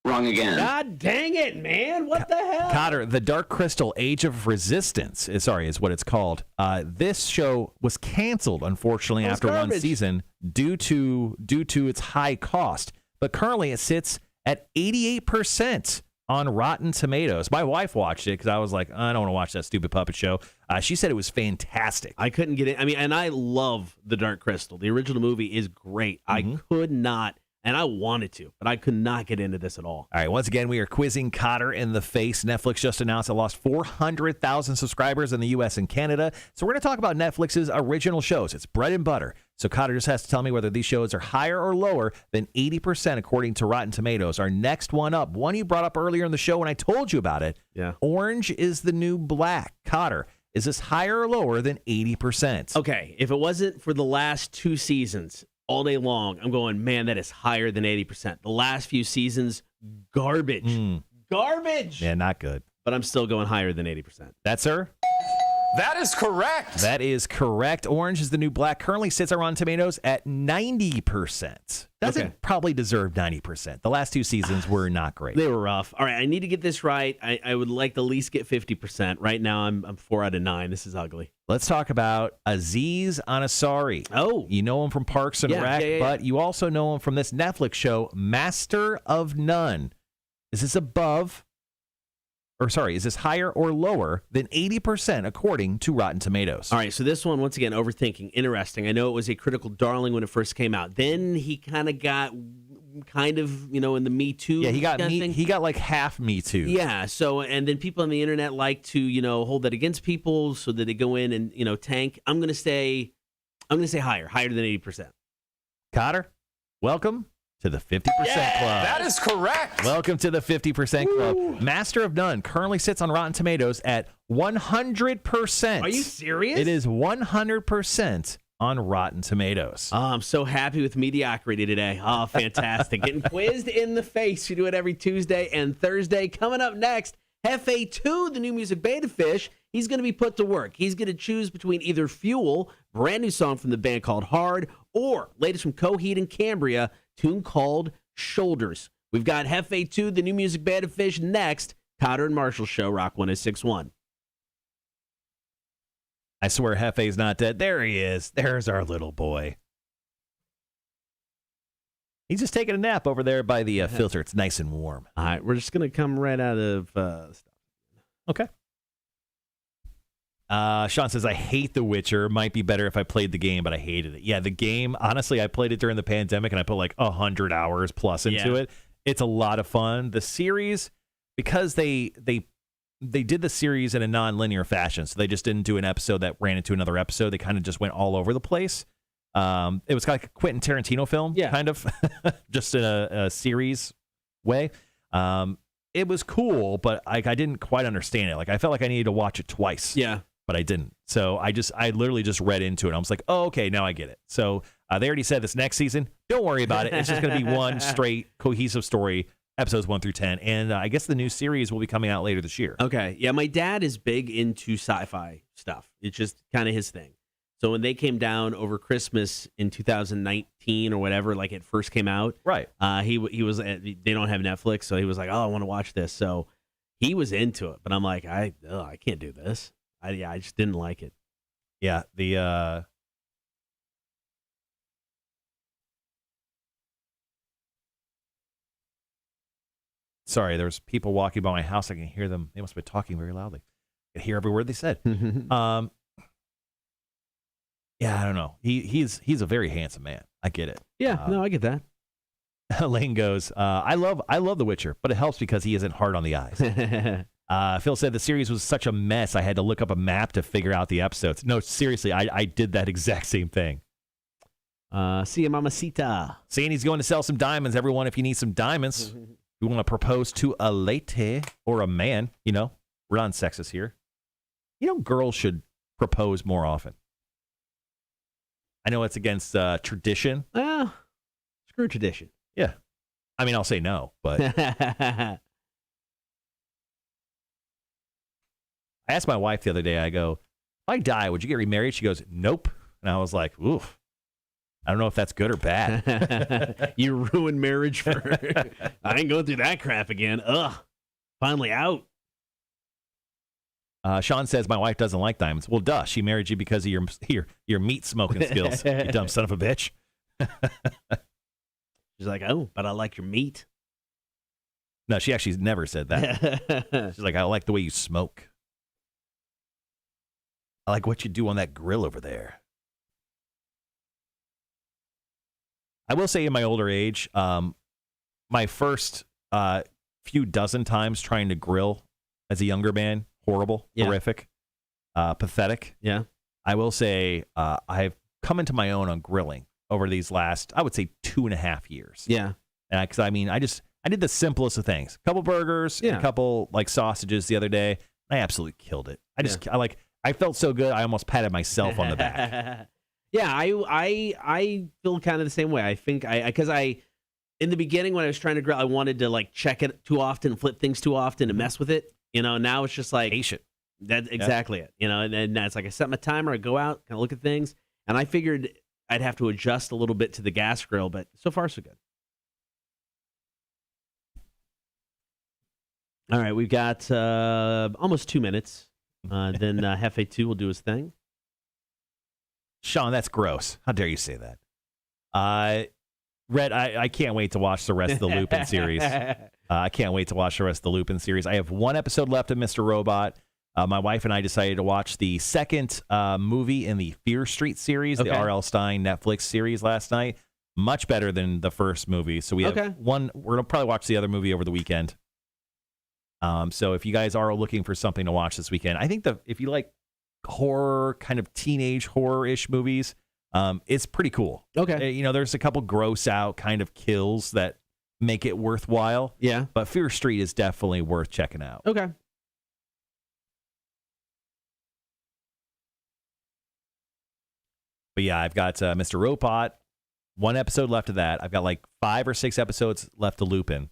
Wrong again. God dang it, man. What the hell? Cotter, The Dark Crystal, Age of Resistance, is what it's called. This show was canceled, unfortunately, after one season due to its high cost. But currently it sits at 88% on Rotten Tomatoes. My wife watched it because I was like, I don't want to watch that stupid puppet show. She said it was fantastic. I couldn't get it. I mean, and I love The Dark Crystal. The original movie is great. I could not, and I wanted to, but I could not get into this at all. All right, once again, we are quizzing Cotter in the face. Netflix just announced it lost 400,000 subscribers in the U.S. and Canada. So we're going to talk about Netflix's original shows. It's bread and butter. So Cotter just has to tell me whether these shows are higher or lower than 80% according to Rotten Tomatoes. Our next one up, one you brought up earlier in the show when I told you about it. Yeah. Orange is the New Black. Cotter, is this higher or lower than 80%? Okay, if it wasn't for the last 2 seasons, all day long, I'm going, man, that is higher than 80%. The last few seasons, garbage. Garbage. Yeah, not good. But I'm still going higher than 80%. That's her? That is correct. That is correct. Orange is the New Black currently sits on Rotten Tomatoes at 90%. Doesn't probably deserve 90%. The last 2 seasons were not great. They were rough. All right, I need to get this right. I would like to at least get 50%. Right now, I'm 4 out of 9. This is ugly. Let's talk about Aziz Ansari. Oh. You know him from Parks and Rec, but you also know him from this Netflix show, Master of None. Is this is this higher or lower than 80% according to Rotten Tomatoes? All right, so this one, once again, overthinking. Interesting. I know it was a critical darling when it first came out. Then he kind of got in the Me Too. Yeah, he got like half Me Too. Yeah, so, and then people on the internet like to, hold that against people so that they go in and, tank. I'm going to say higher than 80%. Cotter, welcome to the 50% Club. That is correct. Welcome to the 50% Club. Master of None currently sits on Rotten Tomatoes at 100%. Are you serious? It is 100% on Rotten Tomatoes. Oh, I'm so happy with mediocrity today. Oh, fantastic. Getting quizzed in the face. We do it every Tuesday and Thursday. Coming up next, Jeffe 2, the new music Betta Fish. He's going to be put to work. He's going to choose between either Fuel, brand new song from the band called Hard, or latest from Coheed and Cambria, tune called Shoulders. We've got Jeffe 2, the new music Betta Fish, next. Cotter and Marshall Show, Rock 106.1. I swear Jeffe's not dead. There he is. There's our little boy. He's just taking a nap over there by the filter. It's nice and warm. All right, we're just going to come right out of stuff. Okay. Sean says, I hate The Witcher. Might be better if I played the game, but I hated it. Yeah, the game, honestly, I played it during the pandemic, and I put like 100 hours plus into it. It's a lot of fun. The series, because they did the series in a non-linear fashion, so they just didn't do an episode that ran into another episode. They kind of just went all over the place. It was kind of like a Quentin Tarantino film, kind of, just in a series way. It was cool, but I didn't quite understand it. Like, I felt like I needed to watch it twice. Yeah. But I didn't. So I literally just read into it. I was like, oh, okay, now I get it. So they already said this next season, don't worry about it. It's just going to be one straight cohesive story, episodes 1 through 10. And I guess the new series will be coming out later this year. Okay. Yeah, my dad is big into sci-fi stuff. It's just kind of his thing. So when they came down over Christmas in 2019 or whatever, like it first came out, right? He was. They don't have Netflix, so he was like, "Oh, I want to watch this." So he was into it, but I'm like, I can't do this. I just didn't like it. Yeah, the sorry, there's people walking by my house. I can hear them. They must have been talking very loudly. I can hear every word they said. Yeah, I don't know. He's a very handsome man. I get it. Yeah, no, I get that. Lane goes, I love The Witcher, but it helps because he isn't hard on the eyes. Phil said the series was such a mess, I had to look up a map to figure out the episodes. No, seriously, I did that exact same thing. See you, Mamacita. Saying he's going to sell some diamonds. Everyone, if you need some diamonds, you want to propose to a lady or a man, we're not sexist here. Girls should propose more often. I know it's against tradition. Screw tradition. Yeah. I mean, I'll say no, but I asked my wife the other day, I go, if I die, would you get remarried? She goes, nope. And I was like, oof. I don't know if that's good or bad. You ruined marriage for her. I ain't going through that crap again. Ugh. Finally out. Sean says, my wife doesn't like diamonds. Well, duh. She married you because of your meat smoking skills, you dumb son of a bitch. She's like, oh, but I like your meat. No, she actually never said that. She's like, I like the way you smoke. I like what you do on that grill over there. I will say in my older age, my first few dozen times trying to grill as a younger man, horrible, horrific, pathetic. Yeah. I will say I've come into my own on grilling over these last, I would say, 2.5 years. Yeah. Because I did the simplest of things. A couple burgers, and a couple like sausages the other day. I absolutely killed it. I felt so good. I almost patted myself on the back. Yeah, I feel kind of the same way. I think because in the beginning when I was trying to grill, I wanted to like check it too often, flip things too often, and mess with it. Now it's just like patient. That's exactly it. And it's like I set my timer, I go out, kind of look at things, and I figured I'd have to adjust a little bit to the gas grill, but so far so good. All right, we've got almost 2 minutes. Then Jeffe 2 will do his thing. Sean, that's gross. How dare you say that? Red, I can't wait to watch the rest of the Lupin series. I can't wait to watch the rest of the Lupin series. I have one episode left of Mr. Robot. My wife and I decided to watch the second movie in the Fear Street series, the R.L. Stine Netflix series last night. Much better than the first movie. So we have one. We're going to probably watch the other movie over the weekend. So if you guys are looking for something to watch this weekend, I think if you like horror, kind of teenage horror-ish movies, it's pretty cool. Okay. There's a couple gross out kind of kills that make it worthwhile. Yeah. But Fear Street is definitely worth checking out. Okay. But yeah, I've got Mr. Robot, one episode left of that. I've got like 5 or 6 episodes left to Lupin.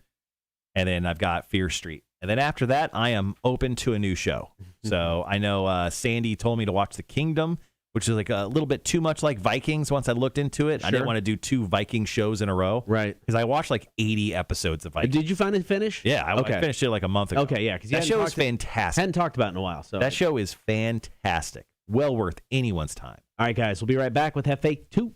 And then I've got Fear Street. And then after that, I am open to a new show. So I know Sandy told me to watch The Kingdom, which is like a little bit too much like Vikings once I looked into it. Sure. I didn't want to do 2 Viking shows in a row. Right. Because I watched like 80 episodes of Vikings. Did you find it finish? Yeah, I finished it like a month ago. Okay, yeah. Because that show is fantastic. Hadn't talked about it in a while. So that show is fantastic. Well worth anyone's time. All right, guys. We'll be right back with Jeffe 2.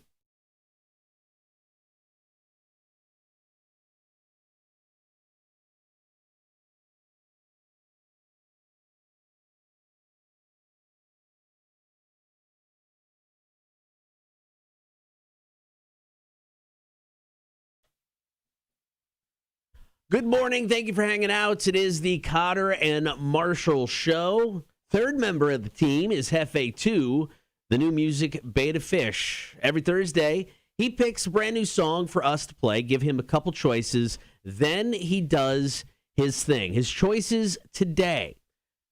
Good morning. Thank you for hanging out. It is the Cotter and Marshall Show. Third member of the team is Jeffe 2, the new music Betta Fish. Every Thursday, he picks a brand new song for us to play, give him a couple choices, then he does his thing. His choices today.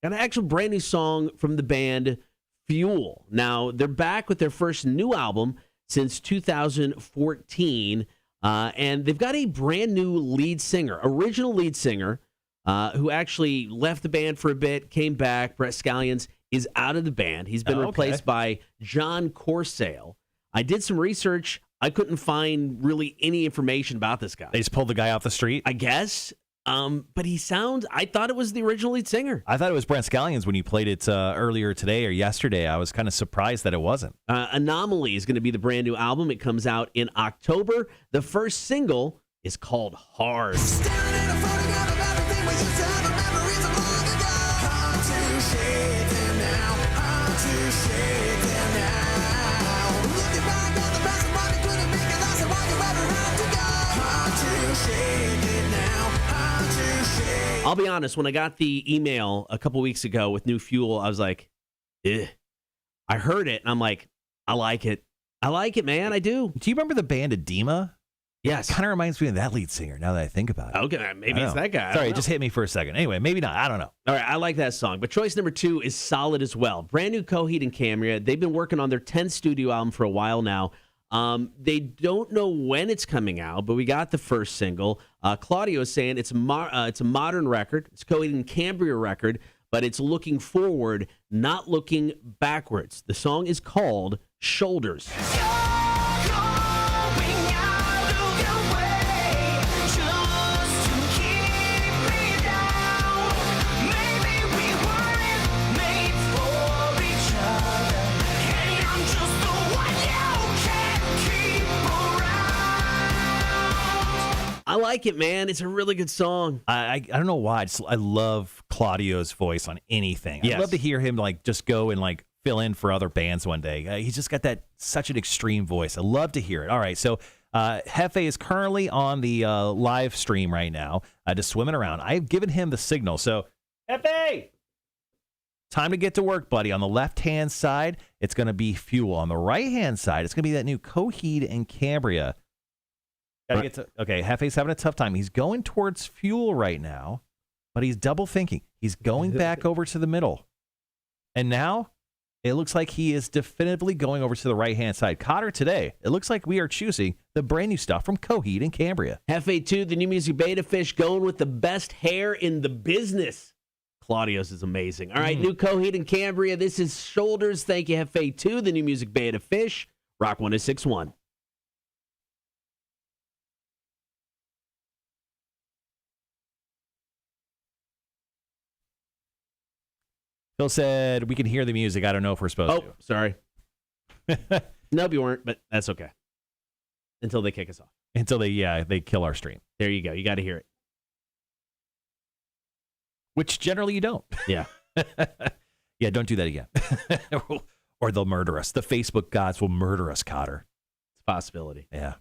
Got an actual brand new song from the band Fuel. Now, they're back with their first new album since 2014. And they've got a brand new lead singer, original lead singer, who actually left the band for a bit, came back. Brett Scallions is out of the band. He's been replaced by John Corsale. I did some research. I couldn't find really any information about this guy. They just pulled the guy off the street? I guess. But I thought it was the original lead singer. I thought it was Brent Scallions when you played it earlier today or yesterday. I was kind of surprised that it wasn't. Anomaly is going to be the brand new album. It comes out in October. The first single is called Hard. I'll be honest, when I got the email a couple weeks ago with new Fuel, I was like, eh. I heard it, and I'm like, I like it. I like it, man. I do. Do you remember the band Edema? Yes. Kind of reminds me of that lead singer now that I think about it. Okay, maybe it's that guy. Sorry, it just hit me for a second. Anyway, maybe not. I don't know. All right, I like that song. But choice number 2 is solid as well. Brand new Coheed and Cambria. They've been working on their 10th studio album for a while now. They don't know when it's coming out, but we got the first single. Claudio is saying it's a modern record. It's a Coheed and Cambria record, but it's looking forward, not looking backwards. The song is called Shoulders. I like it, man. It's a really good song. I don't know why. I love Claudio's voice on anything. Yes. I'd love to hear him just go and fill in for other bands one day. He's just got such an extreme voice. I love to hear it. All right, so Jeffe is currently on the live stream right now, just swimming around. I've given him the signal. So, Jeffe, time to get to work, buddy. On the left-hand side, it's going to be Fuel. On the right-hand side, it's going to be that new Coheed and Cambria. Okay, Jeffe's having a tough time. He's going towards Fuel right now, but he's double thinking. He's going back over to the middle. And now it looks like he is definitively going over to the right-hand side. Cotter, today, it looks like we are choosing the brand new stuff from Coheed and Cambria. Jeffe 2, the new music Betta Fish, going with the best hair in the business. Claudio's is amazing. All right, new Coheed and Cambria. This is Shoulders. Thank you, Jeffe 2, the new music Betta Fish. Rock 106.1. Phil said we can hear the music. I don't know if we're supposed to. Oh, sorry. Nope, you weren't, but that's okay. Until they kick us off. Until they kill our stream. There you go. You got to hear it. Which generally you don't. Yeah. Yeah, don't do that again. Or they'll murder us. The Facebook gods will murder us, Cotter. It's a possibility. Yeah.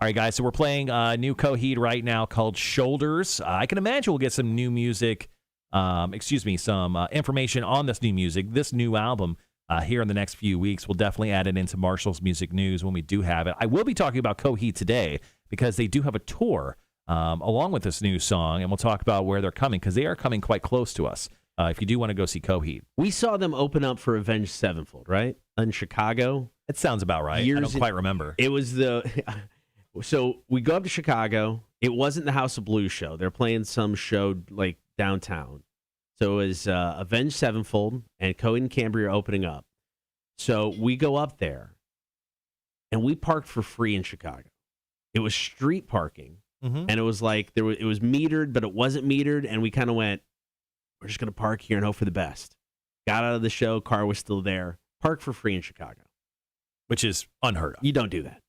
All right, guys, so we're playing new Coheed right now called Shoulders. I can imagine we'll get some new music, some information on this new music, this new album here in the next few weeks. We'll definitely add it into Marshall's Music News when we do have it. I will be talking about Coheed today because they do have a tour along with this new song, and we'll talk about where they're coming because they are coming quite close to us. If you do want to go see Coheed. We saw them open up for Avenged Sevenfold, right? In Chicago. It sounds about right. I don't quite remember. It was so we go up to Chicago. It wasn't the House of Blues show. They're playing some show like downtown. So it was Avenged Sevenfold and Coheed and Cambria opening up. So we go up there, and we parked for free in Chicago. It was street parking, and it was like it was metered, but it wasn't metered, and we kind of went, we're just going to park here and hope for the best. Got out of the show, car was still there. Park for free in Chicago. Which is unheard of. You don't do that.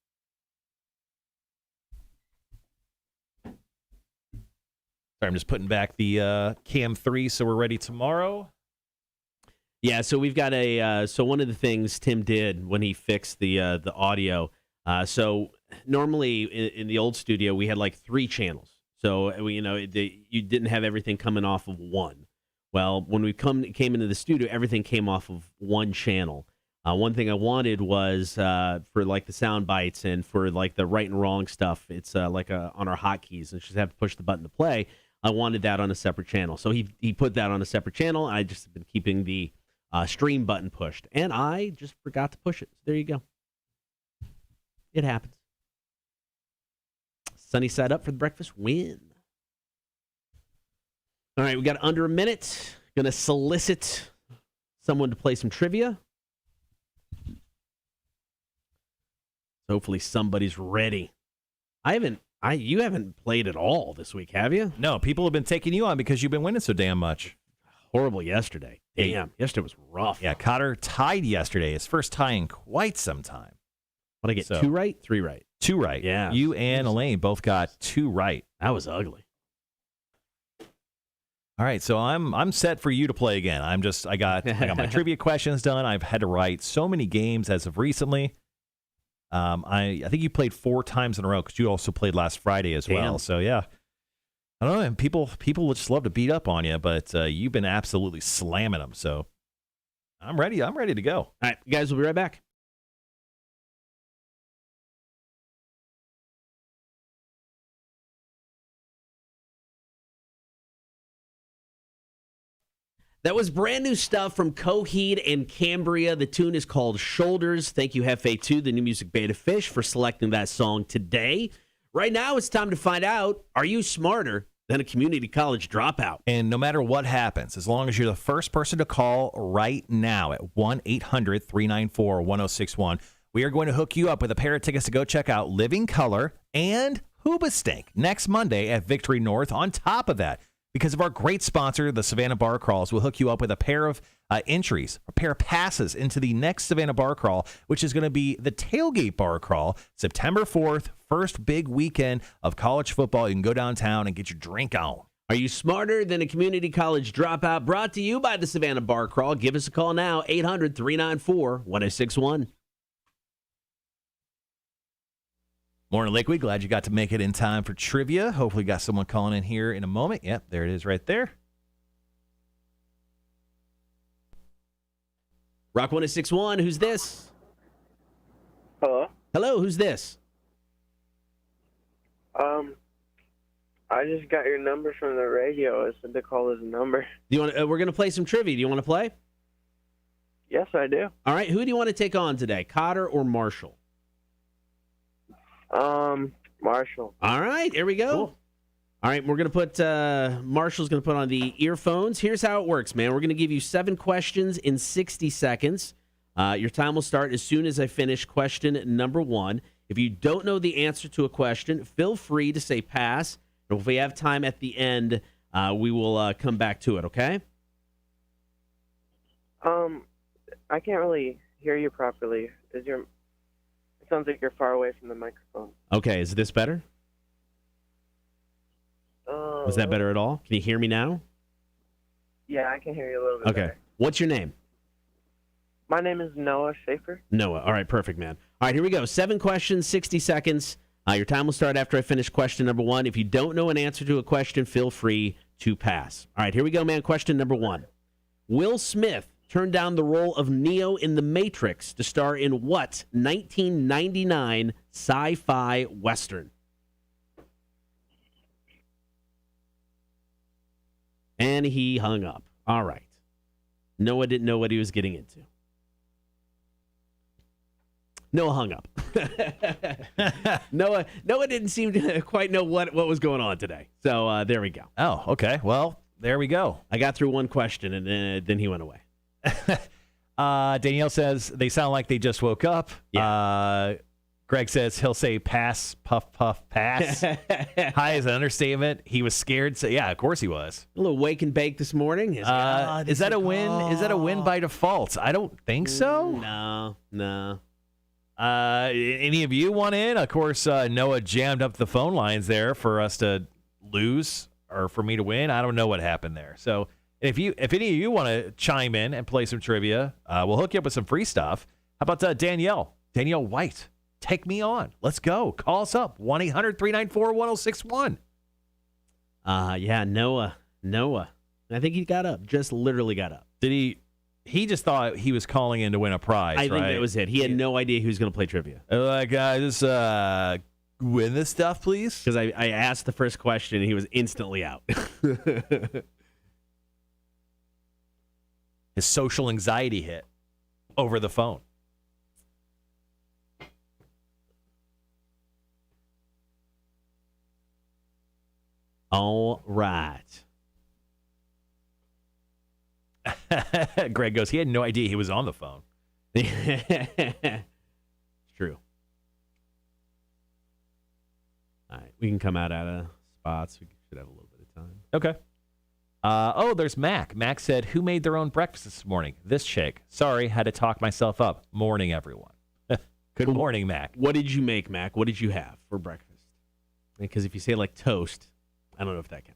Sorry, I'm just putting back the Cam 3 so we're ready tomorrow. Yeah, so we've got so one of the things Tim did when he fixed the audio, so normally in the old studio we had like 3 channels. So you didn't have everything coming off of one. Well, when we came into the studio, everything came off of one channel. One thing I wanted was for like the sound bites and for like the right and wrong stuff. It's like on our hotkeys, and just have to push the button to play. I wanted that on a separate channel, so he put that on a separate channel. I just have been keeping the stream button pushed, and I just forgot to push it. So there you go. It happens. Sunny side up for the breakfast win. All right, we got under a minute. Going to solicit someone to play some trivia. Hopefully somebody's ready. You haven't played at all this week, have you? No, people have been taking you on because you've been winning so damn much. Horrible yesterday. Damn, yesterday was rough. Yeah, Cotter tied yesterday. His first tie in quite some time. What, I get 2 right? 3 right? 2 right. Yeah. You and Elaine both got 2 right. That was ugly. All right, so I'm set for you to play again. I got my trivia questions done. I've had to write so many games as of recently. I think you played 4 times in a row because you also played last Friday as well. So yeah, I don't know. And people would just love to beat up on you, but you've been absolutely slamming them. So I'm ready. I'm ready to go. All right, guys, we'll be right back. That was brand new stuff from Coheed and Cambria. The tune is called Shoulders. Thank you, Jeffe, too, the new music Betta Fish, for selecting that song today. Right now, it's time to find out, are you smarter than a community college dropout? And no matter what happens, as long as you're the first person to call right now at 1-800-394-1061, we are going to hook you up with a pair of tickets to go check out Living Colour and Hoobstank next Monday at Victory North. On top of that, because of our great sponsor, the Savannah Bar Crawls, we'll hook you up with a pair of entries, a pair of passes into the next Savannah Bar Crawl, which is going to be the Tailgate Bar Crawl, September 4th, first big weekend of college football. You can go downtown and get your drink on. Are you smarter than a community college dropout? Brought to you by the Savannah Bar Crawl. Give us a call now, 800-394-1061. Morning, Lakewood. Glad you got to make it in time for trivia. Hopefully got someone calling in here in a moment. Yep, there it is right there. Rock 1061, who's this? Hello. Hello, who's this? I just got your number from the radio. It said to call this number. Do you want? We're going to play some trivia. Do you want to play? Yes, I do. All right, who do you want to take on today, Cotter or Marshall? Marshall. All right, here we go. Cool. All right, we're going to put, Marshall's going to put on the earphones. Here's how it works, man. We're going to give you 7 questions in 60 seconds. Your time will start as soon as I finish question number 1. If you don't know the answer to a question, feel free to say pass. And if we have time at the end, we will come back to it, okay? I can't really hear you properly. It sounds like you're far away from the microphone. Okay, is this better? Was that better at all? Can you hear me now? Yeah, I can hear you a little bit better. What's your name? My name is Noah Schaefer. Noah. All right, perfect, man. All right, here we go. 7 questions, 60 seconds. Your time will start after I finish question number 1. If you don't know an answer to a question, feel free to pass. All right, here we go, man. Question number 1. Will Smith turned down the role of Neo in The Matrix to star in what 1999 sci-fi western? And he hung up. All right. Noah didn't know what he was getting into. Noah hung up. Noah didn't seem to quite know what was going on today. So there we go. Oh, okay. Well, there we go. I got through one question, and then he went away. Danielle says they sound like they just woke up. Yeah. Greg says he'll say pass, puff, puff, pass. Hi is an understatement. He was scared. So yeah, of course he was. A little wake and bake this morning. Is that a win? Is that a win by default? I don't think so. No. Any of you want in? Of course, Noah jammed up the phone lines there for us to lose or for me to win. I don't know what happened there. So if any of you want to chime in and play some trivia, we'll hook you up with some free stuff. How about Danielle White? Take me on. Let's go. Call us up. 1-800-394-1061. Yeah, Noah. I think he got up. Just literally got up. Did he? He just thought he was calling in to win a prize, I think that was it. He had no idea he was going to play trivia. Like, just win this stuff, please? Because I asked the first question, and he was instantly out. His social anxiety hit over the phone. All right. Greg goes, he had no idea he was on the phone. It's true. All right. We can come out of spots. We should have a little bit of time. Okay. There's Mac. Mac said, who made their own breakfast this morning? This chick. Sorry, had to talk myself up. Morning, everyone. Good morning, Mac. What did you make, Mac? What did you have for breakfast? Because if you say like toast, I don't know if that counts.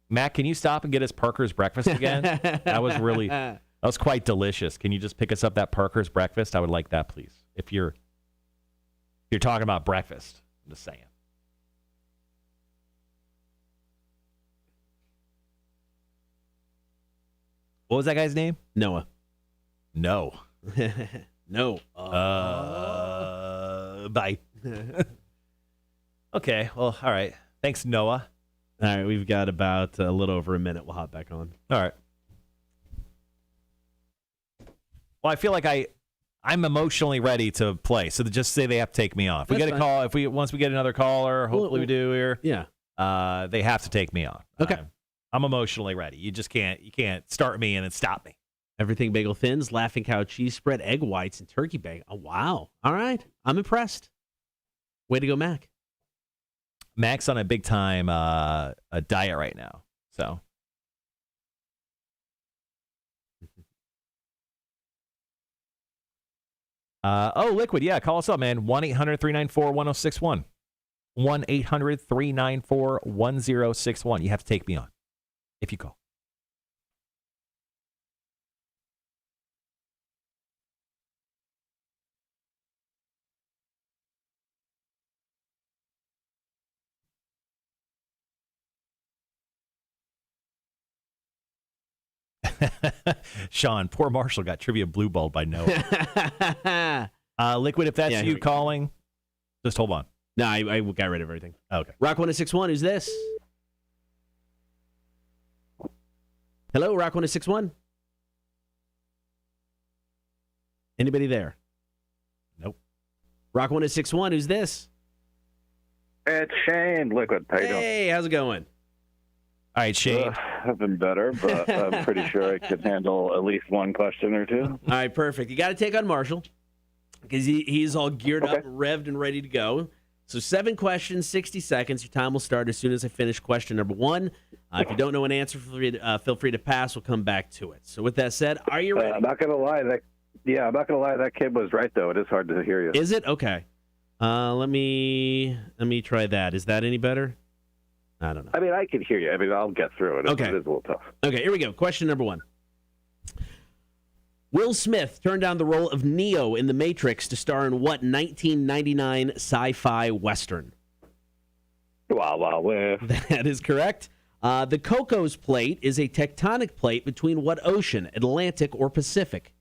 Mac, can you stop and get us Parker's breakfast again? That was quite delicious. Can you just pick us up that Parker's breakfast? I would like that, please. If you're talking about breakfast, I'm just saying. What was that guy's name? Noah. No. No. Bye. Okay. Well, all right. Thanks, Noah. All right. We've got about a little over a minute. We'll hop back on. All right. Well, I feel like I'm emotionally ready to play. So just say they have to take me off. We get a call. Once we get another caller, hopefully we do here. Yeah. They have to take me off. Okay. I'm emotionally ready. You can't start me and then stop me. Everything bagel thins, Laughing Cow cheese spread, egg whites, and turkey bacon. Oh, wow. All right. I'm impressed. Way to go, Mac. Mac's on a big time a diet right now. So. Liquid. Yeah, call us up, man. 1-800-394-1061. 1-800-394-1061. You have to take me on if you call. Sean, poor Marshall got trivia blue balled by Noah. Liquid, if that's you calling, just hold on. No, I got rid of everything. Okay. Rock 1061, who's this? Hello, Rock 1061? Anybody there? Nope. Rock 1061, who's this? It's Shane, Liquid. How you doing? Hey, how's it going? All right, Shane. I've been better, but I'm pretty sure I could handle at least one question or two. All right, perfect. You got to take on Marshall because he's all geared up, revved, and ready to go. So 7 questions, 60 seconds. Your time will start as soon as I finish question number 1. If you don't know an answer, feel free to pass. We'll come back to it. So with that said, are you ready? I'm not gonna lie. That kid was right though. It is hard to hear you. Is it? Okay. Let me try that. Is that any better? I don't know. I mean, I can hear you. I mean, I'll get through it. Okay. It is a little tough. Okay, here we go. Question number 1. Will Smith turned down the role of Neo in The Matrix to star in what 1999 sci-fi western? Wild Wild West. That is correct. The Cocos Plate is a tectonic plate between what ocean, Atlantic or Pacific?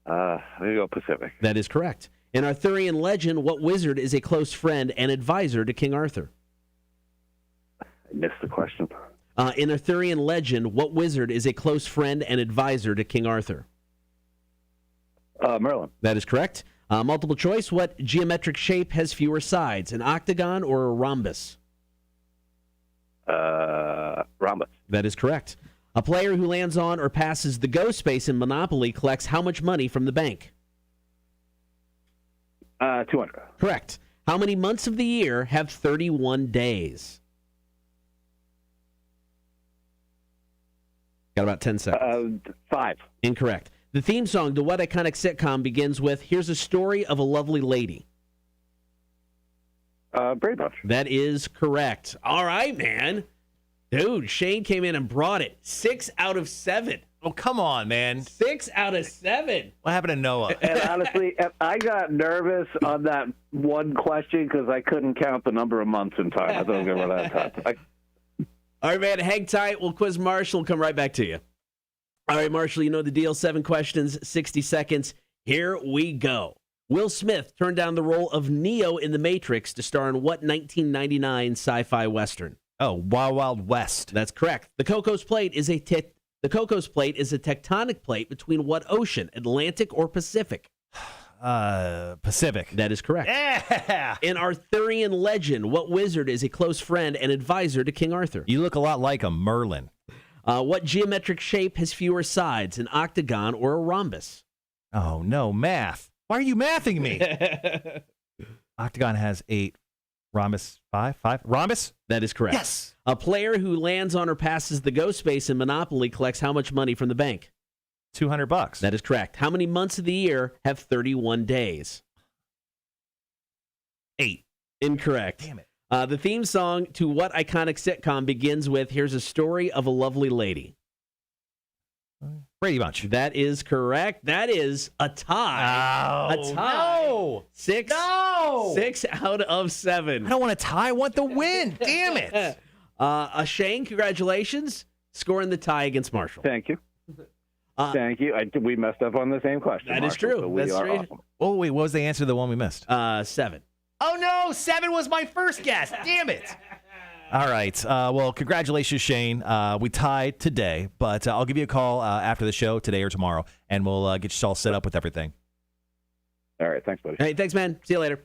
I'm gonna go Pacific. That is correct. In Arthurian legend, what wizard is a close friend and advisor to King Arthur? I missed the question. In Arthurian legend, what wizard is a close friend and advisor to King Arthur? Merlin. That is correct. Multiple choice, what geometric shape has fewer sides, an octagon or a rhombus? Rhombus. That is correct. A player who lands on or passes the go space in Monopoly collects how much money from the bank? 200. Correct. How many months of the year have 31 days? Got about 10 seconds. 5. Incorrect. The theme song to what iconic sitcom begins with, here's a story of a lovely lady? Brady Bunch. That is correct. All right, man. Dude, Shane came in and brought it. 6 out of 7. Oh, come on, man. 6 out of 7. What happened to Noah? And honestly, I got nervous on that one question because I couldn't count the number of months in time. I don't remember that time. All right, man. Hang tight. We'll quiz Marshall. We'll come right back to you. All right, Marshall, you know the deal. 7 questions, 60 seconds. Here we go. Will Smith turned down the role of Neo in The Matrix to star in what 1999 sci-fi western? Oh, Wild Wild West. That's correct. The Cocos Plate is a tectonic plate between what ocean, Atlantic or Pacific? Pacific. That is correct. Yeah. In Arthurian legend, what wizard is a close friend and advisor to King Arthur? You look a lot like a Merlin. What geometric shape has fewer sides, an octagon or a rhombus? Oh, no, math. Why are you mathing me? Octagon has 8. Rhombus, 5? Rhombus? That is correct. Yes. A player who lands on or passes the go space in Monopoly collects how much money from the bank? $200. That is correct. How many months of the year have 31 days? 8. Incorrect. Damn it. The theme song to what iconic sitcom begins with, here's a story of a lovely lady? Brady Bunch. That is correct. That is a tie. Oh, A tie. no. 6 out of 7. I don't want a tie. I want the win. Damn it. Shane, congratulations. Scoring the tie against Marshall. Thank you. Thank you. We messed up on the same question. That is Marshall, true. So we That's are true. awesome. Oh, wait. What was the answer to the one we missed? 7. Oh, no. 7 was my first guess. Damn it. All right. Well, congratulations, Shane. We tied today, but I'll give you a call after the show today or tomorrow, and we'll get you all set up with everything. All right. Thanks, buddy. Hey, thanks, man. See you later.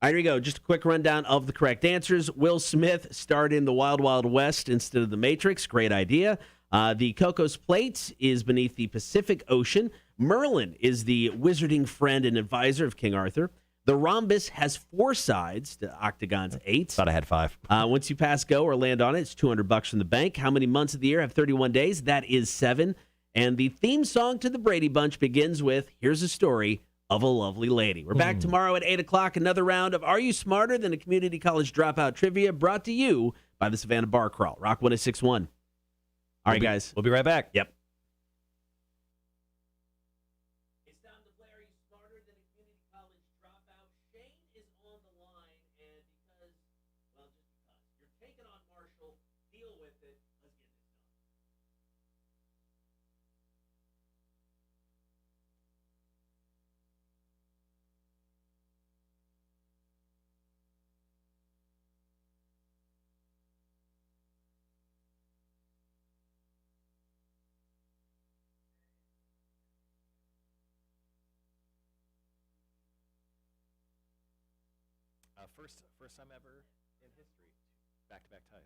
All right, here we go. Just a quick rundown of the correct answers. Will Smith starred in The Wild Wild West instead of The Matrix. Great idea. The Cocos Plate is beneath the Pacific Ocean. Merlin is the wizarding friend and advisor of King Arthur. The rhombus has 4 sides. The octagon's 8. Thought I had 5. Once you pass go or land on it, it's $200 from the bank. How many months of the year have 31 days? That is 7. And the theme song to the Brady Bunch begins with, here's a story of a lovely lady. We're back tomorrow at 8 o'clock. Another round of Are You Smarter Than a Community College Dropout Trivia brought to you by the Savannah Bar Crawl. Rock 106.1. All right, guys. We'll be right back. Yep. It's time to play Are You Smarter Than a Community College Dropout? Shane is on the line, and because, well, just because, you're taking on Marshall, deal with it. Let's get this done. First time ever in history, back-to-back ties.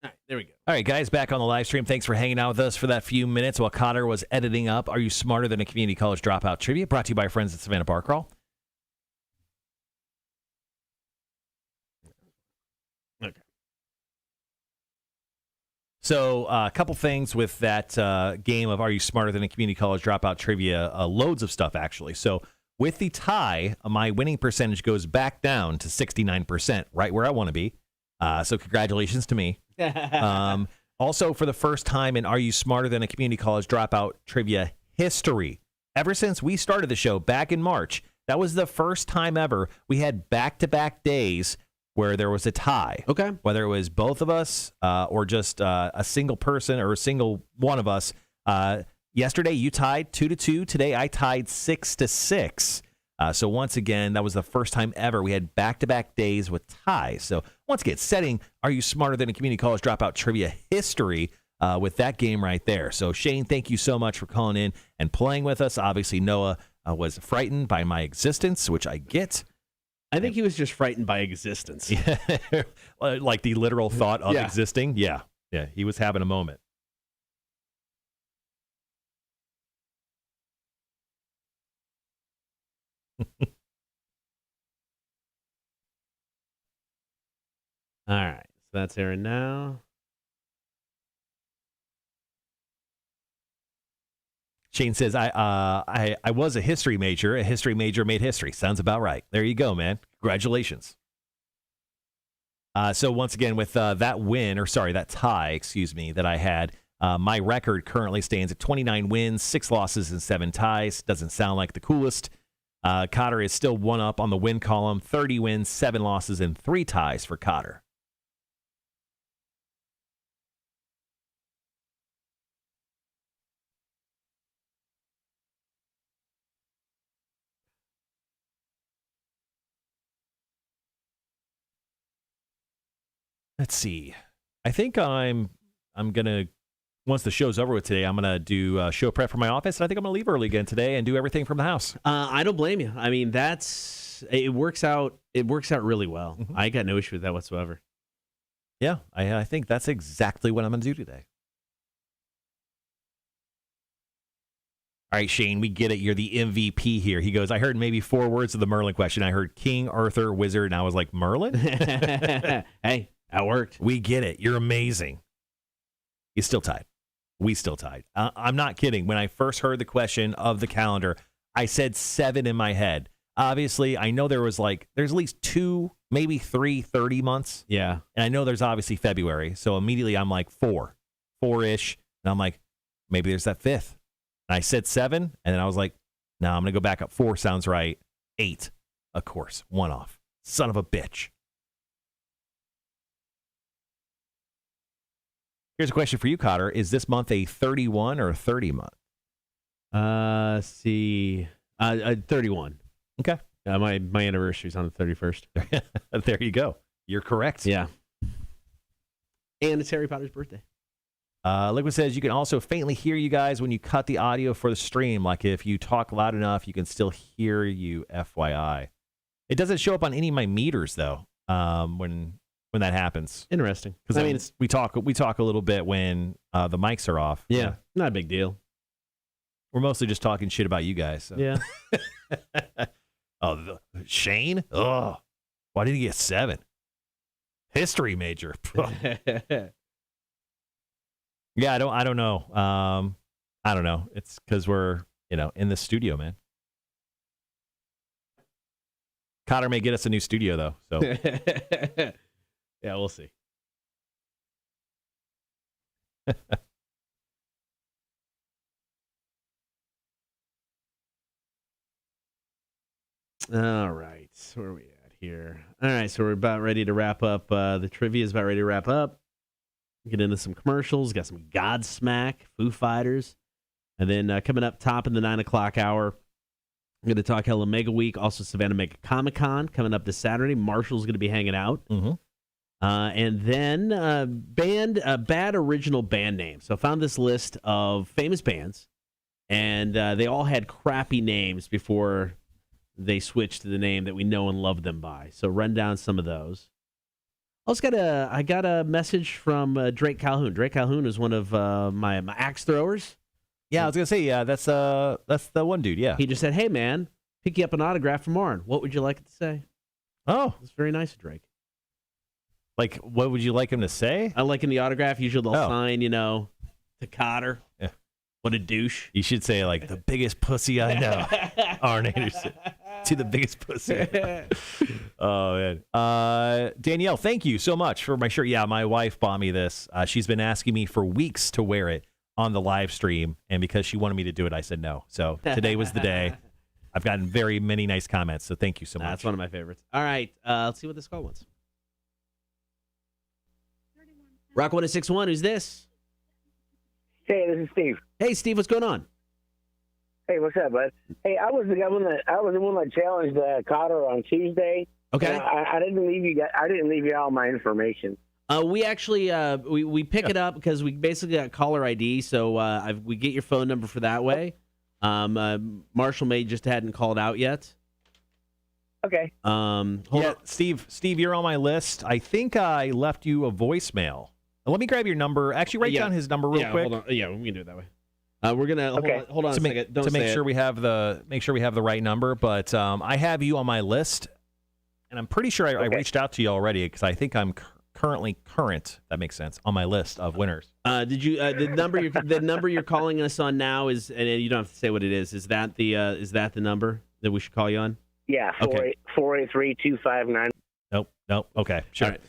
All right, there we go. All right, guys, back on the live stream. Thanks for hanging out with us for that few minutes while Cotter was editing up Are You Smarter Than a Community College Dropout Trivia, brought to you by our friends at Savannah Bar Crawl. Okay. So a couple things with that game of Are You Smarter Than a Community College Dropout Trivia, loads of stuff, actually. So with the tie, my winning percentage goes back down to 69%, right where I want to be. So congratulations to me. Also, for the first time in Are You Smarter Than a Community College Dropout Trivia history, ever since we started the show back in March, that was the first time ever we had back-to-back days where there was a tie. Okay. Whether it was both of us or just a single person or a single one of us. Yesterday, you tied 2-2. Today, I tied 6-6. So once again, that was the first time ever we had back-to-back days with ties. So once again, setting Are You Smarter Than a Community College Dropout Trivia history with that game right there. So Shane, thank you so much for calling in and playing with us. Obviously, Noah was frightened by my existence, which I get. I think he was just frightened by existence. Like the literal thought of existing. Yeah, he was having a moment. All right, so that's airing now. Shane says, I was a history major. A history major made history. Sounds about right. There you go, man. Congratulations. So once again, with that tie, that I had, my record currently stands at 29 wins, 6 losses, and 7 ties. Doesn't sound like the coolest. Cotter is still one up on the win column, 30 wins, 7 losses, and 3 ties for Cotter. Let's see. I think I'm gonna, once the show's over with today, I'm gonna do show prep for my office, and I think I'm gonna leave early again today and do everything from the house. I don't blame you. I mean, it works out. It works out really well. Mm-hmm. I got no issue with that whatsoever. Yeah, I think that's exactly what I'm gonna do today. All right, Shane, we get it. You're the MVP here. He goes, I heard maybe 4 words of the Merlin question. I heard King, Arthur, Wizard, and I was like, Merlin? Hey, that worked. We get it. You're amazing. He's still tied. We still tied. I'm not kidding. When I first heard the question of the calendar, I said 7 in my head. Obviously, I know there's at least 2, maybe 3 30 months. Yeah. And I know there's obviously February. So immediately I'm like 4-ish. And I'm like, maybe there's that 5th. And I said 7. And then I was like, no, I'm going to go back up. 4 sounds right. 8, of course. 1 off. Son of a bitch. Here's a question for you, Cotter. Is this month a 31 or a 30 month? See, 31. Okay. My anniversary's on the 31st. There you go. You're correct. Yeah. And it's Harry Potter's birthday. Liquid says you can also faintly hear you guys when you cut the audio for the stream. Like if you talk loud enough, you can still hear you. FYI, it doesn't show up on any of my meters though. When that happens, interesting. Because I mean, we talk a little bit when the mics are off. Yeah, not a big deal. We're mostly just talking shit about you guys. So. Yeah. Shane. Oh, why did he get 7? History major. Yeah, I don't know. I don't know. It's because we're in the studio, man. Cotter may get us a new studio though. So yeah, we'll see. All right, so where are we at here? All right, so we're about ready to wrap up. The trivia is about ready to wrap up. Get into some commercials. Got some Godsmack, Foo Fighters. And then coming up top in the 9 o'clock hour, I'm going to talk Hella Mega Week, also Savannah Mega Comic Con coming up this Saturday. Marshall's going to be hanging out. Mm-hmm. And then bad original band names. So I found this list of famous bands, and they all had crappy names before they switched to the name that we know and love them by. So run down some of those. I got a message from Drake Calhoun. Drake Calhoun is one of my axe throwers. Yeah, I was gonna say, yeah, that's the one dude. Yeah. He just said, "Hey man, pick you up an autograph from Arn. What would you like it to say?" Oh, it's very nice of Drake. Like, what would you like him to say? I like in the autograph. Usually they'll sign, to Cotter. Yeah. What a douche. You should say like the biggest pussy I know, Arn Anderson. To the biggest pussy. Oh man, Danielle, thank you so much for my shirt. Yeah, my wife bought me this. She's been asking me for weeks to wear it on the live stream, and because she wanted me to do it, I said no. So today was the day. I've gotten very many nice comments, so thank you so much. That's one of my favorites. All right, let's see what this call wants. Rock 1061, who's this? Hey, this is Steve. Hey, Steve, what's going on? Hey, what's up, bud? Hey, I was the one that challenged Cotter on Tuesday. Okay. I didn't leave you guys. I didn't leave you all my information. We actually we pick it up because we basically got caller ID, so we get your phone number for that way. Marshall May just hadn't called out yet. Okay. Hold on. Steve, you're on my list. I think I left you a voicemail. Let me grab your number. Actually, write down his number real quick. Hold on. Yeah, we can do it that way. We're gonna hold on a second. To make sure we have the right number. But I have you on my list, and I'm pretty sure I reached out to you already because I think I'm currently current. That makes sense on my list of winners. Did you the number you're calling us on now is, and you don't have to say what it is. Is that the number that we should call you on? Yeah, 483-259. Nope. Okay, sure. All right.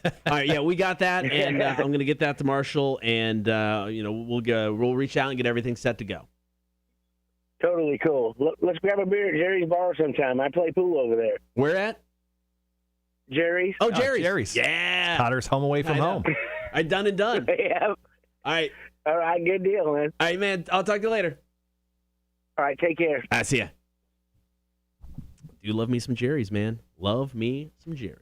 All right, yeah, we got that, and I'm going to get that to Marshall, and we'll reach out and get everything set to go. Totally cool. Let's grab a beer at Jerry's Bar sometime. I play pool over there. Where at? Jerry's. Oh, Jerry's. Jerry's. Yeah. Cotter's home away from home. All right, done and done. Yeah. All right. All right, good deal, man. All right, man. I'll talk to you later. All right, take care. I see ya. Do love me some Jerry's, man. Love me some Jerry's.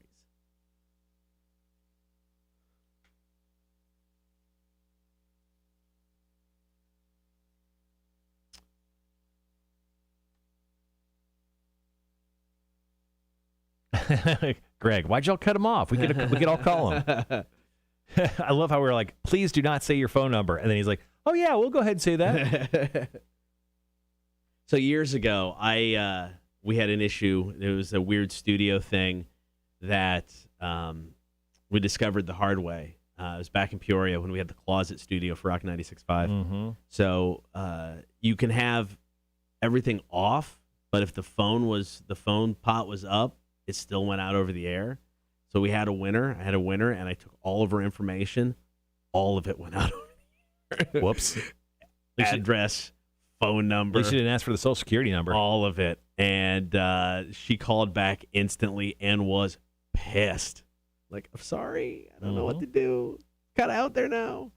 Greg, why'd y'all cut him off? We could all call him. I love how we're like, please do not say your phone number. And then he's like, oh, yeah, we'll go ahead and say that. So years ago, we had an issue. It was a weird studio thing that we discovered the hard way. It was back in Peoria when we had the closet studio for Rock 96.5. Mm-hmm. So you can have everything off, but if the phone pot was up, it still went out over the air. So we had a winner. I had a winner, and I took all of her information. All of it went out over the air. Whoops. Address, phone number. At least you didn't ask for the social security number. All of it. And she called back instantly and was pissed. Like, I'm sorry. I don't know what to do. Kind of out there now.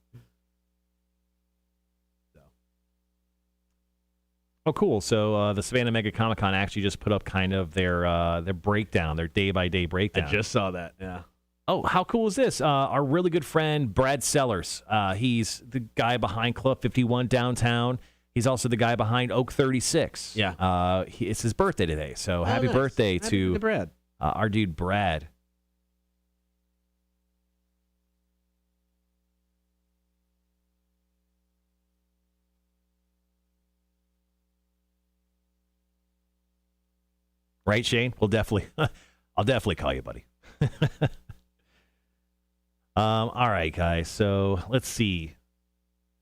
Oh, cool. So the Savannah Mega Comic Con actually just put up kind of their breakdown, their day-by-day breakdown. I just saw that, yeah. Oh, how cool is this? Our really good friend, Brad Sellers. He's the guy behind Club 51 downtown. He's also the guy behind Oak 36. Yeah. It's his birthday today, so happy birthday to Brad. Our dude, Brad. Right, Shane? I'll definitely call you, buddy. All right, guys. So let's see.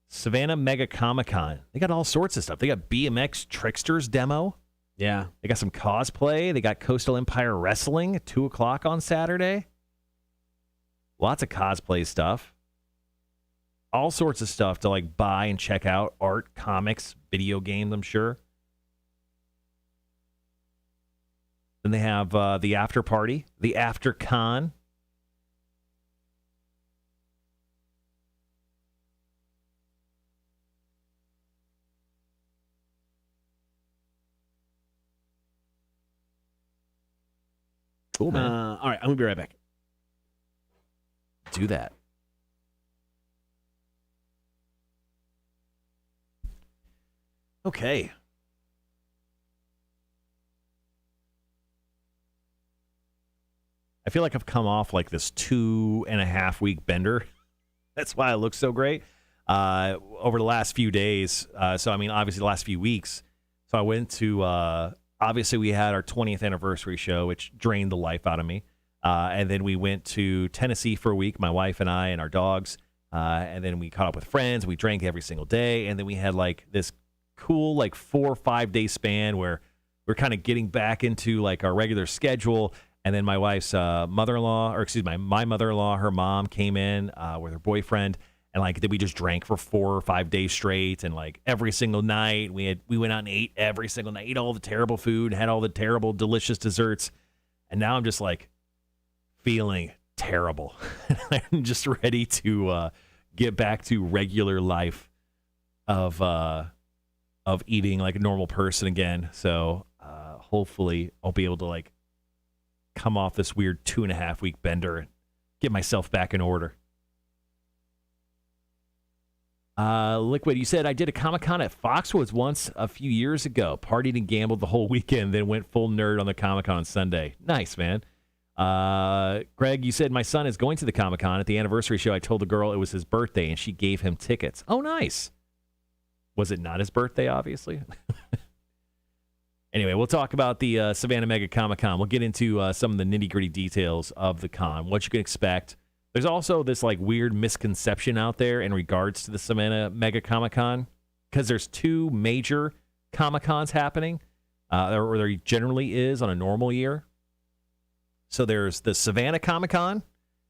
Savannah Mega Comic Con. They got all sorts of stuff. They got BMX Tricksters demo. Yeah. They got some cosplay. They got Coastal Empire Wrestling at 2 o'clock on Saturday. Lots of cosplay stuff. All sorts of stuff to like buy and check out. Art, comics, video games, I'm sure. Then they have the after party, the after con. Cool, man. All right, I'm going to be right back. Do that. Okay. I feel like I've come off like this 2.5 week bender. That's why I look so great over the last few days. So, I mean, obviously the last few weeks. So I went to, obviously we had our 20th anniversary show, which drained the life out of me. And then we went to Tennessee for a week, my wife and I and our dogs. And then we caught up with friends. We drank every single day. And then we had like this cool like 4 or 5 day span where we're kind of getting back into like our regular schedule. And then my wife's mother-in-law, or excuse me, my mother-in-law, her mom came in with her boyfriend. And like, then we just drank for 4 or 5 days straight. And like every single night we went out and ate every single night, ate all the terrible food, had all the terrible, delicious desserts. And now I'm just like feeling terrible. I'm just ready to get back to regular life of eating like a normal person again. So hopefully I'll be able to like come off this weird 2.5 week bender and get myself back in order. Liquid, you said I did a Comic-Con at Foxwoods once a few years ago. Partied and gambled the whole weekend, then went full nerd on the Comic-Con on Sunday. Nice, man. Greg, you said my son is going to the Comic-Con. At the anniversary show, I told the girl it was his birthday, and she gave him tickets. Oh, nice. Was it not his birthday, obviously? Anyway, we'll talk about the Savannah Mega Comic-Con. We'll get into some of the nitty-gritty details of the con, what you can expect. There's also this like weird misconception out there in regards to the Savannah Mega Comic-Con, because there's 2 major Comic-Cons happening, or there generally is on a normal year. So there's the Savannah Comic-Con,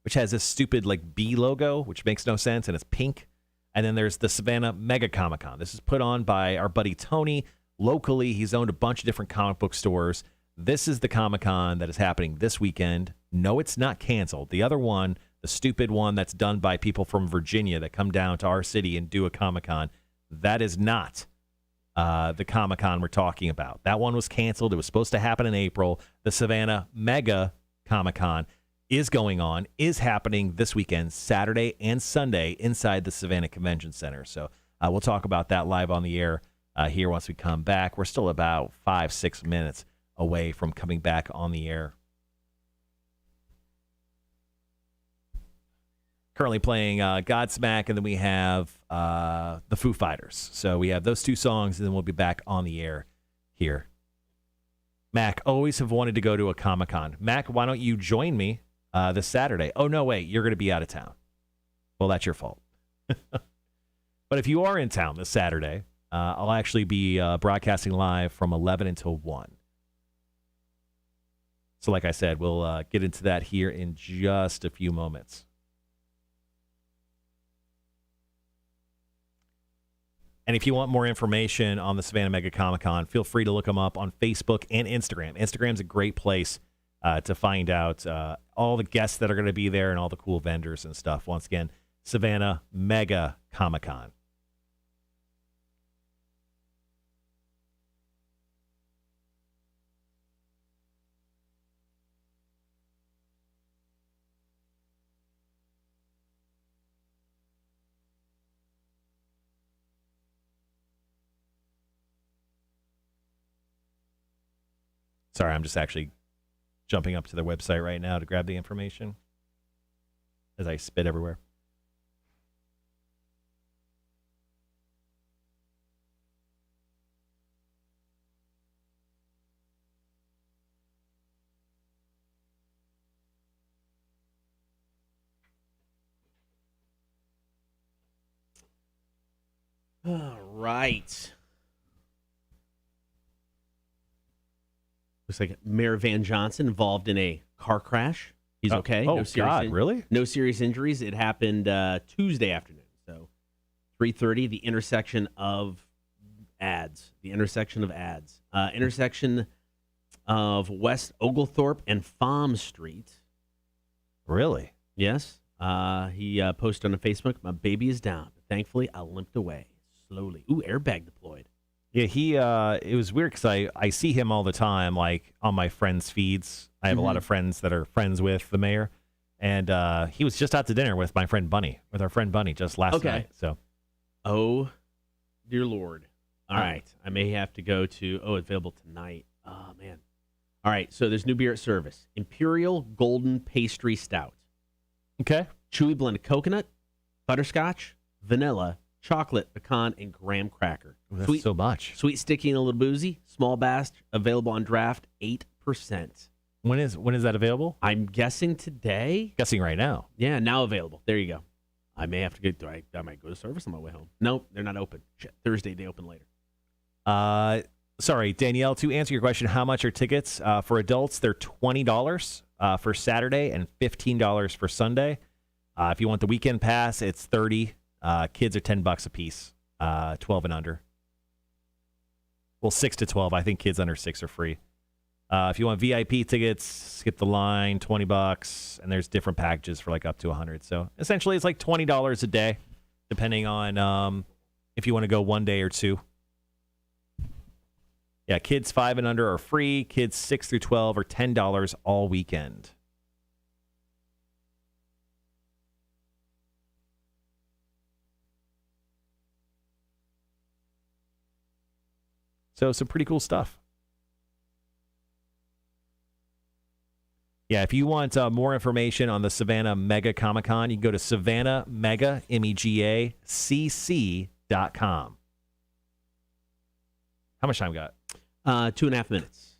which has this stupid like B logo, which makes no sense, and it's pink. And then there's the Savannah Mega Comic-Con. This is put on by our buddy Tony. Locally, he's owned a bunch of different comic book stores. This is the Comic-Con that is happening this weekend. No, it's not canceled. The other one, the stupid one that's done by people from Virginia that come down to our city and do a Comic-Con, that is not the Comic-Con we're talking about. That one was canceled. It was supposed to happen in April. The Savannah Mega Comic-Con is going on, is happening this weekend, Saturday and Sunday, inside the Savannah Convention Center. So we'll talk about that live on the air here once we come back. We're still about 5-6 minutes away from coming back on the air. Currently playing Godsmack, and then we have the Foo Fighters. So we have those 2 songs, and then we'll be back on the air here. Mac, always have wanted to go to a Comic-Con. Mac, why don't you join me this Saturday? Oh, no, wait, you're going to be out of town. Well, that's your fault. But if you are in town this Saturday, I'll actually be broadcasting live from 11 until 1. So like I said, we'll get into that here in just a few moments. And if you want more information on the Savannah Mega Comic-Con, feel free to look them up on Facebook and Instagram. Instagram's a great place to find out all the guests that are going to be there and all the cool vendors and stuff. Once again, Savannah Mega Comic-Con. Sorry, I'm just actually jumping up to their website right now to grab the information as I spit everywhere. All right. Looks like Mayor Van Johnson involved in a car crash. He's okay. Oh, God, really? No serious injuries. It happened Tuesday afternoon. So 3:30, the intersection of ads. Intersection of West Oglethorpe and Farm Street. Really? Yes. He posted on Facebook, "My baby is down. Thankfully, I limped away slowly." Ooh, airbag deployed. Yeah, it was weird because I see him all the time, like on my friends' feeds. I have a lot of friends that are friends with the mayor, and he was just out to dinner with our friend Bunny, just last night. So, oh, dear Lord! All right, I may have to go to. Available tonight. Oh man! All right, so there's new beer at service. Imperial Golden Pastry Stout. Okay. Chewy blend of coconut, butterscotch, vanilla, chocolate, pecan, and graham cracker. Ooh, that's so much. Sweet, sticky, and a little boozy. Small batch, available on draft, 8%. When is that available? I'm guessing today. Guessing right now. Yeah, now available. There you go. I may have to get. I might go to service on my way home. Nope, they're not open. Shit, Thursday they open later. Sorry, Danielle. To answer your question, how much are tickets for adults? They're $20 for Saturday and $15 for Sunday. If you want the weekend pass, it's $30. Kids are $10 a piece. 12 and under. Well, 6 to 12. I think kids under 6 are free. If you want VIP tickets, skip the line, $20, and there's different packages for like up to $100. So essentially, it's like $20 a day, depending on if you want to go one day or two. Yeah, kids 5 and under are free. Kids 6 through 12 are $10 all weekend. So some pretty cool stuff. Yeah, if you want more information on the Savannah Mega Comic Con, you can go to SavannahMega, MEGACC.com. How much time we got? 2.5 minutes.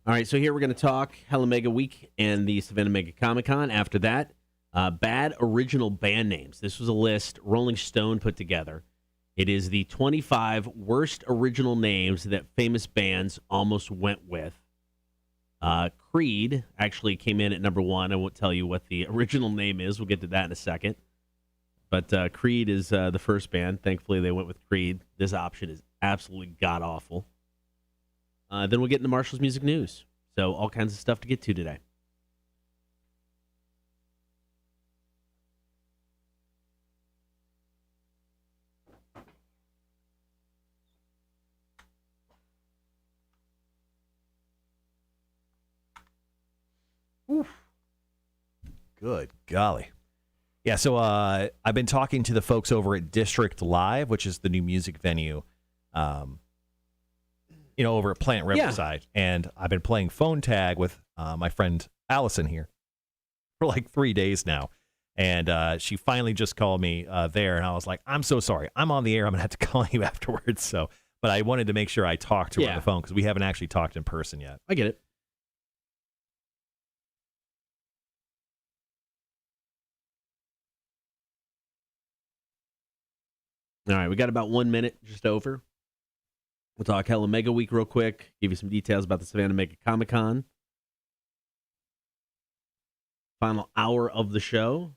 All right, so here we're going to talk Hella Mega Week and the Savannah Mega Comic Con. After that, bad original band names. This was a list Rolling Stone put together. It is the 25 worst original names that famous bands almost went with. Creed actually came in at number 1. I won't tell you what the original name is. We'll get to that in a second. But Creed is the first band. Thankfully, they went with Creed. This option is absolutely god-awful. Then we'll get into Marshall's Music News. So all kinds of stuff to get to today. Oof. Good golly. Yeah, so I've been talking to the folks over at District Live, which is the new music venue, over at Plant Riverside. Yeah. And I've been playing phone tag with my friend Allison here for like 3 days now. And she finally just called me there, and I was like, I'm so sorry. I'm on the air. I'm going to have to call you afterwards. But I wanted to make sure I talked to her on the phone because we haven't actually talked in person yet. I get it. All right, we got about 1 minute, just over. We'll talk Hella Mega Week real quick, give you some details about the Savannah Mega Comic Con. Final hour of the show.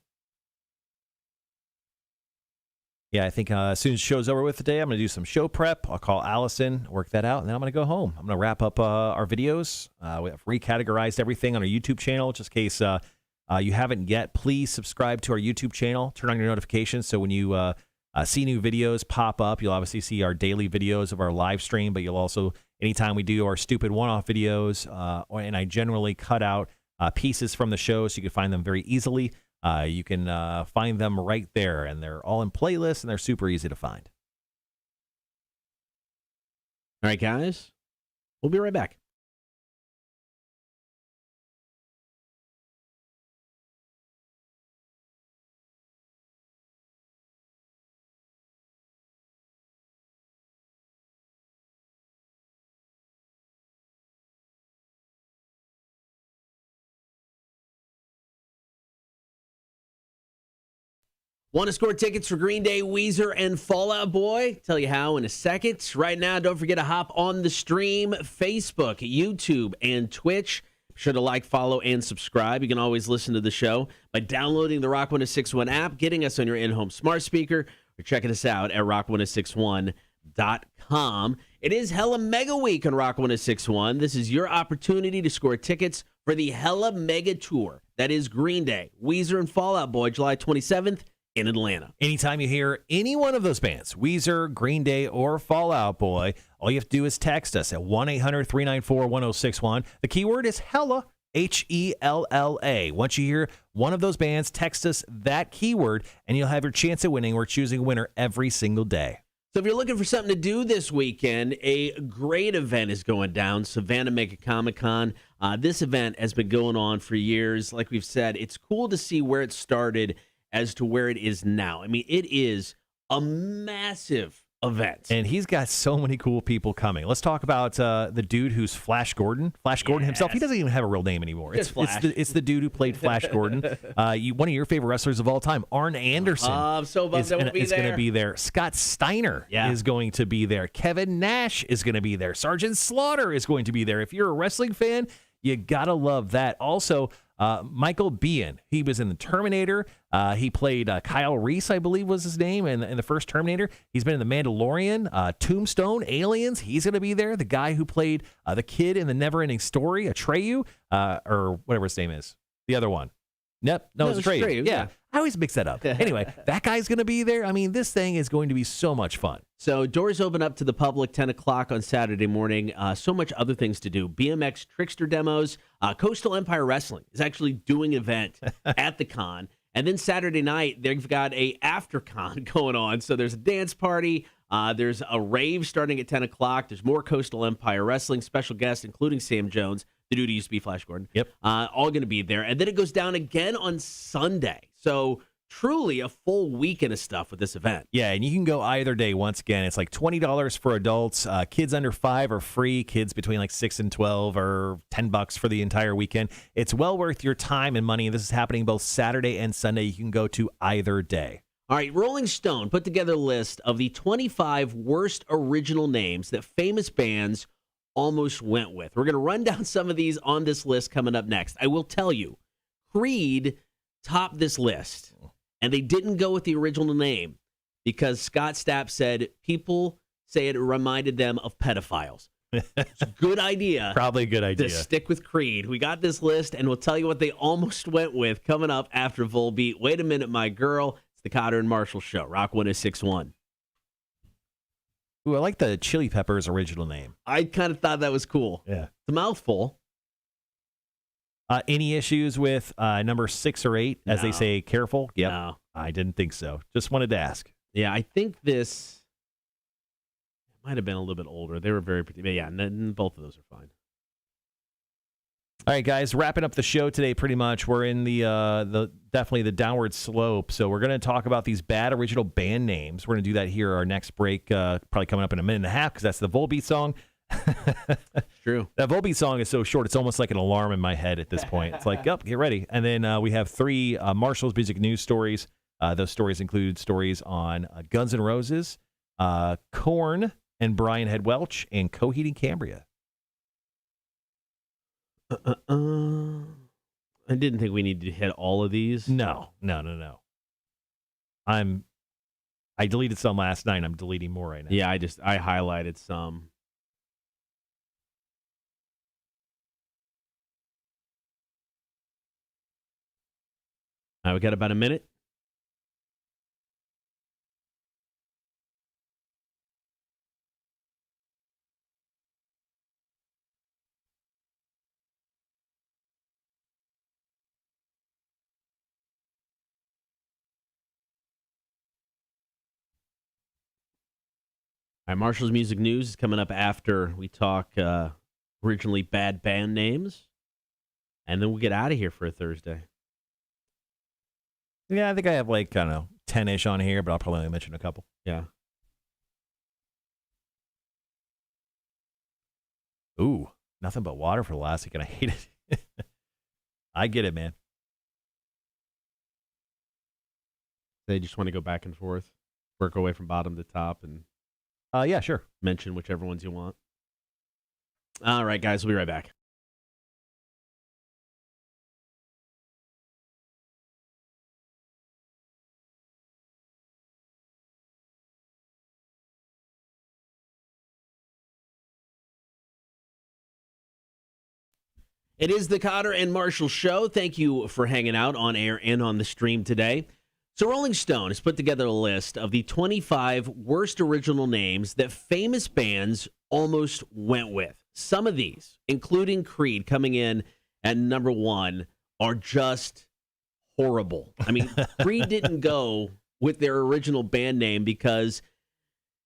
Yeah, I think as soon as the show's over with today, I'm going to do some show prep. I'll call Allison, work that out, and then I'm going to go home. I'm going to wrap up our videos. We have recategorized everything on our YouTube channel, just in case you haven't yet. Please subscribe to our YouTube channel. Turn on your notifications so when you see new videos pop up, you'll obviously see our daily videos of our live stream, but you'll also, anytime we do our stupid one-off videos, and I generally cut out pieces from the show so you can find them very easily. You can find them right there, and they're all in playlists, and they're super easy to find. All right, guys. We'll be right back. Want to score tickets for Green Day, Weezer, and Fall Out Boy? Tell you how in a second. Right now, don't forget to hop on the stream, Facebook, YouTube, and Twitch. Be sure to like, follow, and subscribe. You can always listen to the show by downloading the Rock 1061 app, getting us on your in-home smart speaker, or checking us out at rock1061.com. It is Hella Mega Week on Rock 1061. This is your opportunity to score tickets for the Hella Mega Tour. That is Green Day, Weezer, and Fall Out Boy, July 27th. In Atlanta. Anytime you hear any one of those bands, Weezer, Green Day, or Fall Out Boy, all you have to do is text us at 1-800-394-1061. The keyword is Hella, Hella. Once you hear one of those bands, text us that keyword, and you'll have your chance at winning. We're choosing a winner every single day. So if you're looking for something to do this weekend, a great event is going down, Savannah Mega Comic-Con. This event has been going on for years. Like we've said, it's cool to see where it started as to where it is now. I mean, it is a massive event. And he's got so many cool people coming. Let's talk about the dude who's Flash Gordon. Flash Gordon himself. He doesn't even have a real name anymore. Just Flash. It's the dude who played Flash Gordon. One of your favorite wrestlers of all time, Arn Anderson. I'm so bummed that won't be there. Going to be there. Scott Steiner is going to be there. Kevin Nash is going to be there. Sergeant Slaughter is going to be there. If you're a wrestling fan, you got to love that. Also, Michael Biehn. He was in the Terminator. He played Kyle Reese, I believe was his name, in the first Terminator. He's been in The Mandalorian, Tombstone, Aliens. He's going to be there. The guy who played the kid in The Neverending Story, Atreyu, or whatever his name is. The other one. Nope. No, it's Atreyu. Yeah. I always mix that up. Anyway, that guy's going to be there. I mean, this thing is going to be so much fun. So doors open up to the public 10 o'clock on Saturday morning. So much other things to do. BMX Trickster demos. Coastal Empire Wrestling is actually doing an event at the con. And then Saturday night, they've got a after con going on. So there's a dance party. There's a rave starting at 10 o'clock. There's more Coastal Empire Wrestling. Special guests, including Sam Jones, the dude who used to be Flash Gordon. Yep. All going to be there. And then it goes down again on Sunday. So truly a full weekend of stuff with this event. Yeah, and you can go either day. Once again, it's like $20 for adults. Kids under 5 are free. Kids between like 6 and 12 are $10 for the entire weekend. It's well worth your time and money. This is happening both Saturday and Sunday. You can go to either day. All right, Rolling Stone put together a list of the 25 worst original names that famous bands almost went with. We're going to run down some of these on this list coming up next. I will tell you, Creed topped this list, and they didn't go with the original name because Scott Stapp said people say it reminded them of pedophiles. It's a good idea. Probably a good idea. To stick with Creed. We got this list, and we'll tell you what they almost went with coming up after Volbeat. Wait a minute, my girl. It's the Cotter and Marshall Show. Rock 106.1. Ooh, I like the Chili Peppers original name. I kind of thought that was cool. Yeah. It's a mouthful. Any issues with number 6 or 8, as they say, careful? Yep. No. I didn't think so. Just wanted to ask. Yeah, I think this might have been a little bit older. They were very, yeah, both of those are fine. All right, guys, wrapping up the show today pretty much. We're in the definitely the downward slope. So we're going to talk about these bad original band names. We're going to do that here, our next break, probably coming up in a minute and a half, because that's the Volbeat song. True. That Volbeat song is so short, it's almost like an alarm in my head at this point. It's like, get ready. And then we have 3 Marshall's Music News stories. Those stories include stories on Guns N' Roses, Korn, and Brian Head Welch, and Coheed and Cambria. I didn't think we needed to hit all of these. No. I deleted some last night. I'm deleting more right now. Yeah, I highlighted some. All right, we got about a minute. All right, Marshall's Music News is coming up after we talk originally bad band names, and then we'll get out of here for a Thursday. Yeah, I think I have like, I don't know, 10-ish on here, but I'll probably only mention a couple. Yeah. Ooh, nothing but water for the last week, and I hate it. I get it, man. They just want to go back and forth, work our way from bottom to top, and yeah, sure. mention whichever ones you want. All right, guys, we'll be right back. It is the Cotter and Marshall Show. Thank you for hanging out on air and on the stream today. So Rolling Stone has put together a list of the 25 worst original names that famous bands almost went with. Some of these, including Creed coming in at number 1, are just horrible. I mean, Creed didn't go with their original band name because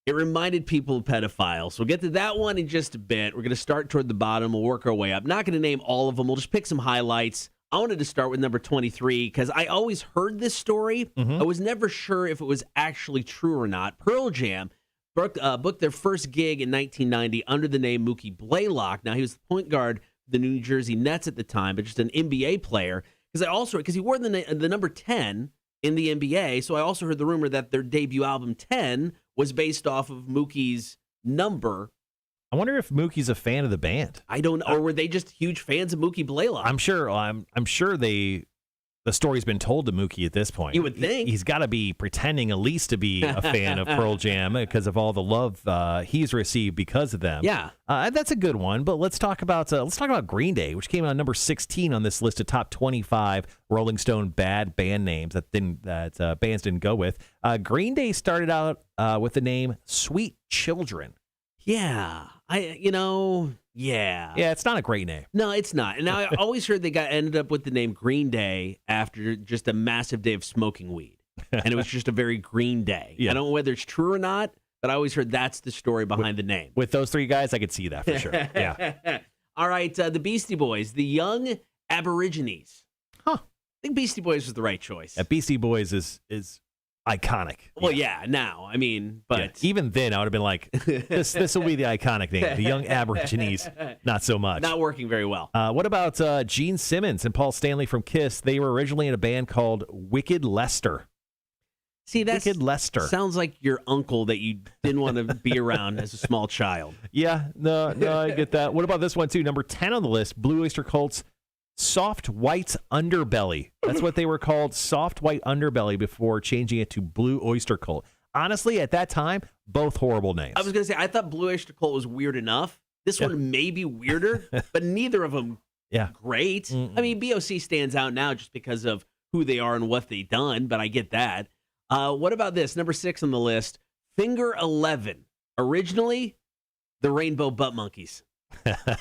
It reminded people of pedophiles. We'll get to that one in just a bit. We're going to start toward the bottom. We'll work our way up. Not going to name all of them. We'll just pick some highlights. I wanted to start with number 23 because I always heard this story. I was never sure if it was actually true or not. Pearl Jam booked their first gig in 1990 under the name Mookie Blaylock. Now, he was the point guard of the New Jersey Nets at the time, but just an NBA player. Because he wore the number 10 in the NBA, so I also heard the rumor that their debut album 10 was based off of Mookie's number. I wonder if Mookie's a fan of the band. I don't know. Or were they just huge fans of Mookie Blaylock? I'm sure the story's been told to Mookie at this point. You would think. He's got to be pretending at least to be a fan of Pearl Jam because of all the love he's received because of them. Yeah. That's a good one, but let's talk about Green Day, which came out number 16 on this list of top 25 Rolling Stone bad band names that bands didn't go with. Green Day started out with the name Sweet Children. Yeah. Yeah. Yeah, it's not a great name. No, it's not. And I always heard they ended up with the name Green Day after just a massive day of smoking weed. And it was just a very green day. Yeah. I don't know whether it's true or not, but I always heard that's the story behind the name. With those three guys, I could see that for sure. Yeah. All right, the Beastie Boys, the Young Aborigines. Huh. I think Beastie Boys was the right choice. Beastie Boys is iconic. Well, yeah, now. I mean, but... Yeah, even then, I would have been like, this will be the iconic name. The Young Aborigines, not so much. Not working very well. What about Gene Simmons and Paul Stanley from Kiss? They were originally in a band called Wicked Lester. See, that's Wicked Lester. Sounds like your uncle that you didn't want to be around as a small child. Yeah, no, I get that. What about this one, too? Number 10 on the list, Blue Oyster Cult's Soft White Underbelly. That's what they were called, Soft White Underbelly, before changing it to Blue Oyster Cult. Honestly, at that time, both horrible names. I was going to say, I thought Blue Oyster Cult was weird enough. This one may be weirder, but neither of them great. Mm-mm. I mean, BOC stands out now just because of who they are and what they've done, but I get that. What about this? Number 6 on the list, Finger 11. Originally, the Rainbow Butt Monkeys.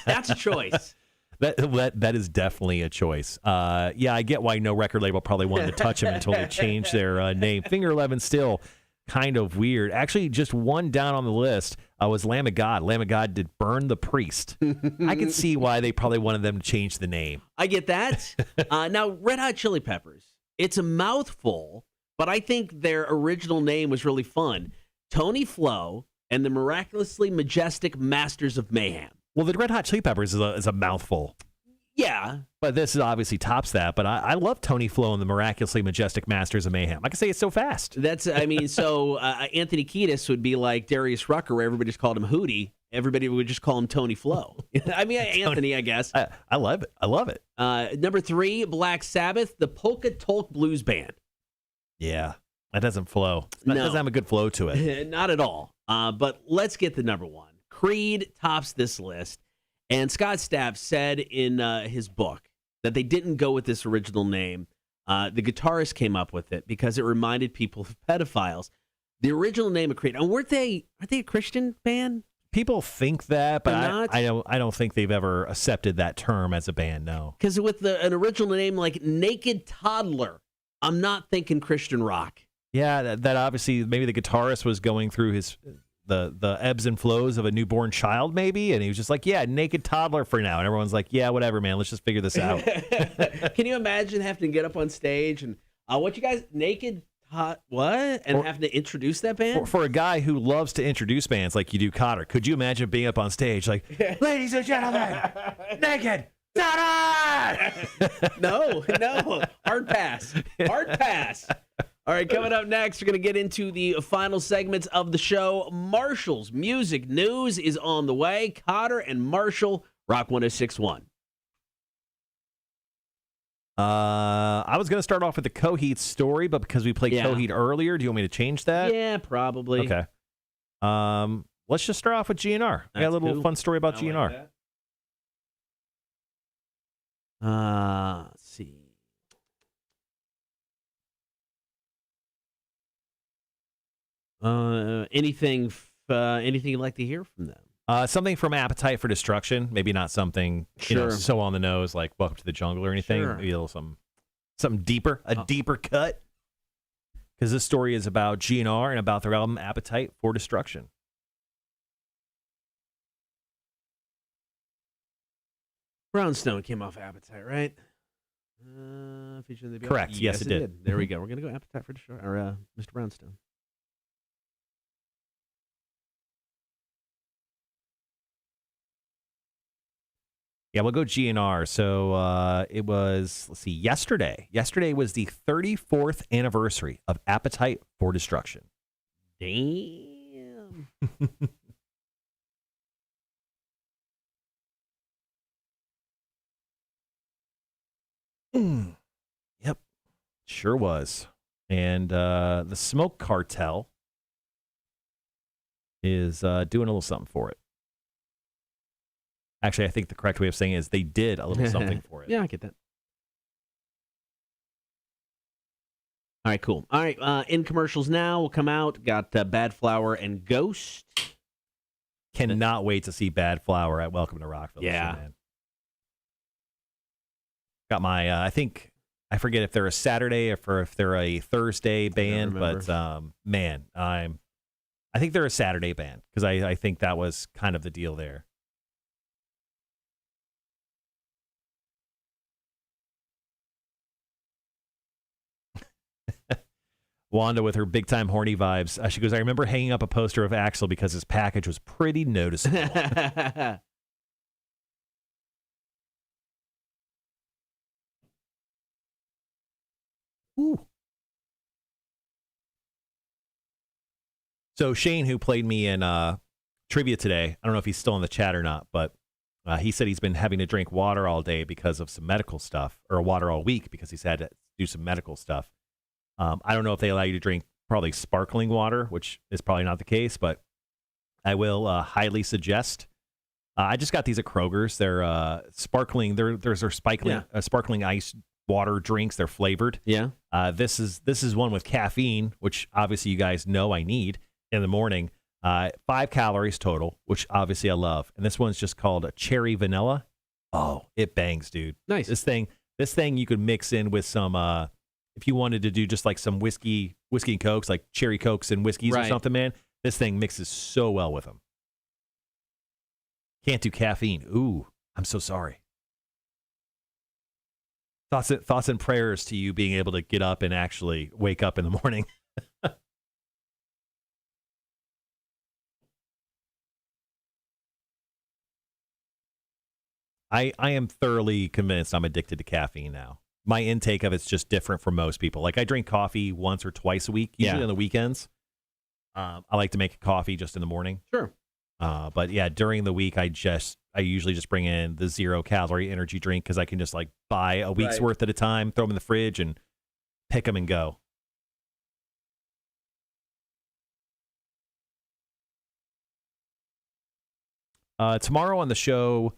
That's a choice. That is definitely a choice. Yeah, I get why no record label probably wanted to touch them until they changed their name. Finger 11 still kind of weird. Actually, just one down on the list was Lamb of God. Lamb of God did Burn the Priest. I can see why they probably wanted them to change the name. I get that. Now, Red Hot Chili Peppers. It's a mouthful, but I think their original name was really fun. Tony Flo and the Miraculously Majestic Masters of Mayhem. Well, the Red Hot Chili Peppers is a mouthful. Yeah. But this obviously tops that. But I love Tony Flo and the Miraculously Majestic Masters of Mayhem. I can say it's so fast. So Anthony Kiedis would be like Darius Rucker, where everybody just called him Hootie. Everybody would just call him Tony Flo. I mean, Anthony, I guess. I love it. I love it. Number 3, Black Sabbath, the Polka Tulk Blues Band. Yeah. That doesn't flow. That doesn't have a good flow to it. Not at all. But let's get to number 1. Creed tops this list, and Scott Stapp said in his book that they didn't go with this original name. The guitarist came up with it because it reminded people of pedophiles. The original name of Creed, and aren't they a Christian band? People think that, but not? I don't think they've ever accepted that term as a band. No, because with an original name like Naked Toddler, I'm not thinking Christian rock. Yeah, that obviously maybe the guitarist was going through his. The ebbs and flows of a newborn child, maybe, and he was just like, "Yeah, Naked Toddler for now," and everyone's like, "Yeah, whatever, man. Let's just figure this out." Can you imagine having to get up on stage and what you guys naked what and having to introduce that band for a guy who loves to introduce bands like you do, Cotter? Could you imagine being up on stage like, "Ladies and gentlemen, Naked Toddler"? No, hard pass. All right, coming up next, we're going to get into the final segments of the show. Marshall's music news is on the way. Cotter and Marshall, Rock 106.1. I was going to start off with the Coheed story, but because we played Coheed earlier, do you want me to change that? Yeah, probably. Okay. Let's just start off with GNR. I got a little fun story about GNR. Let's see. Anything you'd like to hear from them? Something from Appetite for Destruction. Maybe not something so on the nose like Welcome to the Jungle or anything. Sure. Maybe a little something deeper, a deeper cut. because this story is about GNR and about their album Appetite for Destruction. Brownstone came off Appetite, right? Featuring the Correct. Yes, it did. There we go. We're going to go Appetite for Destruction, or Mr. Brownstone. Yeah, we'll go GNR. So it was, let's see, yesterday. Yesterday was the 34th anniversary of Appetite for Destruction. Damn. Yep, sure was. And the Smoke Cartel is doing a little something for it. Actually, I think the correct way of saying it is they did a little something for it. Yeah, I get that. All right, cool. All right, in commercials now will come out. Got Bad Flower and Ghost. Cannot wait to see Bad Flower at Welcome to Rockville. Yeah. Man. Got my, I forget if they're a Saturday or if they're a Thursday band, but man, I think they're a Saturday band because I think that was kind of the deal there. Wanda with her big time horny vibes. She goes, I remember hanging up a poster of Axel because his package was pretty noticeable. Ooh. So Shane, who played me in trivia today, I don't know if he's still in the chat or not, but he said he's been having to drink water all day because of some medical stuff, or water all week because he's had to do some medical stuff. I don't know if they allow you to drink probably sparkling water, which is probably not the case, but I will highly suggest. I just got these at Kroger's. They're sparkling. There's sparkling ice water drinks. They're flavored. Yeah. This is one with caffeine, which obviously you guys know I need in the morning. 5 calories total, which obviously I love. And this one's just called a cherry vanilla. Oh, it bangs, dude. Nice. This thing you could mix in with some if you wanted to do just like some whiskey and cokes, like cherry cokes and whiskeys or something, man. This thing mixes so well with them. Can't do caffeine. Ooh, I'm so sorry. Thoughts and prayers to you being able to get up and actually wake up in the morning. I am thoroughly convinced I'm addicted to caffeine now. My intake of it's just different from most people. Like I drink coffee once or twice a week, usually on the weekends. I like to make a coffee just in the morning. Sure. But yeah, during the week, I usually just bring in the 0-calorie energy drink because I can just like buy a week's worth at a time, throw them in the fridge, and pick them and go. Tomorrow on the show,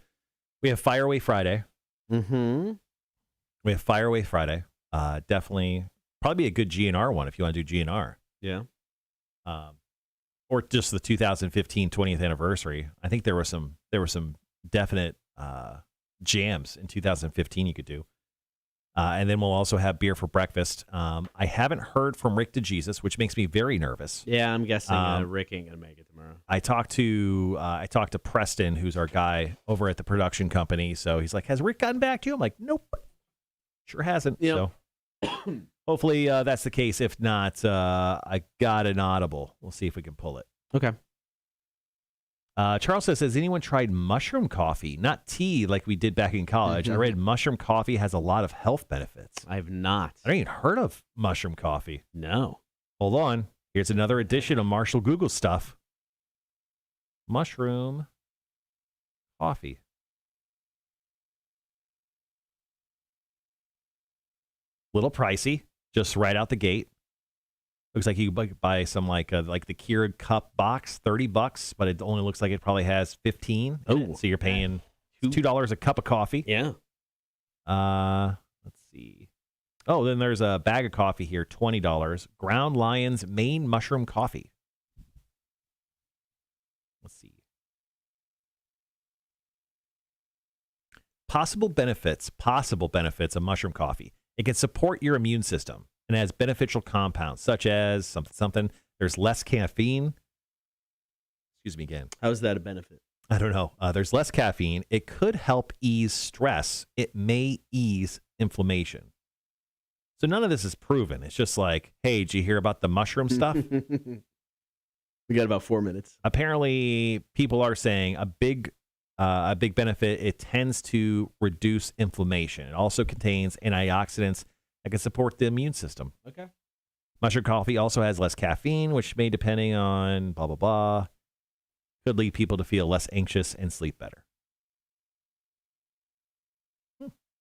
we have Fire Away Friday. Mm-hmm. We have Fire Away Friday. Definitely, probably be a good GNR one if you want to do GNR. Yeah. Or just the 2015 20th anniversary. I think there were some definite jams in 2015 you could do. And then we'll also have beer for breakfast. I haven't heard from Rick DeJesus, which makes me very nervous. Yeah, I'm guessing Rick ain't gonna make it tomorrow. I talked to Preston, who's our guy over at the production company. So he's like, "Has Rick gotten back to you?" I'm like, "Nope, sure hasn't." Yep. So hopefully that's the case. If not, I got an audible. We'll see if we can pull it. Okay. Charles says, has anyone tried mushroom coffee? Not tea like we did back in college. I read mushroom coffee has a lot of health benefits. I have not. I ain't heard of mushroom coffee. No. Hold on. Here's another edition of Marshall Google stuff. Mushroom coffee. Little pricey, just right out the gate. Looks like you could buy some like the Keurig cup box, $30, but it only looks like it probably has 15. Oh, so you're paying $2 a cup of coffee. Yeah. Let's see. Oh, then there's a bag of coffee here, $20. Ground Lion's Maine Mushroom Coffee. Let's see. Possible benefits of mushroom coffee. It can support your immune system and has beneficial compounds such as something. There's less caffeine. Excuse me again. How is that a benefit? I don't know. There's less caffeine. It could help ease stress. It may ease inflammation. So none of this is proven. It's just like, hey, did you hear about the mushroom stuff? We got about 4 minutes. Apparently, people are saying a big benefit. It tends to reduce inflammation. It also contains antioxidants that can support the immune system. Okay. Mushroom coffee also has less caffeine, which may, depending on blah, blah, blah, could lead people to feel less anxious and sleep better.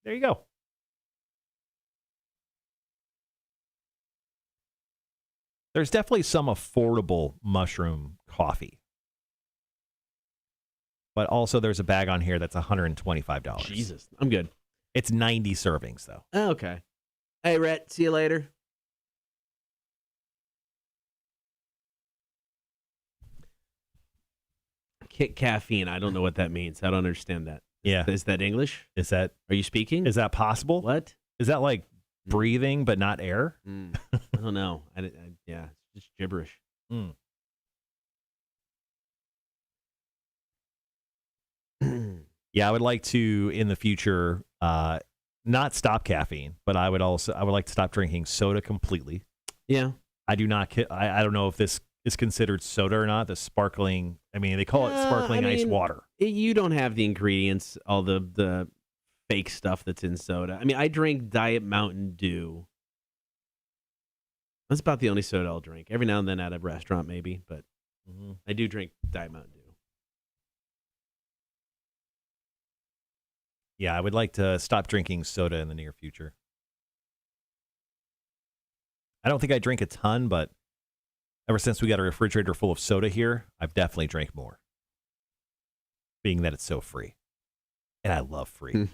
There you go. There's definitely some affordable mushroom coffee. But also there's a bag on here that's $125. Jesus, I'm good. It's 90 servings, though. Oh, okay. Hey, Rhett, see you later. Caffeine. I don't know what that means. I don't understand that. Yeah. Is that English? Are you speaking? Is that possible? What? Is that like breathing but not air? I don't know. Yeah, it's just gibberish. Yeah, I would like to in the future not stop caffeine, but I would like to stop drinking soda completely. Yeah. I do not. I don't know if this is considered soda or not. The sparkling. I mean, they call it sparkling ice water. You don't have the ingredients, all the fake stuff that's in soda. I mean, I drink Diet Mountain Dew. That's about the only soda I'll drink. Every now and then at a restaurant, maybe, but I do drink Diet Mountain Dew. Yeah, I would like to stop drinking soda in the near future. I don't think I drink a ton, but ever since we got a refrigerator full of soda here, I've definitely drank more. Being that it's so free. And I love free.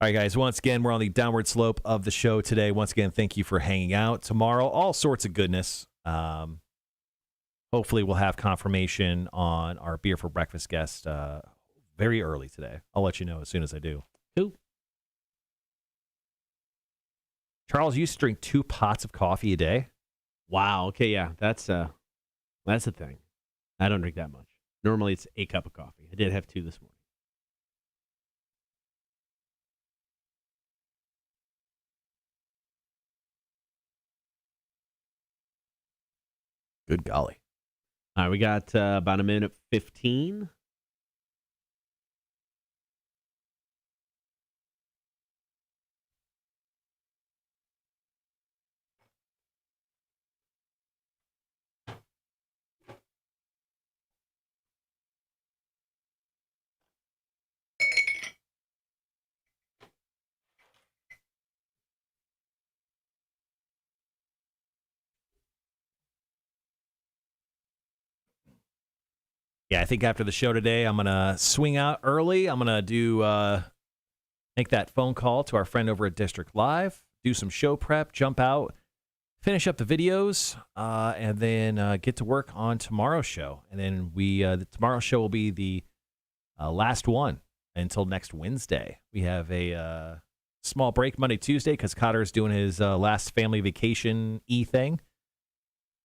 All right, guys, once again, we're on the downward slope of the show today. Once again, thank you for hanging out. Tomorrow, all sorts of goodness. Hopefully, we'll have confirmation on our beer for breakfast guest very early today. I'll let you know as soon as I do. Cool. Charles, you used to drink 2 pots of coffee a day. Wow. Okay, yeah, that's a thing. I don't drink that much. Normally, it's a cup of coffee. I did have 2 this morning. Good golly. All right, we got about a minute 15. Yeah, I think after the show today, I'm going to swing out early. I'm going to make that phone call to our friend over at District Live, do some show prep, jump out, finish up the videos, and then get to work on tomorrow's show. And then tomorrow's show will be the last one until next Wednesday. We have a small break Monday, Tuesday, because Cotter's doing his last family vacation thing.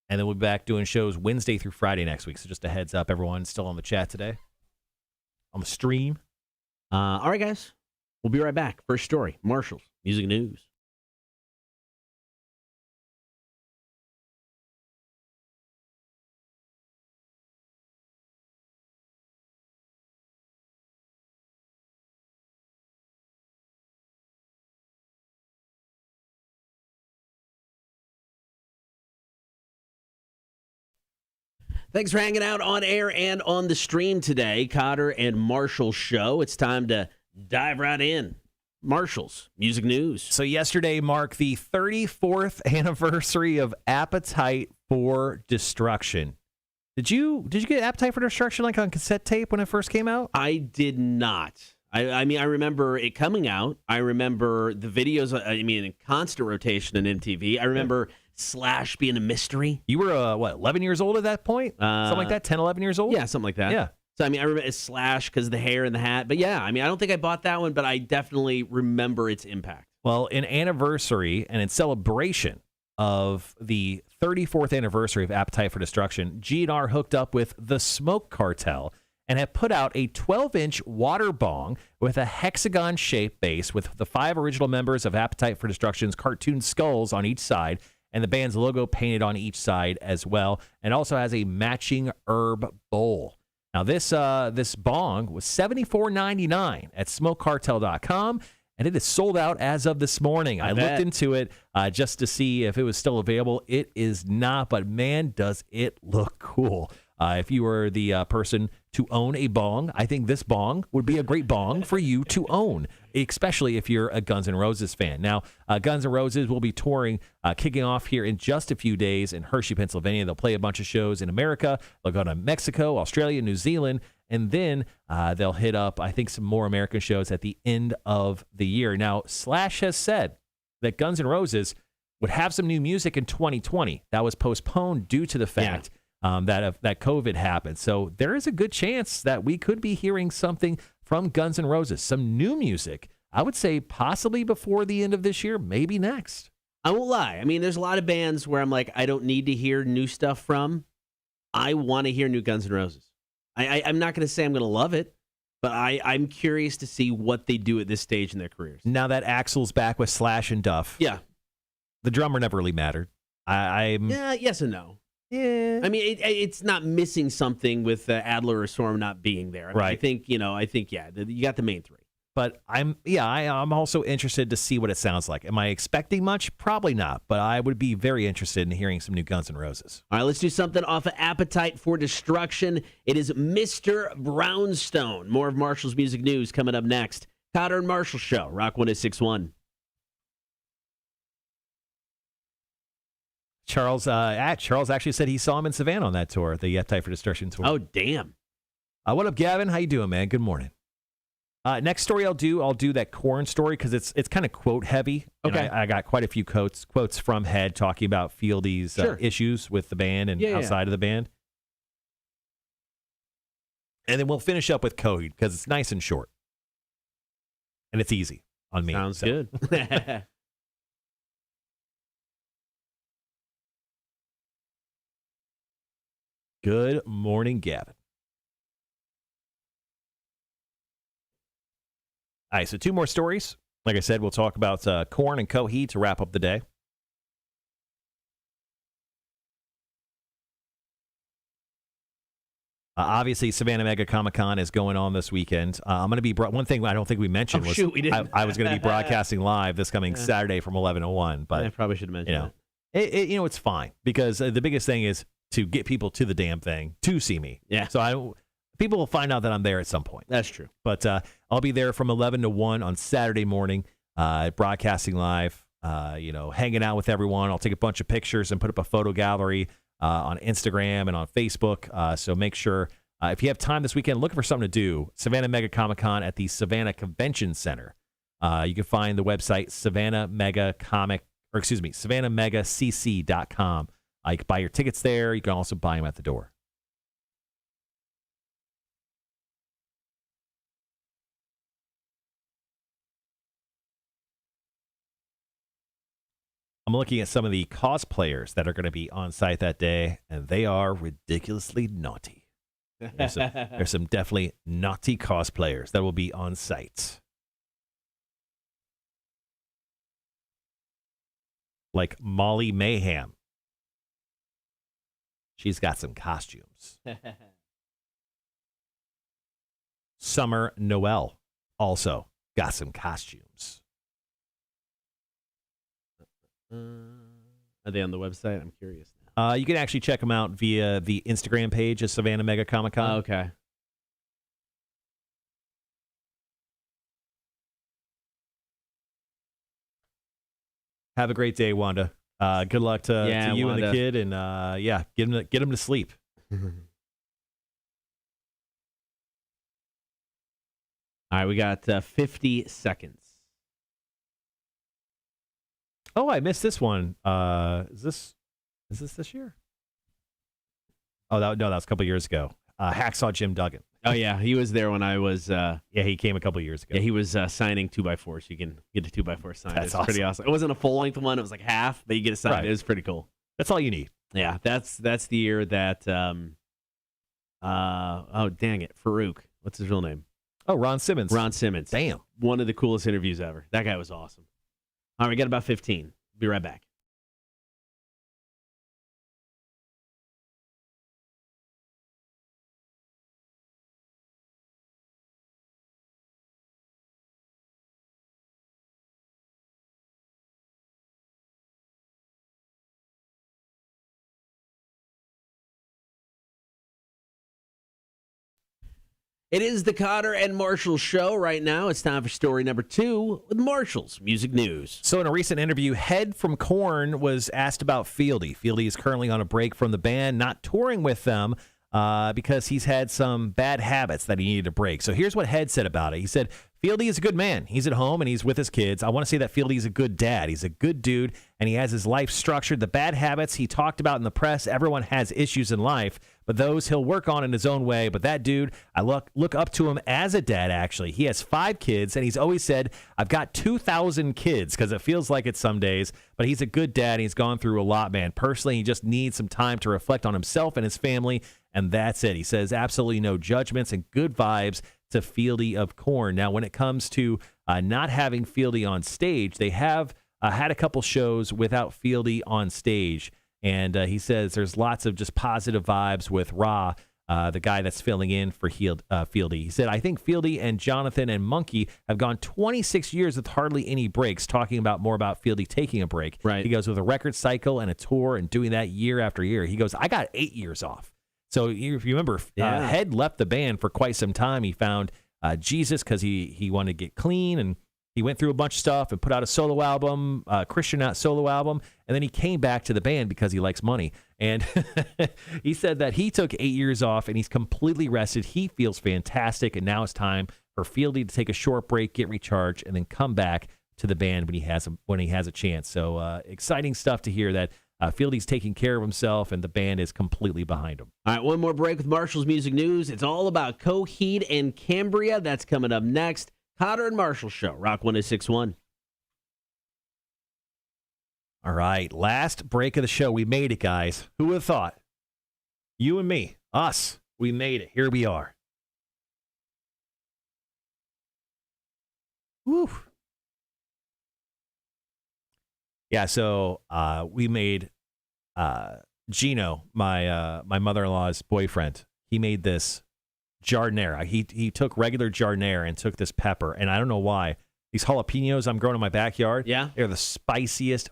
And then we'll be back doing shows Wednesday through Friday next week. So just a heads up, everyone still on the chat today, on the stream. All right, guys. We'll be right back. First story, Marshall's Music News. Thanks for hanging out on air and on the stream today. Cotter and Marshall Show. It's time to dive right in. Marshall's Music News. So yesterday marked the 34th anniversary of Appetite for Destruction. Did you get Appetite for Destruction like on cassette tape when it first came out? I did not. I mean, I remember it coming out. I remember the videos, in constant rotation on MTV. I remember Slash being a mystery. You were, 11 years old at that point? Something like that, 10, 11 years old? Yeah, something like that. Yeah. So, I mean, I remember it's Slash because of the hair and the hat. But yeah, I mean, I don't think I bought that one, but I definitely remember its impact. Well, in anniversary and in celebration of the 34th anniversary of Appetite for Destruction, G&R hooked up with the Smoke Cartel and have put out a 12-inch water bong with a hexagon-shaped base with the 5 original members of Appetite for Destruction's cartoon skulls on each side and the band's logo painted on each side as well, and also has a matching herb bowl. Now, this bong was $74.99 at SmokeCartel.com, and it is sold out as of this morning. I looked into it just to see if it was still available. It is not, but man, does it look cool. If you were the person to own a bong, I think this bong would be a great bong for you to own, especially if you're a Guns N' Roses fan. Now, Guns N' Roses will be touring, kicking off here in just a few days in Hershey, Pennsylvania. They'll play a bunch of shows in America. They'll go to Mexico, Australia, New Zealand, and then they'll hit up, I think, some more American shows at the end of the year. Now, Slash has said that Guns N' Roses would have some new music in 2020. That was postponed due to the fact that COVID happened. So there is a good chance that we could be hearing something from Guns N' Roses, some new music. I would say possibly before the end of this year, maybe next. I won't lie. I mean, there's a lot of bands where I'm like, I don't need to hear new stuff from. I want to hear new Guns N' Roses. I'm not going to say I'm going to love it, but I'm curious to see what they do at this stage in their careers. Now that Axl's back with Slash and Duff, the drummer never really mattered. Yeah, yes and no. Yeah. I mean, it's not missing something with Adler or Storm not being there. I mean, Right. I think, you got the main 3. But I'm also interested to see what it sounds like. Am I expecting much? Probably not. But I would be very interested in hearing some new Guns N' Roses. All right, let's do something off of Appetite for Destruction. It is Mr. Brownstone. More of Marshall's music news coming up next. Cotter and Marshall Show, Rock 106.1. Charles actually said he saw him in Savannah on that tour, the Appetite for Destruction tour. Oh, damn. What up, Gavin? How you doing, man? Good morning. Next story I'll do that Korn story because it's kind of quote heavy. Okay. I got quite a few quotes from Head talking about Fieldy's issues with the band and outside of the band. And then we'll finish up with Coheed because it's nice and short. And it's easy on me. Sounds good. Good morning, Gavin. All right, so 2 more stories. Like I said, we'll talk about Korn and Coheed to wrap up the day. Obviously, Savannah Mega Comic-Con is going on this weekend. I'm going to be one thing I don't think we mentioned was we didn't. I was going to be broadcasting live this coming Saturday from 11 to 1. But I probably should have mentioned it's fine because the biggest thing is to get people to the damn thing to see me. Yeah. So people will find out that I'm there at some point. That's true. But I'll be there from 11 to 1 on Saturday morning, broadcasting live, hanging out with everyone. I'll take a bunch of pictures and put up a photo gallery on Instagram and on Facebook. So make sure, if you have time this weekend, looking for something to do, Savannah Mega Comic-Con at the Savannah Convention Center. You can find the website SavannahMegaCC.com. You can buy your tickets there. You can also buy them at the door. I'm looking at some of the cosplayers that are going to be on site that day, and they are ridiculously naughty. There's some definitely naughty cosplayers that will be on site. Like Molly Mayhem. She's got some costumes. Summer Noel also got some costumes. Are they on the website? I'm curious now. You can actually check them out via the Instagram page of Savannah Mega Comic-Con. Oh, okay. Have a great day, Wanda. Good luck to you Wanda. and the kid, and get him to sleep. All right, we got 50 seconds. Oh, I missed this one. Is this year? Oh, that was a couple years ago. Hacksaw Jim Duggan. Oh, yeah. He was there when I was. Yeah, he came a couple years ago. Yeah, he was signing 2x4s. You can get a 2x4 signed. That's It's pretty awesome. It wasn't a full length one. It was like half, but you get it signed. Right. It was pretty cool. That's all you need. Yeah, that's the year that. Oh, dang it. Farouk. What's his real name? Oh, Ron Simmons. Ron Simmons. Damn. One of the coolest interviews ever. That guy was awesome. All right, we got about 15. Be right back. It is the Cotter and Marshall Show right now. It's time for story number 2 with Marshall's Music News. So in a recent interview, Head from Korn was asked about Fieldy. Fieldy is currently on a break from the band, not touring with them because he's had some bad habits that he needed to break. So here's what Head said about it. He said, Fieldy is a good man. He's at home and he's with his kids. I want to say that Fieldy is a good dad. He's a good dude and he has his life structured. The bad habits he talked about in the press, everyone has issues in life, but those he'll work on in his own way. But that dude, I look up to him as a dad, actually. He has 5 kids, and he's always said, I've got 2,000 kids, because it feels like it some days. But he's a good dad, and he's gone through a lot, man. Personally, he just needs some time to reflect on himself and his family, and that's it. He says absolutely no judgments and good vibes to Fieldy of Korn. Now, when it comes to not having Fieldy on stage, they have had a couple shows without Fieldy on stage. And he says there's lots of just positive vibes with Ra, the guy that's filling in for Fieldy. He said, I think Fieldy and Jonathan and Monkey have gone 26 years with hardly any breaks, talking about more about Fieldy taking a break. Right. He goes with a record cycle and a tour and doing that year after year. He goes, I got 8 years off. So if you remember, Head left the band for quite some time. He found Jesus because he wanted to get clean, and he went through a bunch of stuff and put out a solo album, Christian solo album, and then he came back to the band because he likes money. And he said that he took 8 years off and he's completely rested. He feels fantastic, and now it's time for Fieldy to take a short break, get recharged, and then come back to the band when he has a chance. So exciting stuff to hear that Fieldy's taking care of himself and the band is completely behind him. All right, one more break with Marshall's Music News. It's all about Coheed and Cambria. That's coming up next. Cotter and Marshall Show, Rock 106.1. All right, last break of the show. We made it, guys. Who would have thought? You and me, us, we made it. Here we are. Woo. Yeah, so we made Gino, my mother-in-law's boyfriend. He made this giardiniera. He took regular giardiniera and took this pepper, and I don't know why. These jalapenos I'm growing in my backyard, they're the spiciest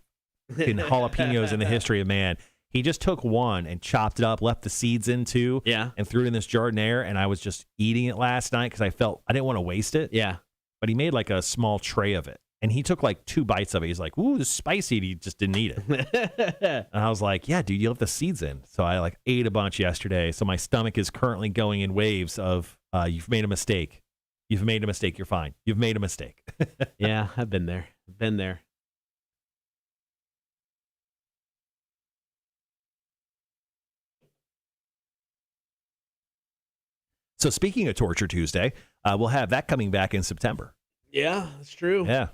jalapenos in the history of man. He just took one and chopped it up, left the seeds in too, and threw it in this giardiniera, and I was just eating it last night because I didn't want to waste it. Yeah. But he made like a small tray of it, and he took like 2 bites of it. He's like, ooh, this is spicy, and he just didn't eat it. And I was like, yeah, dude, you left the seeds in. So I like ate a bunch yesterday. So my stomach is currently going in waves of, you've made a mistake. You've made a mistake. You're fine. You've made a mistake. Yeah, I've been there. So speaking of Torture Tuesday, we'll have that coming back in September. Yeah, that's true. Yeah.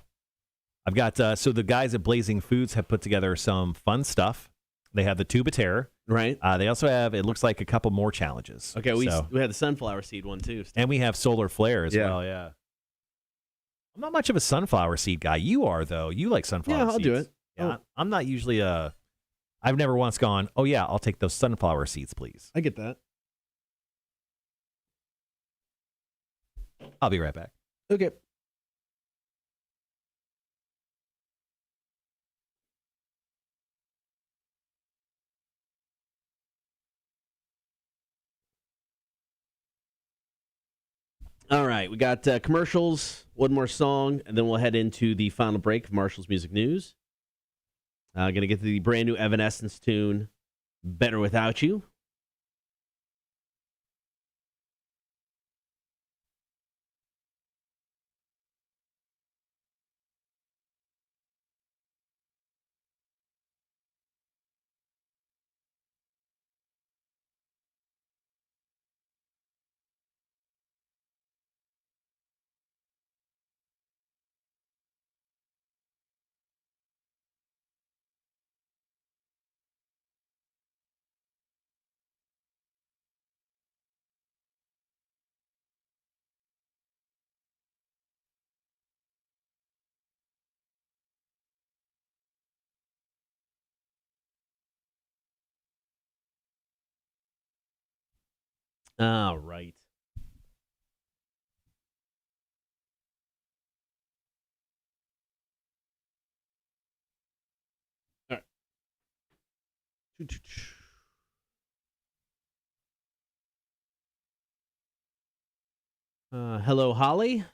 I've got, so the guys at Blazing Foods have put together some fun stuff. They have the Tube of Terror. Right. They also have, it looks like, a couple more challenges. Okay, we had the sunflower seed one too. And we have solar flare as well, yeah. I'm not much of a sunflower seed guy. You are, though. You like sunflower seeds. Yeah, I'll do it. Yeah, I'm not usually I've never once gone, oh yeah, I'll take those sunflower seeds, please. I get that. I'll be right back. Okay. All right, we got commercials, one more song, and then we'll head into the final break of Marshall's Music News. Going to get to the brand new Evanescence tune, Better Without You. All right. All right. Hello, Holly.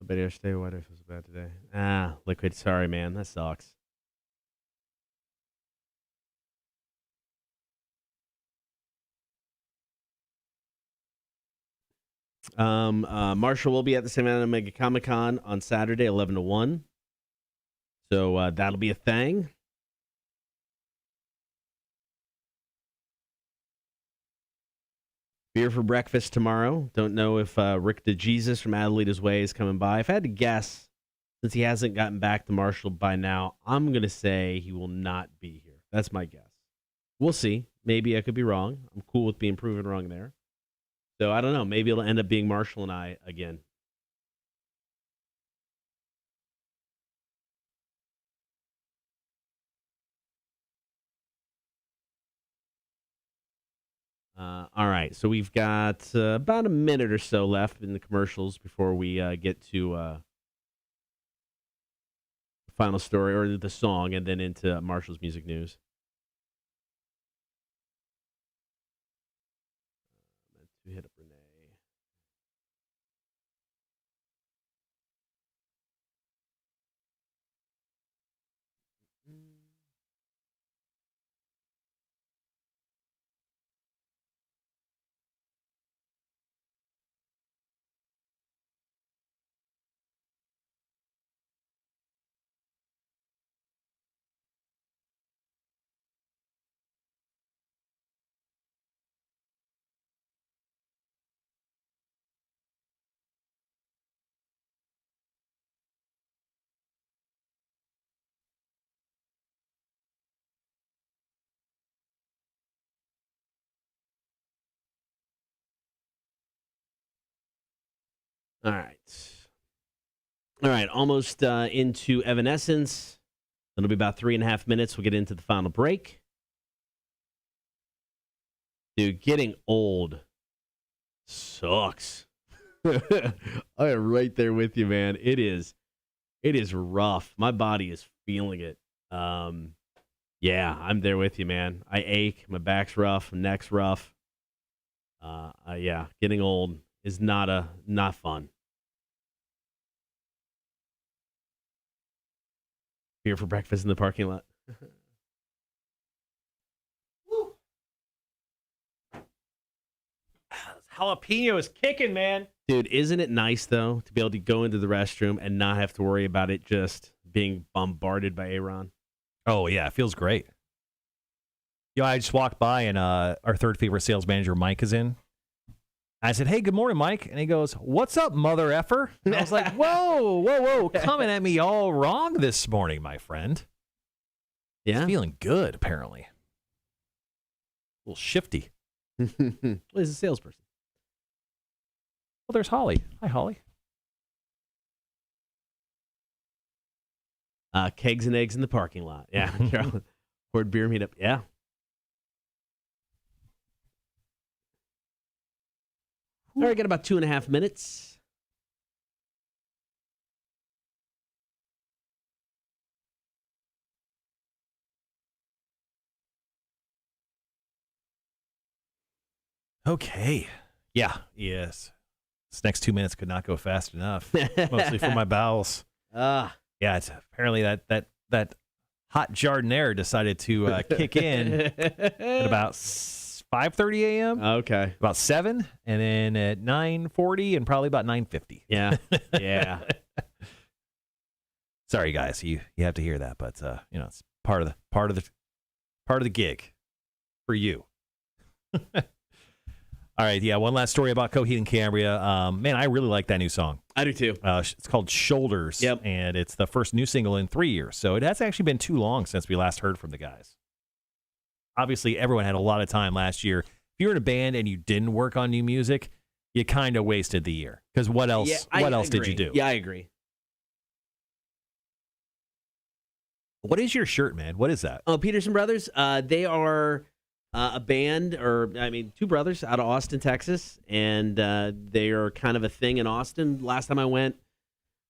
I better stay away. It feels bad today. Liquid. Sorry, man. That sucks. Marshall will be at the Savannah Mega Comic Con on Saturday, 11 to 1. So that'll be a thing. Beer for breakfast tomorrow. Don't know if Rick DeJesus from Adelita's Way is coming by. If I had to guess, since he hasn't gotten back to Marshall by now, I'm going to say he will not be here. That's my guess. We'll see. Maybe I could be wrong. I'm cool with being proven wrong there. So I don't know. Maybe it'll end up being Marshall and I again. All right. So we've got about a minute or so left in the commercials before we get to the final story or the song and then into Marshall's music news. We hit up Renee. All right. All right. Almost into Evanescence. It'll be about 3.5 minutes. We'll get into the final break. Dude, getting old sucks. I am right there with you, man. It is rough. My body is feeling it. Yeah, I'm there with you, man. I ache. My back's rough. My neck's rough. Yeah, getting old is not fun. Beer for breakfast in the parking lot. Jalapeno is kicking, man. Dude, isn't it nice, though, to be able to go into the restroom and not have to worry about it just being bombarded by Aaron? Oh, yeah, it feels great. I just walked by, and our third favorite sales manager, Mike, is in. I said, hey, good morning, Mike. And he goes, what's up, mother effer? And I was like, whoa, coming at me all wrong this morning, my friend. Yeah? He's feeling good, apparently. A little shifty. Well, he's a salesperson. Well, there's Holly. Hi, Holly. Kegs and eggs in the parking lot. Yeah, Carol. Poured beer meetup. Yeah. All right, got about 2.5 minutes. Okay. Yeah. Yes. This next 2 minutes could not go fast enough. Mostly for my bowels. Yeah. It's apparently that hot Jardiniere decided to kick in at about 5:30 a.m. Okay. About 7, and then at 9:40 and probably about 9:50. Yeah. Yeah. Sorry, guys. You have to hear that, but it's part of the gig for you. All right, yeah, one last story about Coheed and Cambria. Man, I really like that new song. I do too. It's called Shoulders, Yep. And it's the first new single in 3 years. So it has actually been too long since we last heard from the guys. Obviously, everyone had a lot of time last year. If you were in a band and you didn't work on new music, you kind of wasted the year. Because what else? Yeah, what else did you do? Yeah, I agree. What is your shirt, man? What is that? Oh, Peterson Brothers. They are a band, two brothers out of Austin, Texas, and they are kind of a thing in Austin. Last time I went,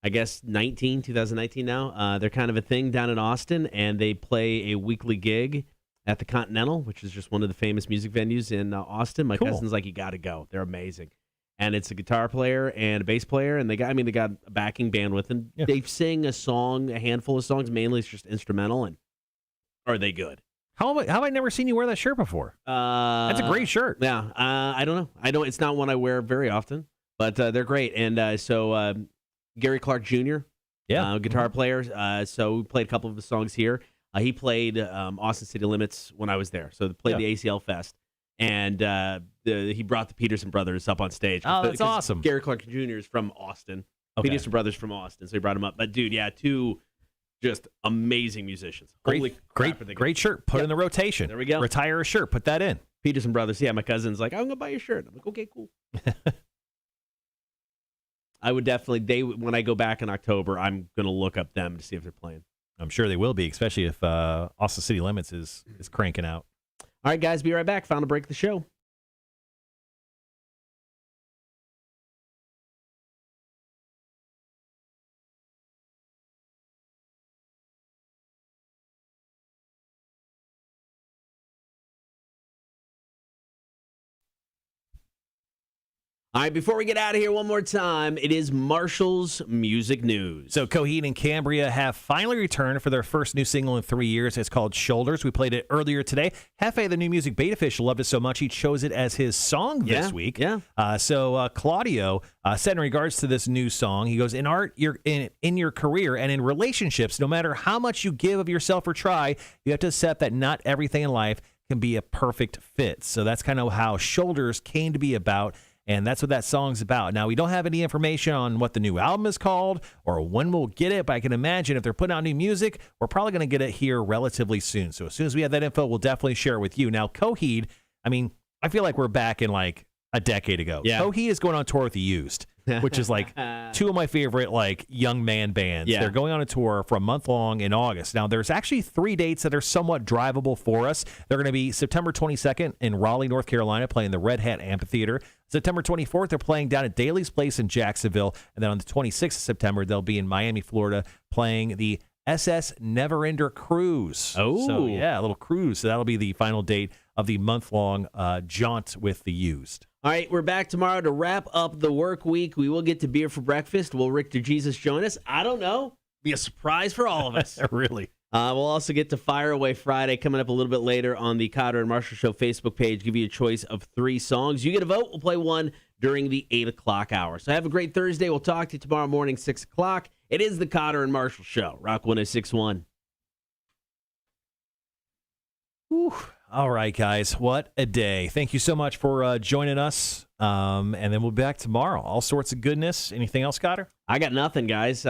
I guess 2019 now. They're kind of a thing down in Austin, and they play a weekly gig at the Continental, which is just one of the famous music venues in Austin. My cousin's like, you got to go. They're amazing. And it's a guitar player and a bass player, and they got a backing band with them. Yeah. They sing a handful of songs. Mainly it's just instrumental, and are they good? How have I never seen you wear that shirt before? That's a great shirt. Yeah, I don't know. It's not one I wear very often, but they're great. And so Gary Clark Jr., guitar player. So we played a couple of his songs here. He played Austin City Limits when I was there. So they played the ACL Fest. And he brought the Peterson brothers up on stage. Oh, that's awesome. Gary Clark Jr. is from Austin. Okay. Peterson brothers from Austin. So he brought him up. But, dude, two just amazing musicians. Great shirt. Put in the rotation. There we go. Retire a shirt. Put that in. Peterson brothers. Yeah, my cousin's like, I'm going to buy your shirt. I'm like, okay, cool. I would definitely, when I go back in October, I'm going to look up them to see if they're playing. I'm sure they will be, especially if Austin City Limits is cranking out. All right, guys, be right back. Final break of the show. All right, before we get out of here one more time, it is Marshall's Music News. So Coheed and Cambria have finally returned for their first new single in 3 years. It's called Shoulders. We played it earlier today. Jeffe, the new music Betta Fish, loved it so much he chose it as his song this week. Yeah. So Claudio said in regards to this new song, he goes, in art, you're in your career and in relationships, no matter how much you give of yourself or try, you have to accept that not everything in life can be a perfect fit. So that's kind of how Shoulders came to be about. And that's what that song's about. Now, we don't have any information on what the new album is called or when we'll get it, but I can imagine if they're putting out new music, we're probably going to get it here relatively soon. So as soon as we have that info, we'll definitely share it with you. Now, Coheed, I feel like we're back in like a decade ago. Yeah. Coheed is going on tour with The Used, which is like two of my favorite like young man bands. Yeah. They're going on a tour for a month long in August. Now, there's actually 3 dates that are somewhat drivable for us. They're going to be September 22nd in Raleigh, North Carolina, playing the Red Hat Amphitheater. September 24th, they're playing down at Daly's Place in Jacksonville. And then on the 26th of September, they'll be in Miami, Florida, playing the SS Neverender Cruise. Oh. So, yeah, a little cruise. So that'll be the final date of the month-long jaunt with The Used. All right, we're back tomorrow to wrap up the work week. We will get to beer for breakfast. Will Rick DeJesus join us? I don't know. Be a surprise for all of us. Really. We'll also get to Fire Away Friday coming up a little bit later on the Cotter and Marshall Show Facebook page. Give you a choice of 3 songs. You get a vote. We'll play one during the 8 o'clock hour. So have a great Thursday. We'll talk to you tomorrow morning, 6 o'clock. It is the Cotter and Marshall Show. Rock 106.1. Whew. All right, guys. What a day. Thank you so much for joining us. And then we'll be back tomorrow. All sorts of goodness. Anything else, Cotter? I got nothing, guys.